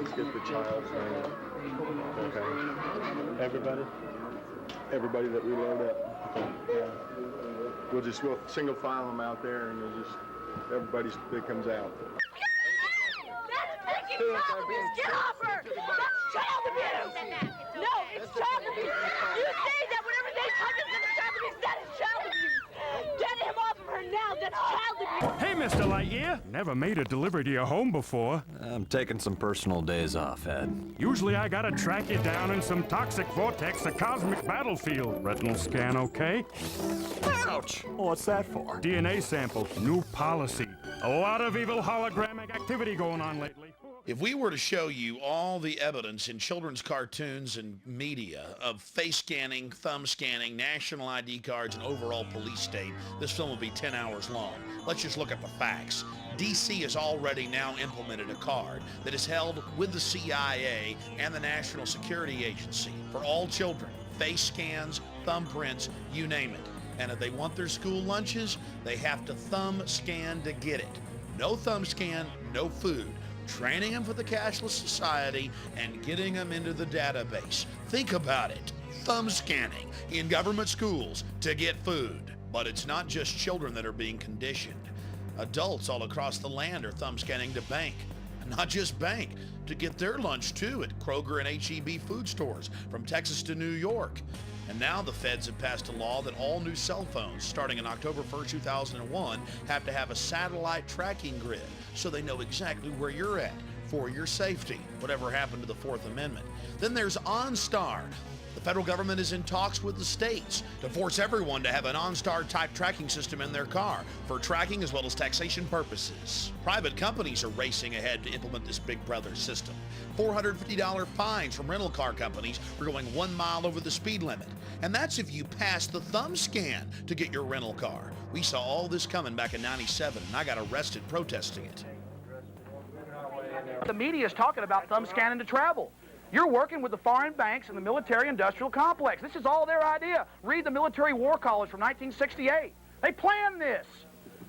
Just get the child's name. Okay. Everybody? Everybody that we load up. Okay. Yeah. We'll single file them out there, and we'll just everybody that comes out. That's taking child abuse! Get off her! That's child abuse! No, it's child abuse! You say that whenever they touch us, it's child abuse. That is child abuse! Get him off of her now! That's child abuse! Hey, Mr. Lightyear! Never made a delivery to your home before. I'm taking some personal days off, Ed. Usually I gotta track you down in some toxic vortex, a cosmic battlefield. Retinal scan okay? Ouch! What's that for? DNA sample, new policy. A lot of evil hologramic activity going on lately. If we were to show you all the evidence in children's cartoons and media of face scanning, thumb scanning, national ID cards, and overall police state, this film would be 10 hours long. Let's just look at the facts. DC has already now implemented a card that is held with the CIA and the National Security Agency for all children. Face scans, thumbprints, you name it. And if they want their school lunches, they have to thumb scan to get it. No thumb scan, no food. Training them for the cashless society and getting them into the database. Think about it. Thumb scanning in government schools to get food. But it's not just children that are being conditioned. Adults all across the land are thumb scanning to bank. not just bank, to get their lunch too at Kroger and H-E-B food stores from Texas to New York. And now the feds have passed a law that all new cell phones starting on October 1st, 2001 have to have a satellite tracking grid so they know exactly where you're at for your safety, whatever happened to the Fourth Amendment. Then there's OnStar. The federal government is in talks with the states to force everyone to have an OnStar type tracking system in their car for tracking as well as taxation purposes. Private companies are racing ahead to implement this Big Brother system. $450 fines from rental car companies for going 1 mile over the speed limit. And that's if you pass the thumb scan to get your rental car. We saw all this coming back in '97, and I got arrested protesting it. The media is talking about thumb scanning to travel. You're working with the foreign banks and the military-industrial complex. This is all their idea. Read the Military War College from 1968. They planned this.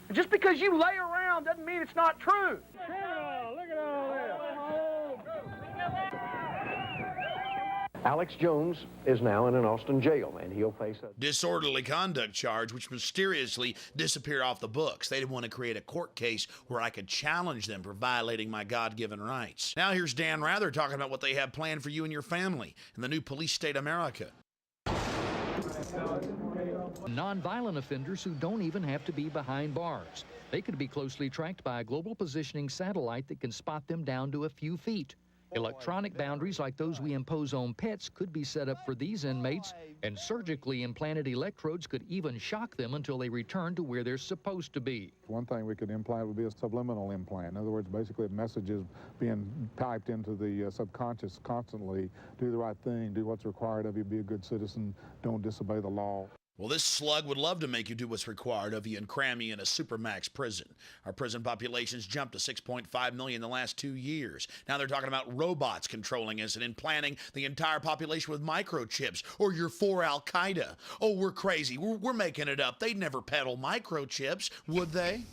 And just because you lay around doesn't mean it's not true. Look at all this. Alex Jones is now in an Austin jail, and he'll face a disorderly conduct charge, which mysteriously disappeared off the books. They didn't want to create a court case where I could challenge them for violating my God-given rights. Now here's Dan Rather talking about what they have planned for you and your family in the new police state America. Non-violent offenders who don't even have to be behind bars. They could be closely tracked by a global positioning satellite that can spot them down to a few feet. Electronic boundaries like those we impose on pets could be set up for these inmates, and surgically implanted electrodes could even shock them until they return to where they're supposed to be. One thing we could implant would be a subliminal implant. In other words, basically messages being typed into the subconscious constantly. Do the right thing, do what's required of you, be a good citizen, don't disobey the law. Well, this slug would love to make you do what's required of you and cram you in a supermax prison. Our prison population's jumped to 6.5 million in the last 2 years. Now they're talking about robots controlling us and implanting the entire population with microchips, or you're for Al-Qaeda. Oh, we're crazy. We're making it up. They'd never peddle microchips, would they?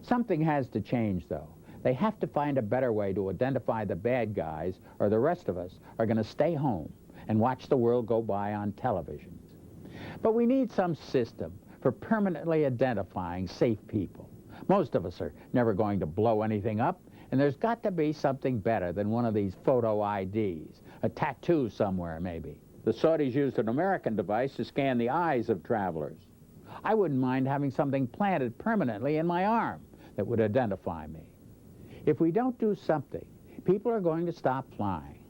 Something has to change, though. They have to find a better way to identify the bad guys, or the rest of us are going to stay home and watch the world go by on television. But we need some system for permanently identifying safe people. Most of us are never going to blow anything up, and there's got to be something better than one of these photo IDs, a tattoo somewhere maybe. The Saudis used an American device to scan the eyes of travelers. I wouldn't mind having something planted permanently in my arm that would identify me. If we don't do something, people are going to stop flying.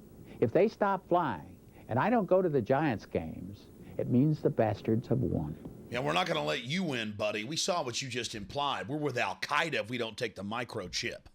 If they stop flying, and I don't go to the Giants games, it means the bastards have won. Yeah, we're not going to let you win, buddy. We saw what you just implied. We're with Al-Qaeda if we don't take the microchip.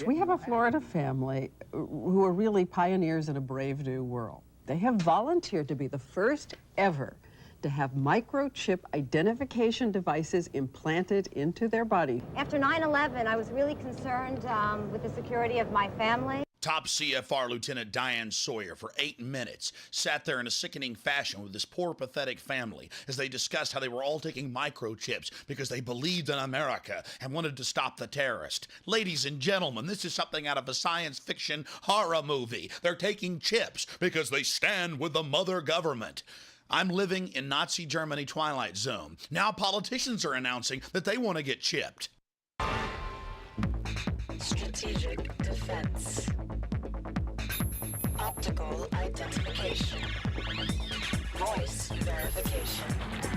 We have a Florida family who are really pioneers in a brave new world. They have volunteered to be the first ever to have microchip identification devices implanted into their body. After 9/11, I was really concerned with the security of my family. Top CFR Lieutenant Diane Sawyer, for 8 minutes, sat there in a sickening fashion with this poor, pathetic family as they discussed how they were all taking microchips because they believed in America and wanted to stop the terrorist. Ladies and gentlemen, this is something out of a science fiction horror movie. They're taking chips because they stand with the mother government. I'm living in Nazi Germany Twilight Zone. Now politicians are announcing that they want to get chipped. Strategic defense. Optical identification. Voice verification.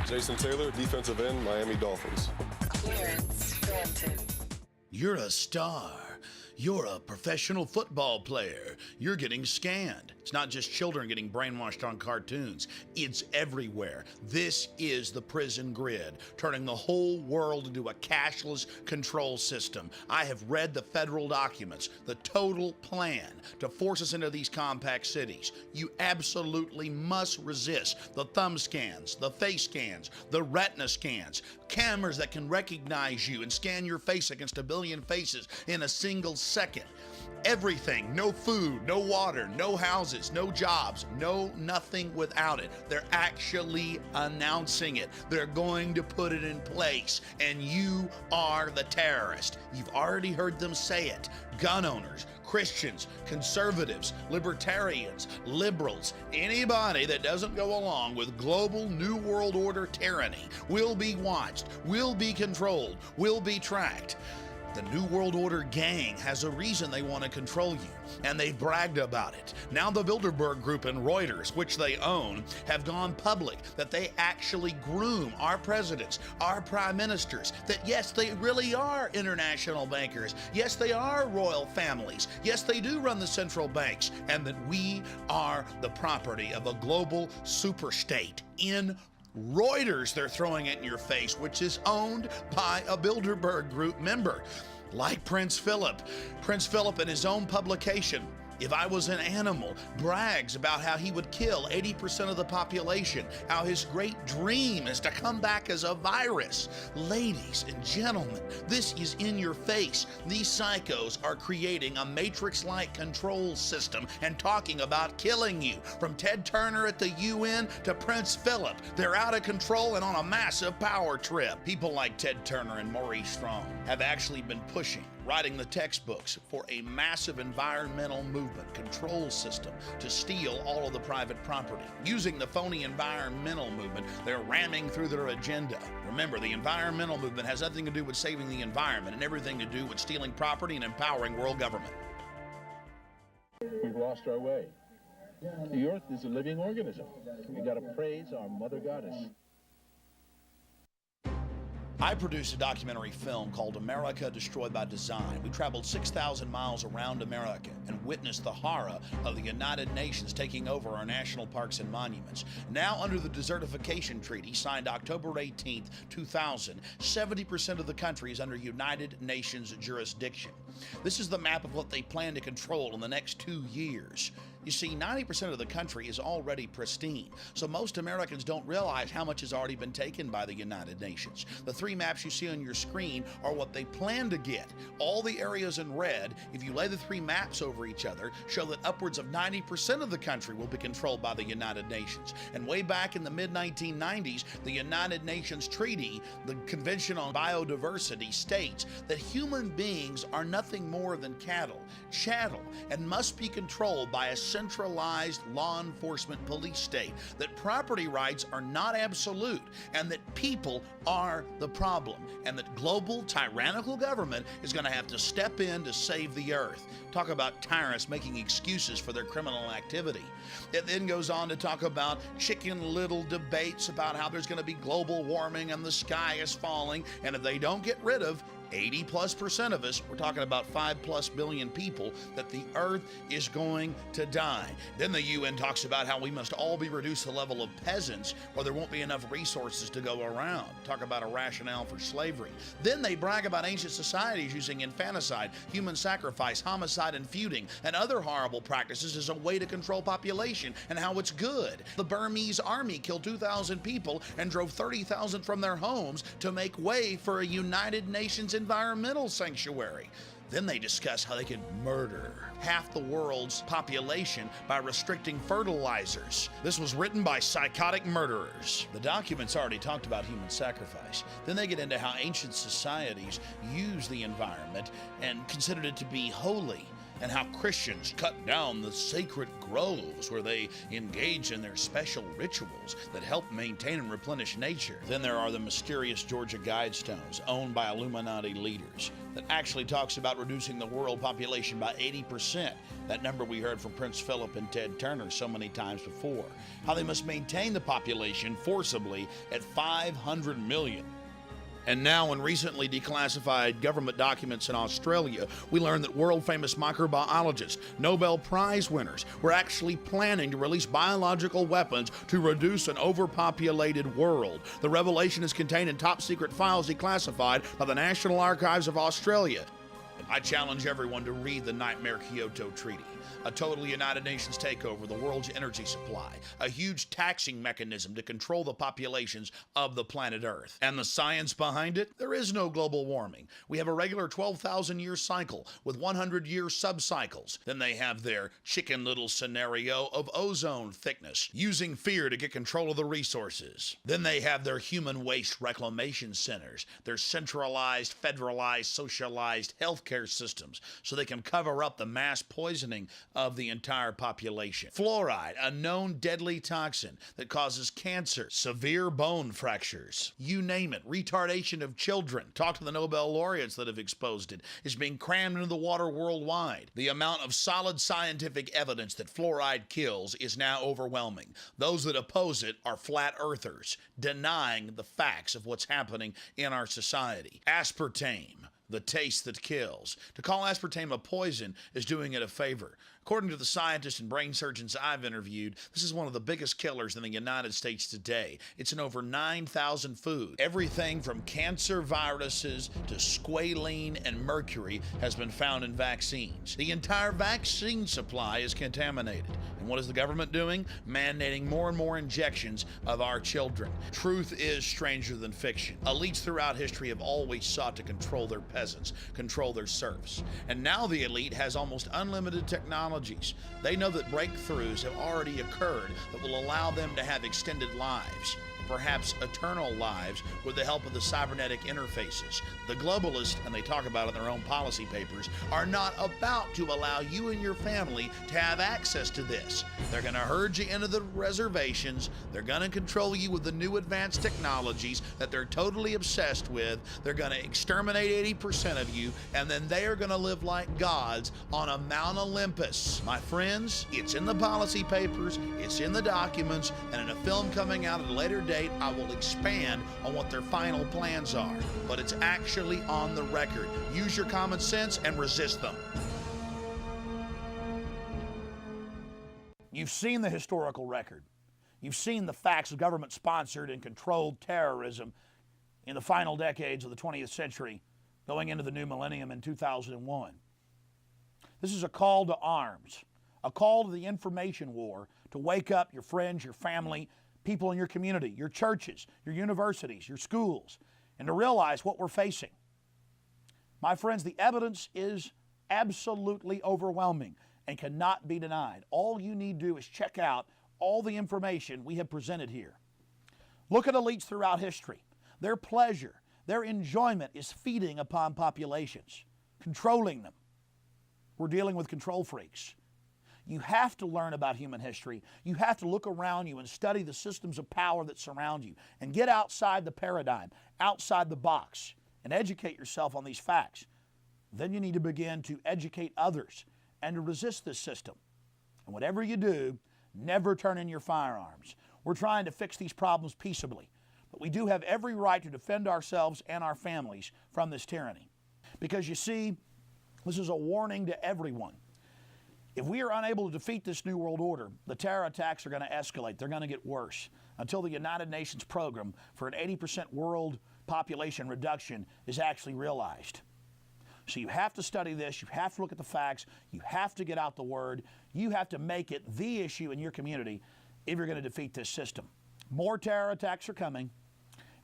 Jason Taylor, defensive end, Miami Dolphins. Clearance granted. You're a star. You're a professional football player. You're getting scanned. It's not just children getting brainwashed on cartoons. It's everywhere. This is the prison grid, turning the whole world into a cashless control system. I have read the federal documents, the total plan to force us into these compact cities. You absolutely must resist the thumb scans, the face scans, the retina scans, cameras that can recognize you and scan your face against 1 billion faces in a single second. Everything, no food, no water, no houses, no jobs, no nothing without it. They're actually announcing it. They're going to put it in place, and you are the terrorist. You've already heard them say it. Gun owners, Christians, conservatives, libertarians, liberals, anybody that doesn't go along with global New World Order tyranny will be watched, will be controlled, will be tracked. The New World Order gang has a reason they want to control you, and they've bragged about it. Now the Bilderberg Group and Reuters, which they own, have gone public that they actually groom our presidents, our prime ministers, that yes, they really are international bankers. Yes, they are royal families. Yes, they do run the central banks, and that we are the property of a global superstate in Reuters. They're throwing it in your face, which is owned by a Bilderberg Group member, like Prince Philip. Prince Philip, in his own publication, If I Was an Animal, brags about how he would kill 80% of the population, how his great dream is to come back as a virus. Ladies and gentlemen, this is in your face. These psychos are creating a matrix-like control system and talking about killing you. From Ted Turner at the UN to Prince Philip, they're out of control and on a massive power trip. People like Ted Turner and Maurice Strong have actually been pushing, writing the textbooks for a massive environmental movement control system to steal all of the private property. Using the phony environmental movement, they're ramming through their agenda. Remember, the environmental movement has nothing to do with saving the environment and everything to do with stealing property and empowering world government. We've lost our way. The earth is a living organism. We got to praise our mother goddess. I produced a documentary film called America Destroyed by Design. We traveled 6,000 miles around America and witnessed the horror of the United Nations taking over our national parks and monuments. Now, under the Desertification Treaty signed October 18, 2000, 70% of the country is under United Nations jurisdiction. This is the map of what they plan to control in the next 2 years. You see, 90% of the country is already pristine, so most Americans don't realize how much has already been taken by the United Nations. The three maps you see on your screen are what they plan to get. All the areas in red, if you lay the three maps over each other, show that upwards of 90% of the country will be controlled by the United Nations. And way back in the mid-1990s, the United Nations Treaty, the Convention on Biodiversity, states that human beings are nothing more than cattle, chattel, and must be controlled by a centralized law enforcement police state, that property rights are not absolute, and that people are the problem, and that global tyrannical government is going to have to step in to save the earth. Talk about tyrants making excuses for their criminal activity. It then goes on to talk about chicken little debates about how there's going to be global warming and the sky is falling, and if they don't get rid of 80+% of us, we're talking about 5+ billion people, that the earth is going to die. Then the UN talks about how we must all be reduced to the level of peasants or there won't be enough resources to go around. Talk about a rationale for slavery. Then they brag about ancient societies using infanticide, human sacrifice, homicide, and feuding, and other horrible practices as a way to control population and how it's good. The Burmese army killed 2,000 people and drove 30,000 from their homes to make way for a United Nations environmental sanctuary. Then they discuss how they can murder half the world's population by restricting fertilizers. This was written by psychotic murderers. The documents already talked about human sacrifice. Then they get into how ancient societies use the environment and considered it to be holy, and how Christians cut down the sacred groves where they engage in their special rituals that help maintain and replenish nature. Then there are the mysterious Georgia Guidestones owned by Illuminati leaders that actually talks about reducing the world population by 80%. That number we heard from Prince Philip and Ted Turner so many times before. How they must maintain the population forcibly at 500 million. And now, in recently declassified government documents in Australia, we learned that world-famous microbiologists, Nobel Prize winners, were actually planning to release biological weapons to reduce an overpopulated world. The revelation is contained in top-secret files declassified by the National Archives of Australia. I challenge everyone to read the Nightmare Kyoto Treaty, a total United Nations takeover of the world's energy supply, a huge taxing mechanism to control the populations of the planet Earth. And the science behind it? There is no global warming. We have a regular 12,000-year cycle with 100-year subcycles. Then they have their chicken little scenario of ozone thickness, using fear to get control of the resources. Then they have their human waste reclamation centers, their centralized, federalized, socialized health healthcare systems so they can cover up the mass poisoning of the entire population. Fluoride, a known deadly toxin that causes cancer, severe bone fractures, you name it, retardation of children. Talk to the Nobel laureates that have exposed it. It's being crammed into the water worldwide. The amount of solid scientific evidence that fluoride kills is now overwhelming. Those that oppose it are flat earthers, denying the facts of what's happening in our society. Aspartame, the taste that kills. To call aspartame a poison is doing it a favor. According to the scientists and brain surgeons I've interviewed, this is one of the biggest killers in the United States today. It's in over 9,000 foods. Everything from cancer viruses to squalene and mercury has been found in vaccines. The entire vaccine supply is contaminated. And what is the government doing? Mandating more and more injections of our children. Truth is stranger than fiction. Elites throughout history have always sought to control their peasants, control their serfs. And now the elite has almost unlimited technology. They know that breakthroughs have already occurred that will allow them to have extended lives, perhaps eternal lives, with the help of the cybernetic interfaces. The globalists, and they talk about it in their own policy papers, are not about to allow you and your family to have access to this. They're going to herd you into the reservations. They're going to control you with the new advanced technologies that they're totally obsessed with. They're going to exterminate 80% of you, and then they are going to live like gods on a Mount Olympus. My friends, it's in the policy papers, it's in the documents, and in a film coming out at a later date, I will expand on what their final plans are. But it's actually on the record. Use your common sense and resist them. You've seen the historical record. You've seen the facts of government-sponsored and controlled terrorism in the final decades of the 20th century, going into the new millennium in 2001. This is a call to arms, a call to the information war to wake up your friends, your family, people in your community, your churches, your universities, your schools, and to realize what we're facing. My friends, the evidence is absolutely overwhelming and cannot be denied. All you need to do is check out all the information we have presented here. Look at elites throughout history. Their pleasure, their enjoyment is feeding upon populations, controlling them. We're dealing with control freaks. You have to learn about human history. You have to look around you and study the systems of power that surround you and get outside the paradigm, outside the box, and educate yourself on these facts. Then you need to begin to educate others and to resist this system. And whatever you do, never turn in your firearms. We're trying to fix these problems peaceably, but we do have every right to defend ourselves and our families from this tyranny. Because you see, this is a warning to everyone. If we are unable to defeat this New World Order, the terror attacks are going to escalate. They're going to get worse until the United Nations program for an 80% world population reduction is actually realized. So you have to study this. You have to look at the facts. You have to get out the word. You have to make it the issue in your community if you're going to defeat this system. More terror attacks are coming,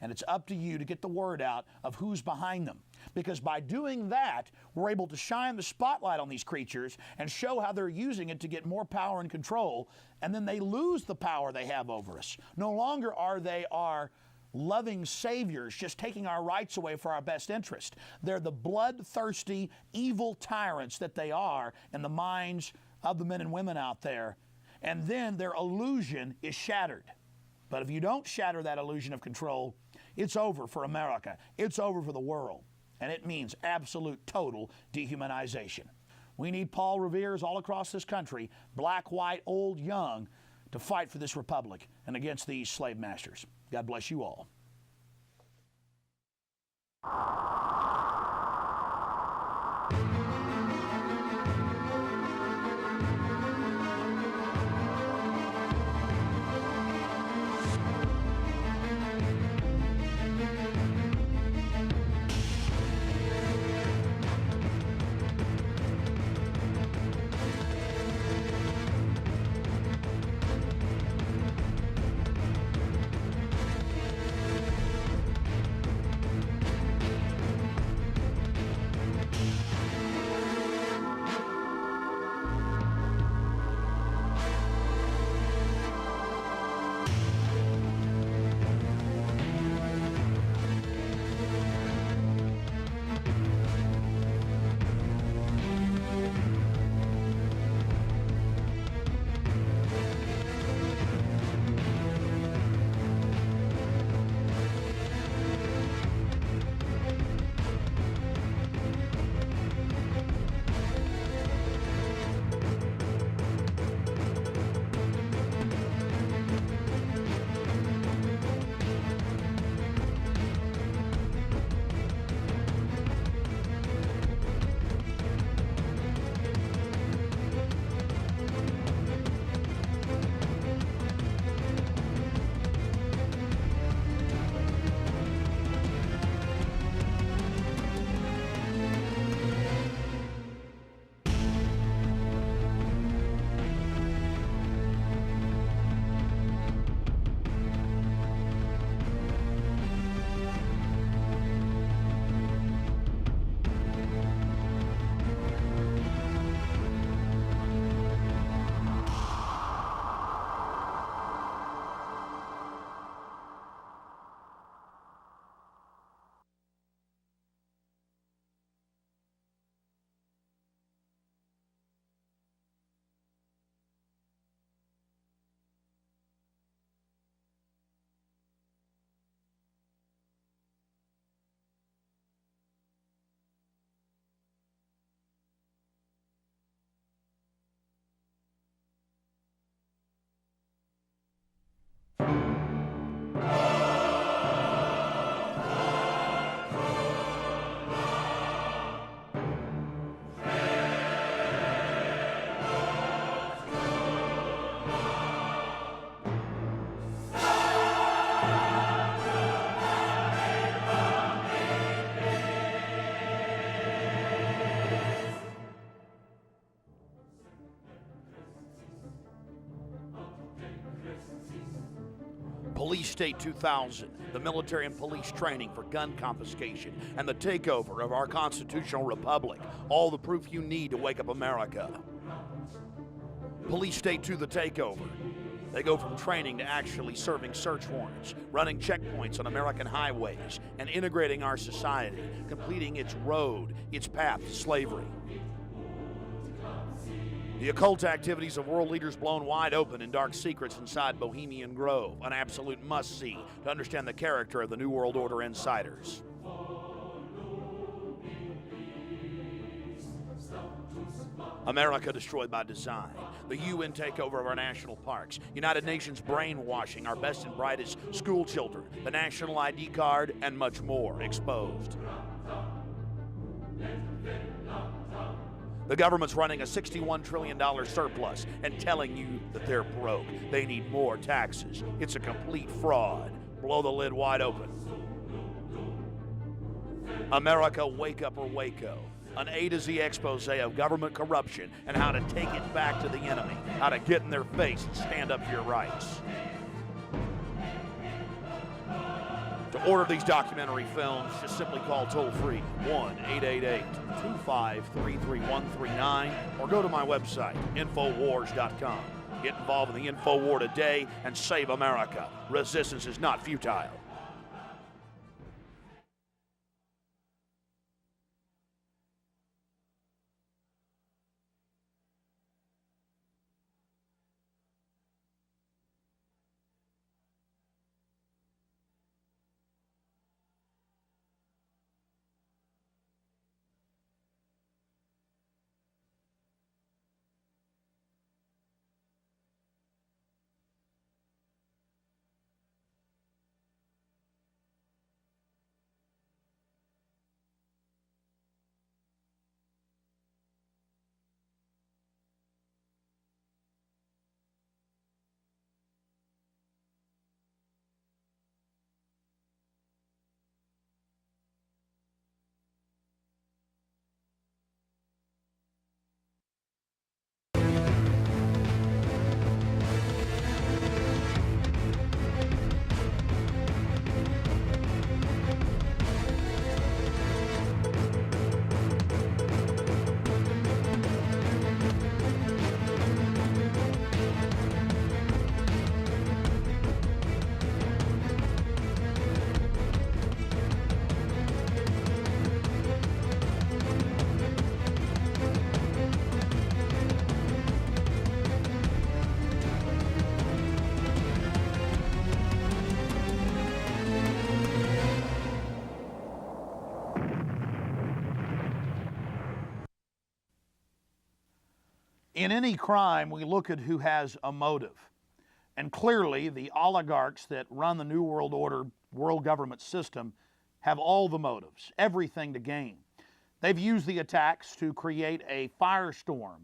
and it's up to you to get the word out of who's behind them. Because by doing that, we're able to shine the spotlight on these creatures and show how they're using it to get more power and control, and then they lose the power they have over us. No longer are they our loving saviors just taking our rights away for our best interest. They're the bloodthirsty, evil tyrants that they are in the minds of the men and women out there, and then their illusion is shattered. But if you don't shatter that illusion of control, it's over for America. It's over for the world. And it means absolute, total dehumanization. We need Paul Reveres all across this country, black, white, old, young, to fight for this republic and against these slave masters. God bless you all. Police State 2000, the military and police training for gun confiscation, and the takeover of our constitutional republic. All the proof you need to wake up America. Police State 2, the takeover. They go from training to actually serving search warrants, running checkpoints on American highways, and integrating our society, completing its road, its path to slavery. The occult activities of world leaders blown wide open in dark secrets inside Bohemian Grove, an absolute must-see to understand the character of the New World Order insiders. America destroyed by design, the UN takeover of our national parks, United Nations brainwashing our best and brightest school children, the national ID card, and much more exposed. The government's running a $61 trillion surplus and telling you that they're broke. They need more taxes. It's a complete fraud. Blow the lid wide open. America, wake up or waco. An A to Z expose of government corruption and how to take it back to the enemy, how to get in their face and stand up for your rights. To order these documentary films, just simply call toll-free 1-888-253-3139 or go to my website, Infowars.com. Get involved in the Infowar today and save America. Resistance is not futile. In any crime, we look at who has a motive. And clearly, the oligarchs that run the New World Order world government system have all the motives, everything to gain. They've used the attacks to create a firestorm,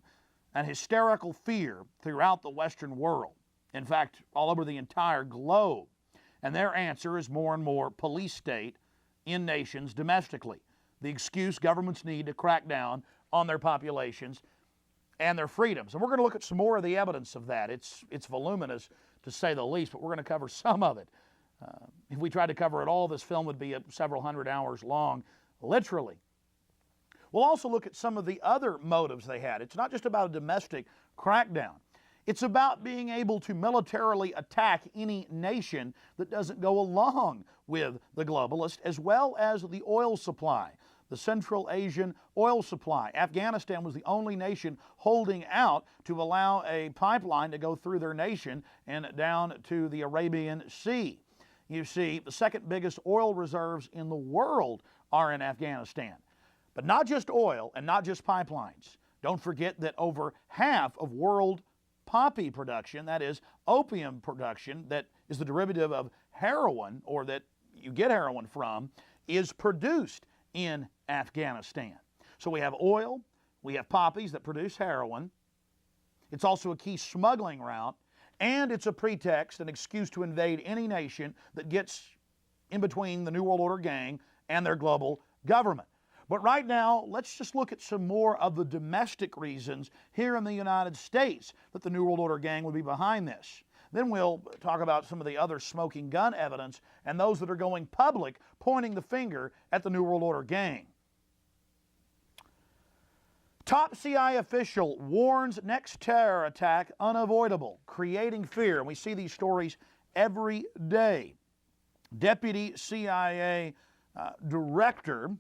an hysterical fear throughout the Western world. In fact, all over the entire globe. And their answer is more and more police state in nations domestically. The excuse governments need to crack down on their populations and their freedoms. And we're going to look at some more of the evidence of that. It's voluminous, to say the least, but we're going to cover some of it. If we tried to cover it all, this film would be several hundred hours long, literally. We'll also look at some of the other motives they had. It's not just about a domestic crackdown. It's about being able to militarily attack any nation that doesn't go along with the globalists, as well as the oil supply, the Central Asian oil supply. Afghanistan was the only nation holding out to allow a pipeline to go through their nation and down to the Arabian Sea. You see, the second biggest oil reserves in the world are in Afghanistan. But not just oil and not just pipelines. Don't forget that over half of world poppy production, that is opium production, that is the derivative of heroin, or that you get heroin from, is produced in Afghanistan. So we have oil, we have poppies that produce heroin. It's also a key smuggling route, and it's a pretext, an excuse to invade any nation that gets in between the New World Order gang and their global government. But right now, let's just look at some more of the domestic reasons here in the United States that the New World Order gang would be behind this. Then we'll talk about some of the other smoking gun evidence and those that are going public, pointing the finger at the New World Order gang. Top CIA official warns next terror attack unavoidable, creating fear. And we see these stories every day. Deputy CIA Director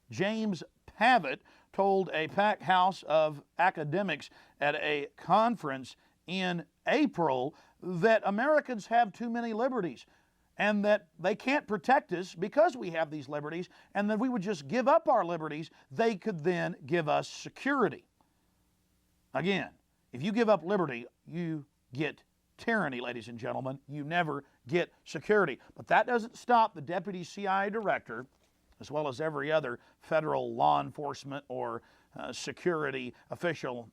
James Pavitt told a packed house of academics at a conference in April that Americans have too many liberties and that they can't protect us because we have these liberties, and that we would just give up our liberties, they could then give us security. Again, if you give up liberty, you get tyranny, ladies and gentlemen. You never get security. But that doesn't stop the deputy CIA director, as well as every other federal law enforcement or security official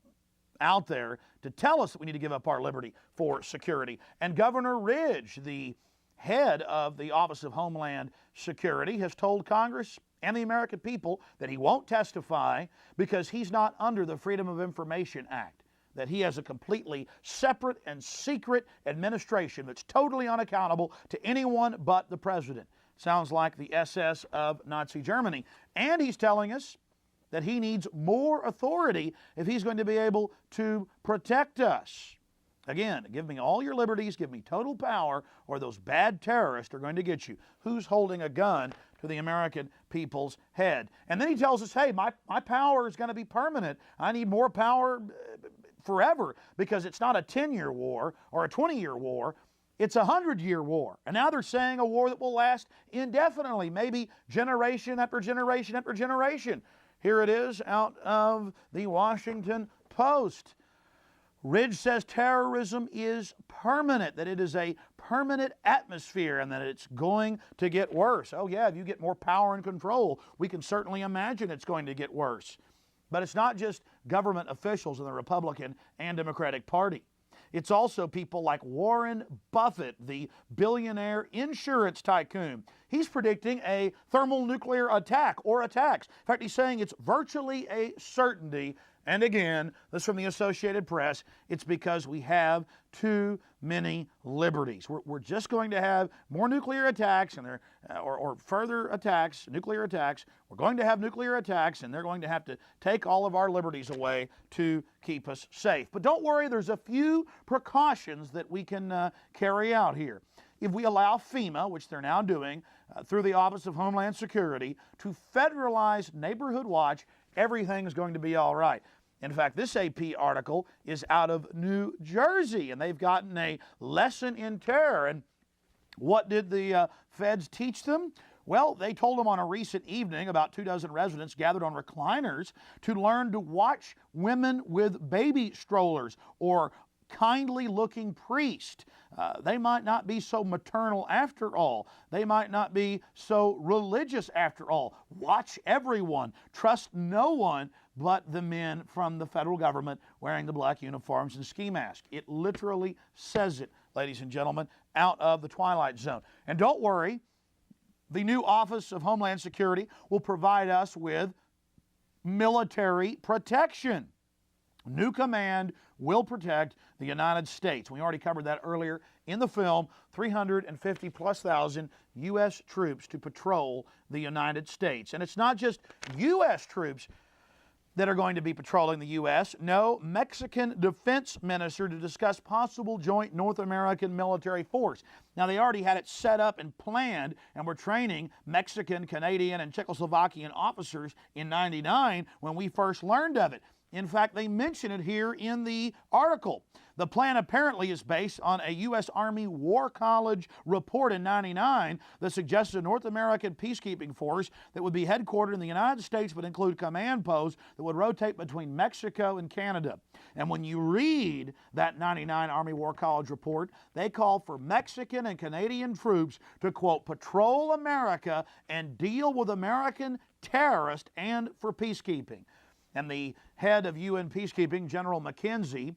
out there, to tell us that we need to give up our liberty for security. And Governor Ridge, the head of the Office of Homeland Security, has told Congress and the American people that he won't testify because he's not under the Freedom of Information Act, that he has a completely separate and secret administration that's totally unaccountable to anyone but the president. Sounds like the SS of Nazi Germany. And he's telling us that he needs more authority if he's going to be able to protect us. Again, give me all your liberties, give me total power, or those bad terrorists are going to get you. Who's holding a gun to the American people's head? And then he tells us, hey, my power is going to be permanent. I need more power forever, because it's not a 10-year war or a 20-year war. It's a 100-year war. And now they're saying a war that will last indefinitely, maybe generation after generation after generation. Here it is out of the Washington Post. Ridge says terrorism is permanent, that it is a permanent atmosphere and that it's going to get worse. Oh yeah, if you get more power and control, we can certainly imagine it's going to get worse. But it's not just government officials in the Republican and Democratic Party. It's also people like Warren Buffett, the billionaire insurance tycoon. He's predicting a thermonuclear attack or attacks. In fact, he's saying it's virtually a certainty. And again, this is from the Associated Press, it's because we have too many liberties. We're just going to have more nuclear attacks and or further attacks, nuclear attacks. We're going to have nuclear attacks, and they're going to have to take all of our liberties away to keep us safe. But don't worry, there's a few precautions that we can carry out here. If we allow FEMA, which they're now doing through the Office of Homeland Security, to federalize Neighborhood Watch, everything is going to be all right. In fact, this AP article is out of New Jersey, and they've gotten a lesson in terror. And what did the feds teach them? Well, they told them on a recent evening, about 24 residents gathered on recliners to learn to watch women with baby strollers or kindly-looking priest. They might not be so maternal after all. They might not be so religious after all. Watch everyone. Trust no one but the men from the federal government wearing the black uniforms and ski masks. It literally says it, ladies and gentlemen, out of the Twilight Zone. And don't worry, the new Office of Homeland Security will provide us with military protection. New command will protect the United States. We already covered that earlier in the film. 350,000+ U.S. troops to patrol the United States. And it's not just U.S. troops that are going to be patrolling the U.S. No, Mexican defense minister to discuss possible joint North American military force. Now, they already had it set up and planned and were training Mexican, Canadian, and Czechoslovakian officers in '99 when we first learned of it. In fact, they mention it here in the article. The plan apparently is based on a U.S. Army War College report in '99 that suggested a North American peacekeeping force that would be headquartered in the United States but include command posts that would rotate between Mexico and Canada. And when you read that '99 Army War College report, they call for Mexican and Canadian troops to, quote, patrol America and deal with American terrorists and for peacekeeping. And the head of UN peacekeeping, General McKenzie,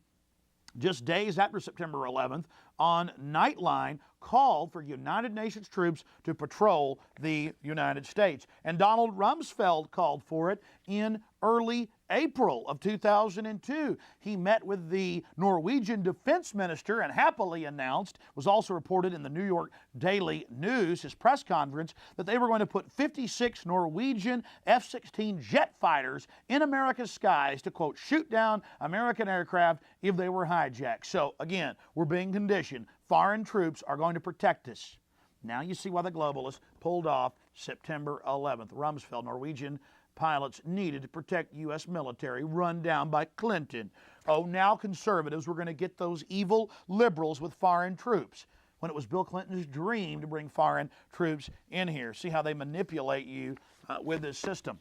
just days after September 11th, on Nightline called for United Nations troops to patrol the United States. And Donald Rumsfeld called for it in early April of 2002. He met with the Norwegian defense minister and happily announced, was also reported in the New York Daily News, his press conference, that they were going to put 56 Norwegian F-16 jet fighters in America's skies to, quote, shoot down American aircraft if they were hijacked. So, again, we're being conditioned. Foreign troops are going to protect us. Now you see why the globalists pulled off September 11th. Rumsfeld, Norwegian pilots needed to protect U.S. military run down by Clinton. Oh, now conservatives were going to get those evil liberals with foreign troops, when it was Bill Clinton's dream to bring foreign troops in here. See how they manipulate you with this system.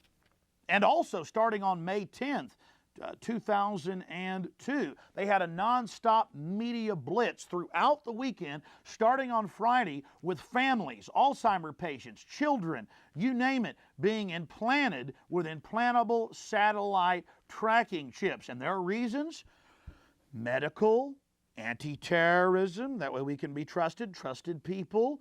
And also, starting on May 10th, 2002, they had a nonstop media blitz throughout the weekend, starting on Friday, with families, Alzheimer's patients, children, you name it, being implanted with implantable satellite tracking chips. And there are reasons: medical, anti-terrorism, that way we can be trusted people,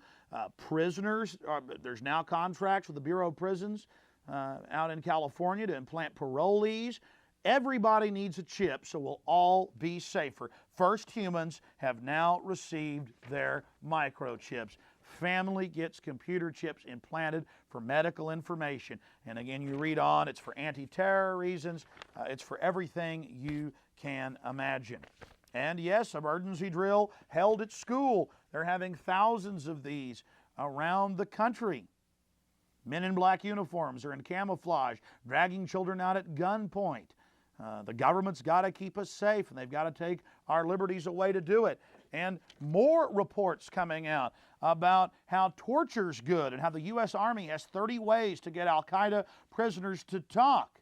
prisoners. There's now contracts with the Bureau of Prisons out in California to implant parolees. Everybody needs a chip, so we'll all be safer. First humans have now received their microchips. Family gets computer chips implanted for medical information. And again, you read on, it's for anti-terror reasons. It's for everything you can imagine. And yes, emergency drill held at school. They're having thousands of these around the country. Men in black uniforms are in camouflage, dragging children out at gunpoint. The government's got to keep us safe, and they've got to take our liberties away to do it. And more reports coming out about how torture's good and how the U.S. Army has 30 ways to get al-Qaeda prisoners to talk.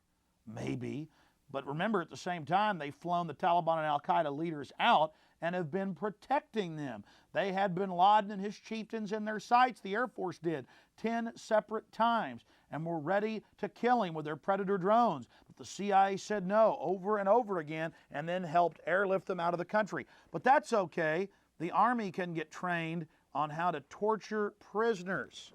Maybe. But remember, at the same time, they've flown the Taliban and al-Qaeda leaders out and have been protecting them. They had bin Laden and his chieftains in their sights, the Air Force did, 10 separate times, and were ready to kill him with their Predator drones. But the CIA said no over and over again, and then helped airlift them out of the country. But that's okay. The Army can get trained on how to torture prisoners.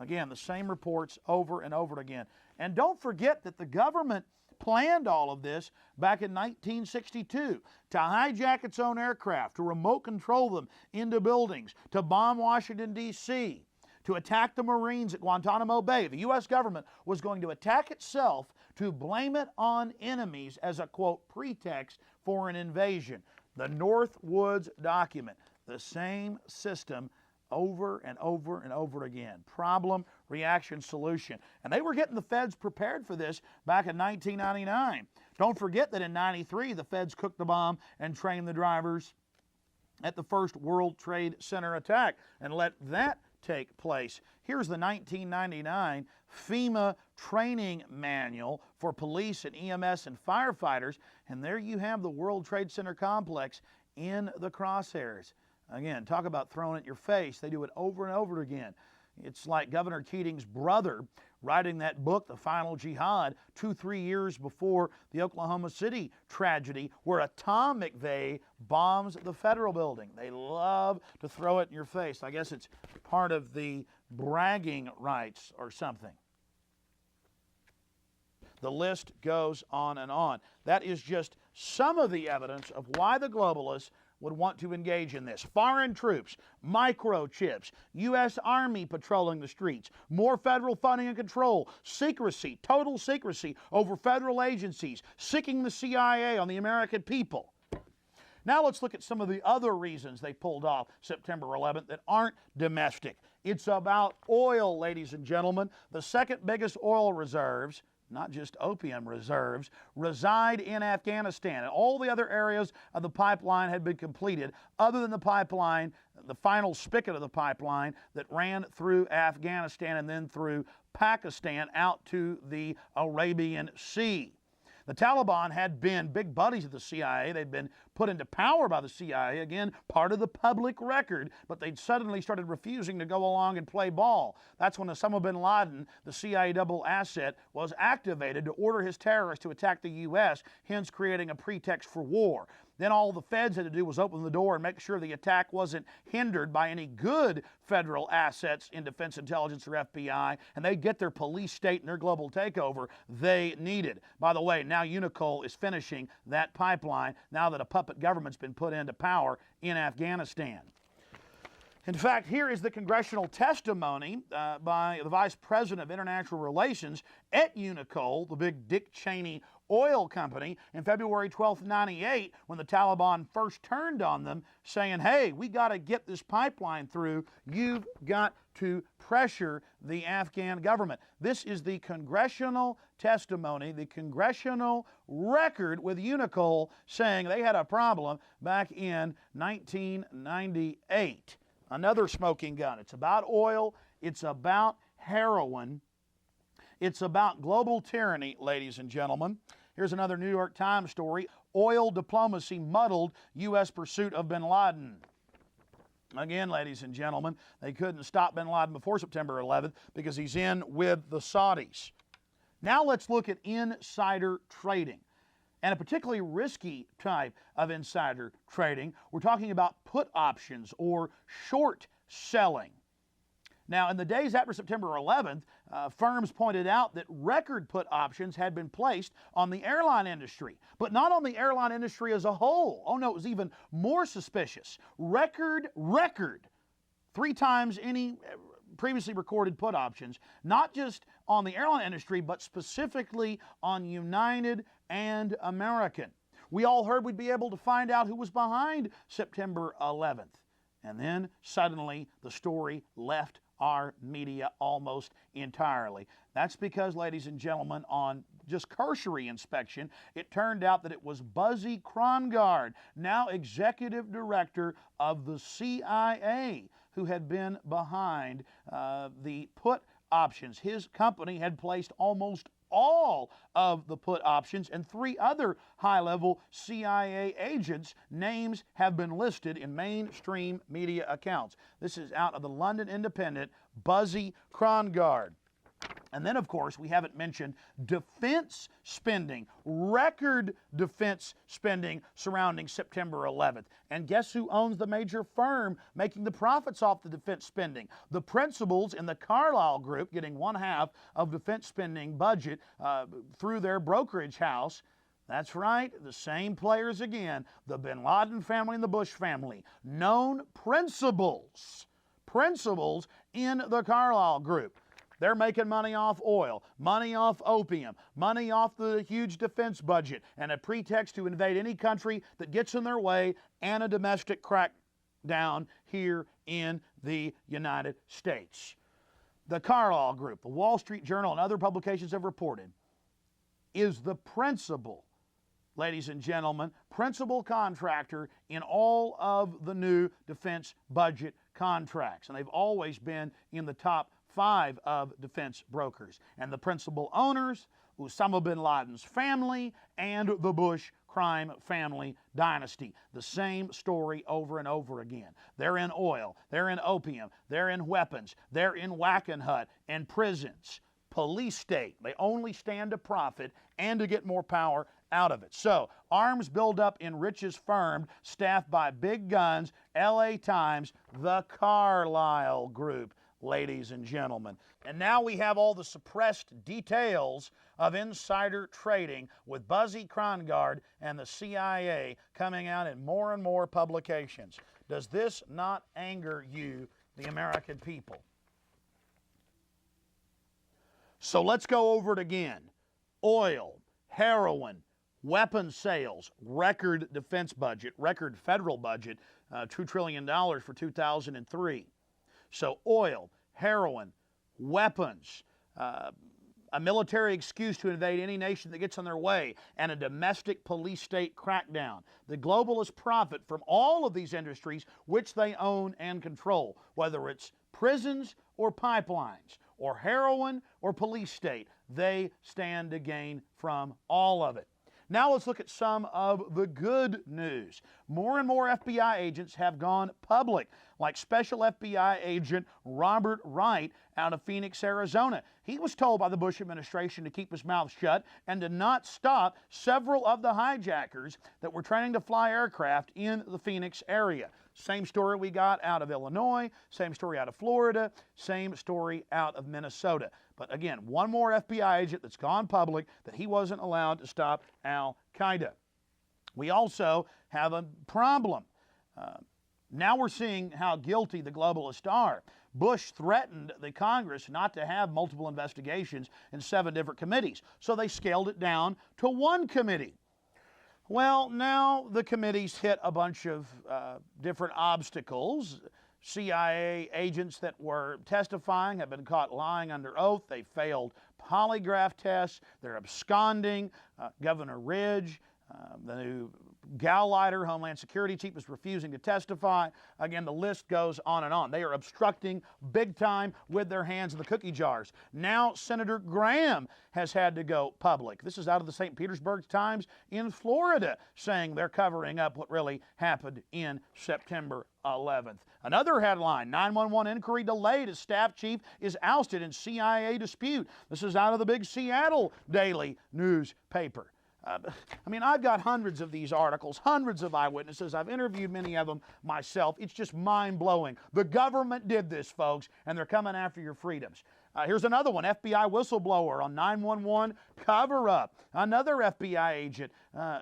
Again, the same reports over and over again. And don't forget that the government planned all of this back in 1962 to hijack its own aircraft, to remote control them into buildings, to bomb Washington, D.C., to attack the Marines at Guantanamo Bay. The U.S. government was going to attack itself to blame it on enemies as a, quote, pretext for an invasion. The Northwoods document, the same system over and over and over again. Problem, reaction, solution. And they were getting the feds prepared for this back in 1999. Don't forget that in 93, the feds cooked the bomb and trained the drivers at the first World Trade Center attack and let that take place. Here's the 1999 FEMA training manual for police and EMS and firefighters, and there you have the World Trade Center complex in the crosshairs. Again, talk about throwing it in your face. They do it over and over again. It's like Governor Keating's brother writing that book, The Final Jihad, 2-3 years before the Oklahoma City tragedy, where Atomic Bay bombs the federal building. They love to throw it in your face. I guess it's part of the bragging rights or something. The list goes on and on. That is just some of the evidence of why the globalists would want to engage in this. Foreign troops, microchips, U.S. Army patrolling the streets, more federal funding and control, secrecy, total secrecy over federal agencies, sicking the CIA on the American people. Now let's look at some of the other reasons they pulled off September 11th that aren't domestic. It's about oil, ladies and gentlemen. The second biggest oil reserves, not just opium reserves, reside in Afghanistan. And all the other areas of the pipeline had been completed, other than the pipeline, the final spigot of the pipeline that ran through Afghanistan and then through Pakistan out to the Arabian Sea. The Taliban had been big buddies of the CIA. They'd been put into power by the CIA, again, part of the public record, but they'd suddenly started refusing to go along and play ball. That's when Osama bin Laden, the CIA double asset, was activated to order his terrorists to attack the U.S., hence creating a pretext for war. Then all the feds had to do was open the door and make sure the attack wasn't hindered by any good federal assets in Defense Intelligence or FBI, and they'd get their police state and their global takeover they needed. By the way, now Unicol is finishing that pipeline now that a puppet government's been put into power in Afghanistan. In fact, here is the congressional testimony by the Vice President of International Relations at Unicol, the big Dick Cheney oil company, in February 12, 98, when the Taliban first turned on them, saying, hey, we got to get this pipeline through. You've got to pressure the Afghan government. This is the congressional testimony, the congressional record with Unicol saying they had a problem back in 1998. Another smoking gun. It's about oil. It's about heroin. It's about global tyranny, ladies and gentlemen. Here's another New York Times story. Oil diplomacy muddled U.S. pursuit of bin Laden. Again, ladies and gentlemen, they couldn't stop bin Laden before September 11th because he's in with the Saudis. Now let's look at insider trading, and a particularly risky type of insider trading. We're talking about put options or short selling. Now, in the days after September 11th, firms pointed out that record put options had been placed on the airline industry, but not on the airline industry as a whole. Oh no, it was even more suspicious. Record, 3 times any previously recorded put options, not just on the airline industry, but specifically on United and American. We all heard we'd be able to find out who was behind September 11th. And then suddenly the story left our media almost entirely. That's because, ladies and gentlemen, on just cursory inspection, it turned out that it was Buzzy Krongard, now executive director of the CIA, who had been behind the put options. His company had placed almost all of the put options, and 3 other high-level CIA agents' names have been listed in mainstream media accounts. This is out of the London Independent, Buzzy Krongard. And then, of course, we haven't mentioned defense spending, record defense spending surrounding September 11th. And guess who owns the major firm making the profits off the defense spending? The principals in the Carlyle Group, getting 1/2 of defense spending budget through their brokerage house. That's right, the same players again, the bin Laden family and the Bush family, known principals in the Carlyle Group. They're making money off oil, money off opium, money off the huge defense budget, and a pretext to invade any country that gets in their way, and a domestic crackdown here in the United States. The Carlyle Group, the Wall Street Journal, and other publications have reported, is the principal, ladies and gentlemen, principal contractor in all of the new defense budget contracts. And they've always been in the top 5 of defense brokers. And the principal owners, Osama bin Laden's family and the Bush crime family dynasty. The same story over and over again. They're in oil, they're in opium, they're in weapons, they're in Wackenhut and prisons. Police state. They only stand to profit and to get more power out of it. So, arms buildup in richest firm, staffed by big guns, LA Times, the Carlyle Group, ladies and gentlemen. And now we have all the suppressed details of insider trading with Buzzy Krongard and the CIA coming out in more and more publications. Does this not anger you, the American people? So let's go over it again. Oil, heroin, weapons sales, record defense budget, record federal budget, $2 trillion for 2003. So oil, heroin, weapons, a military excuse to invade any nation that gets in their way, and a domestic police state crackdown. The globalists profit from all of these industries which they own and control, whether it's prisons or pipelines, or heroin or police state. They stand to gain from all of it. Now let's look at some of the good news. More and more FBI agents have gone public, like Special FBI Agent Robert Wright out of Phoenix, Arizona. He was told by the Bush administration to keep his mouth shut and to not stop several of the hijackers that were training to fly aircraft in the Phoenix area. Same story we got out of Illinois, same story out of Florida, same story out of Minnesota. But again, one more FBI agent that's gone public that he wasn't allowed to stop Al-Qaeda. We also have a problem. Now we're seeing how guilty the globalists are. Bush threatened the Congress not to have multiple investigations in 7 different committees, so they scaled it down to 1 committee. Well, now the committees hit a bunch of different obstacles. CIA agents that were testifying have been caught lying under oath. They failed polygraph tests. They're absconding. Governor Ridge, the new Gauleiter, Homeland Security Chief, is refusing to testify. Again, the list goes on and on. They are obstructing big time with their hands in the cookie jars. Now Senator Graham has had to go public. This is out of the St. Petersburg Times in Florida, saying they're covering up what really happened in September 11th. Another headline, 911 inquiry delayed as staff chief is ousted in CIA dispute. This is out of the big Seattle Daily newspaper. I mean, I've got hundreds of these articles, hundreds of eyewitnesses. I've interviewed many of them myself. It's just mind-blowing. The government did this, folks, and they're coming after your freedoms. Here's another one, FBI whistleblower on 911 cover-up. Another FBI agent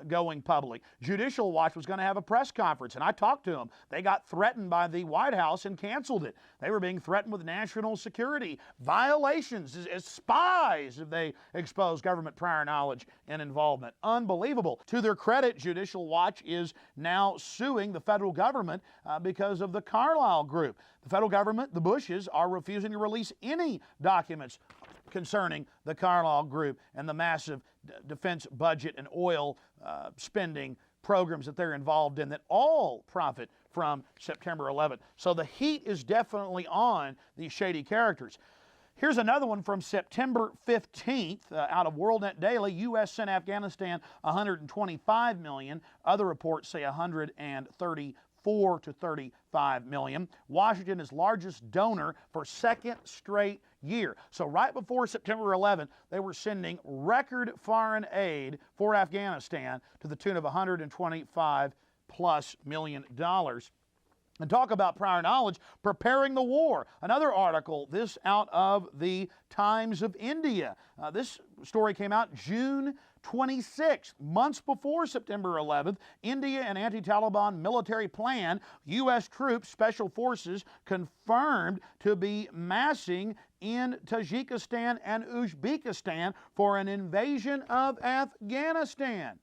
going public. Judicial Watch was going to have a press conference, and I talked to them. They got threatened by the White House and canceled it. They were being threatened with national security violations as spies if they exposed government prior knowledge and involvement. Unbelievable. To their credit, Judicial Watch is now suing the federal government because of the Carlyle Group. The federal government, the Bushes, are refusing to release any documents concerning the Carlyle Group and the massive defense budget and oil spending programs that they're involved in that all profit from September 11th. So the heat is definitely on these shady characters. Here's another one from September 15th out of WorldNet Daily. U.S. sent Afghanistan $125 million. Other reports say $134 to $35 million. Washington is largest donor for second straight year. So right before September 11th, they were sending record foreign aid for Afghanistan to the tune of $125+ million. And talk about prior knowledge, preparing the war. Another article, this out of the Times of India. This story came out June 26th, months before September 11th. India and anti-Taliban military plan. U.S. troops, special forces, confirmed to be massing in Tajikistan and Uzbekistan for an invasion of Afghanistan.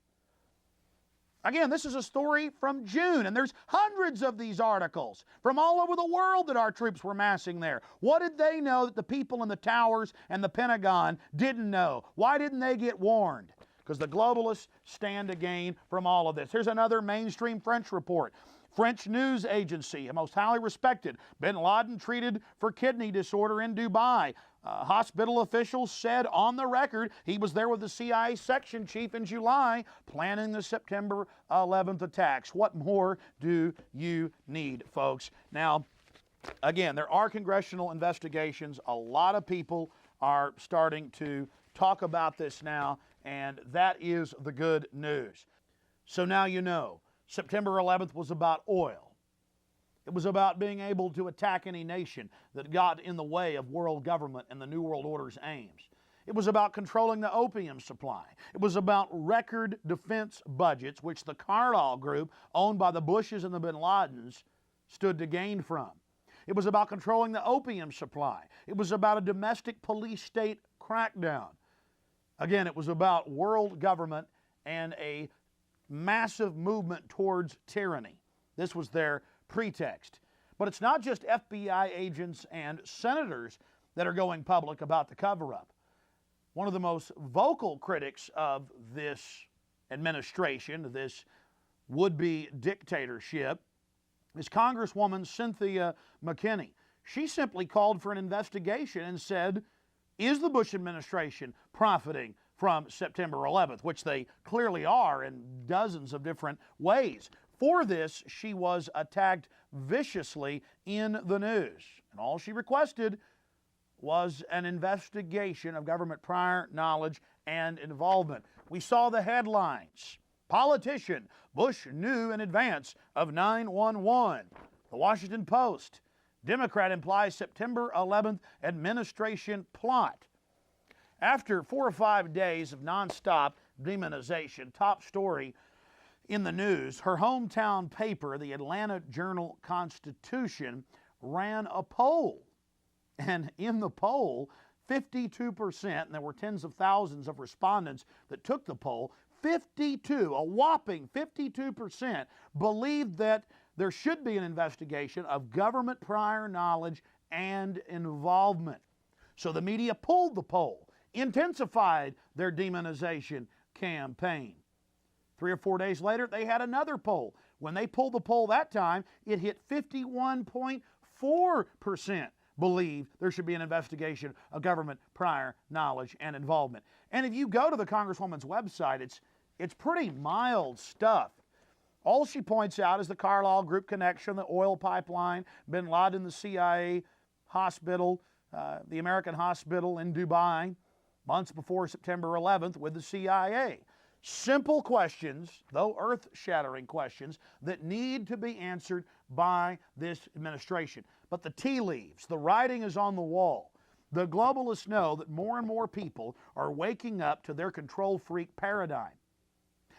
Again, this is a story from June, and there's hundreds of these articles from all over the world that our troops were massing there. What did they know that the people in the towers and the Pentagon didn't know? Why didn't they get warned? Because the globalists stand to gain from all of this. Here's another mainstream French report. French news agency, most highly respected. Bin Laden treated for kidney disorder in Dubai. Hospital officials said on the record he was there with the CIA section chief in July planning the September 11th attacks. What more do you need, folks? Now, again, there are congressional investigations. A lot of people are starting to talk about this now, and that is the good news. So now you know, September 11th was about oil. It was about being able to attack any nation that got in the way of world government and the New World Order's aims. It was about controlling the opium supply. It was about record defense budgets, which the Carlyle Group, owned by the Bushes and the Bin Ladens, stood to gain from. It was about controlling the opium supply. It was about a domestic police state crackdown. Again, it was about world government and a massive movement towards tyranny. This was their pretext. But it's not just FBI agents and senators that are going public about the cover-up. One of the most vocal critics of this administration, this would-be dictatorship, is Congresswoman Cynthia McKinney. She simply called for an investigation and said, is the Bush administration profiting from September 11th, which they clearly are in dozens of different ways. For this, she was attacked viciously in the news. And all she requested was an investigation of government prior knowledge and involvement. We saw the headlines. Politician, Bush knew in advance of 9/11. The Washington Post, Democrat implies September 11th administration plot. After 4 or 5 days of nonstop demonization, top story in the news, her hometown paper, the Atlanta Journal-Constitution, ran a poll. And in the poll, 52%, and there were tens of thousands of respondents that took the poll, a whopping 52% believed that there should be an investigation of government prior knowledge and involvement. So the media pulled the poll, intensified their demonization campaign. 3 or 4 days later, they had another poll. When they pulled the poll that time, it hit 51.4% believe there should be an investigation of government prior knowledge and involvement. And if you go to the Congresswoman's website, it's pretty mild stuff. All she points out is the Carlyle Group connection, the oil pipeline, bin Laden, the CIA hospital, the American hospital in Dubai, months before September 11th with the CIA. Simple questions, though earth-shattering questions, that need to be answered by this administration. But the tea leaves, the writing is on the wall. The globalists know that more and more people are waking up to their control freak paradigm.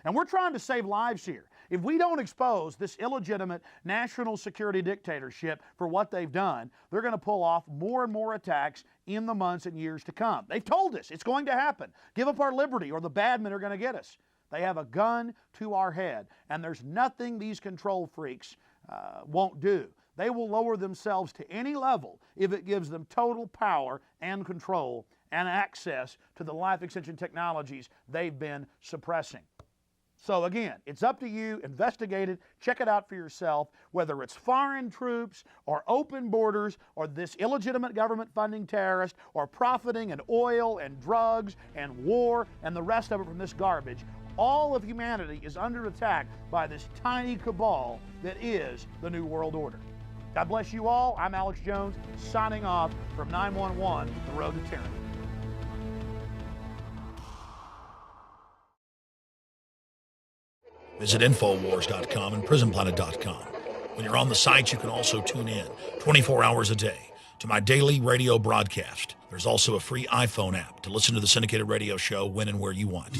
And we're trying to save lives here. If we don't expose this illegitimate national security dictatorship for what they've done, they're going to pull off more and more attacks in the months and years to come. They've told us it's going to happen. Give up our liberty or the bad men are going to get us. They have a gun to our head, and there's nothing these control freaks won't do. They will lower themselves to any level if it gives them total power and control and access to the life extension technologies they've been suppressing. So again, it's up to you. Investigate it. Check it out for yourself. Whether it's foreign troops or open borders or this illegitimate government funding terrorist or profiting in oil and drugs and war and the rest of it from this garbage, all of humanity is under attack by this tiny cabal that is the New World Order. God bless you all. I'm Alex Jones, signing off from 911, The Road to Tyranny. Visit Infowars.com and PrisonPlanet.com. When you're on the site, you can also tune in 24 hours a day to my daily radio broadcast. There's also a free iPhone app to listen to the syndicated radio show when and where you want.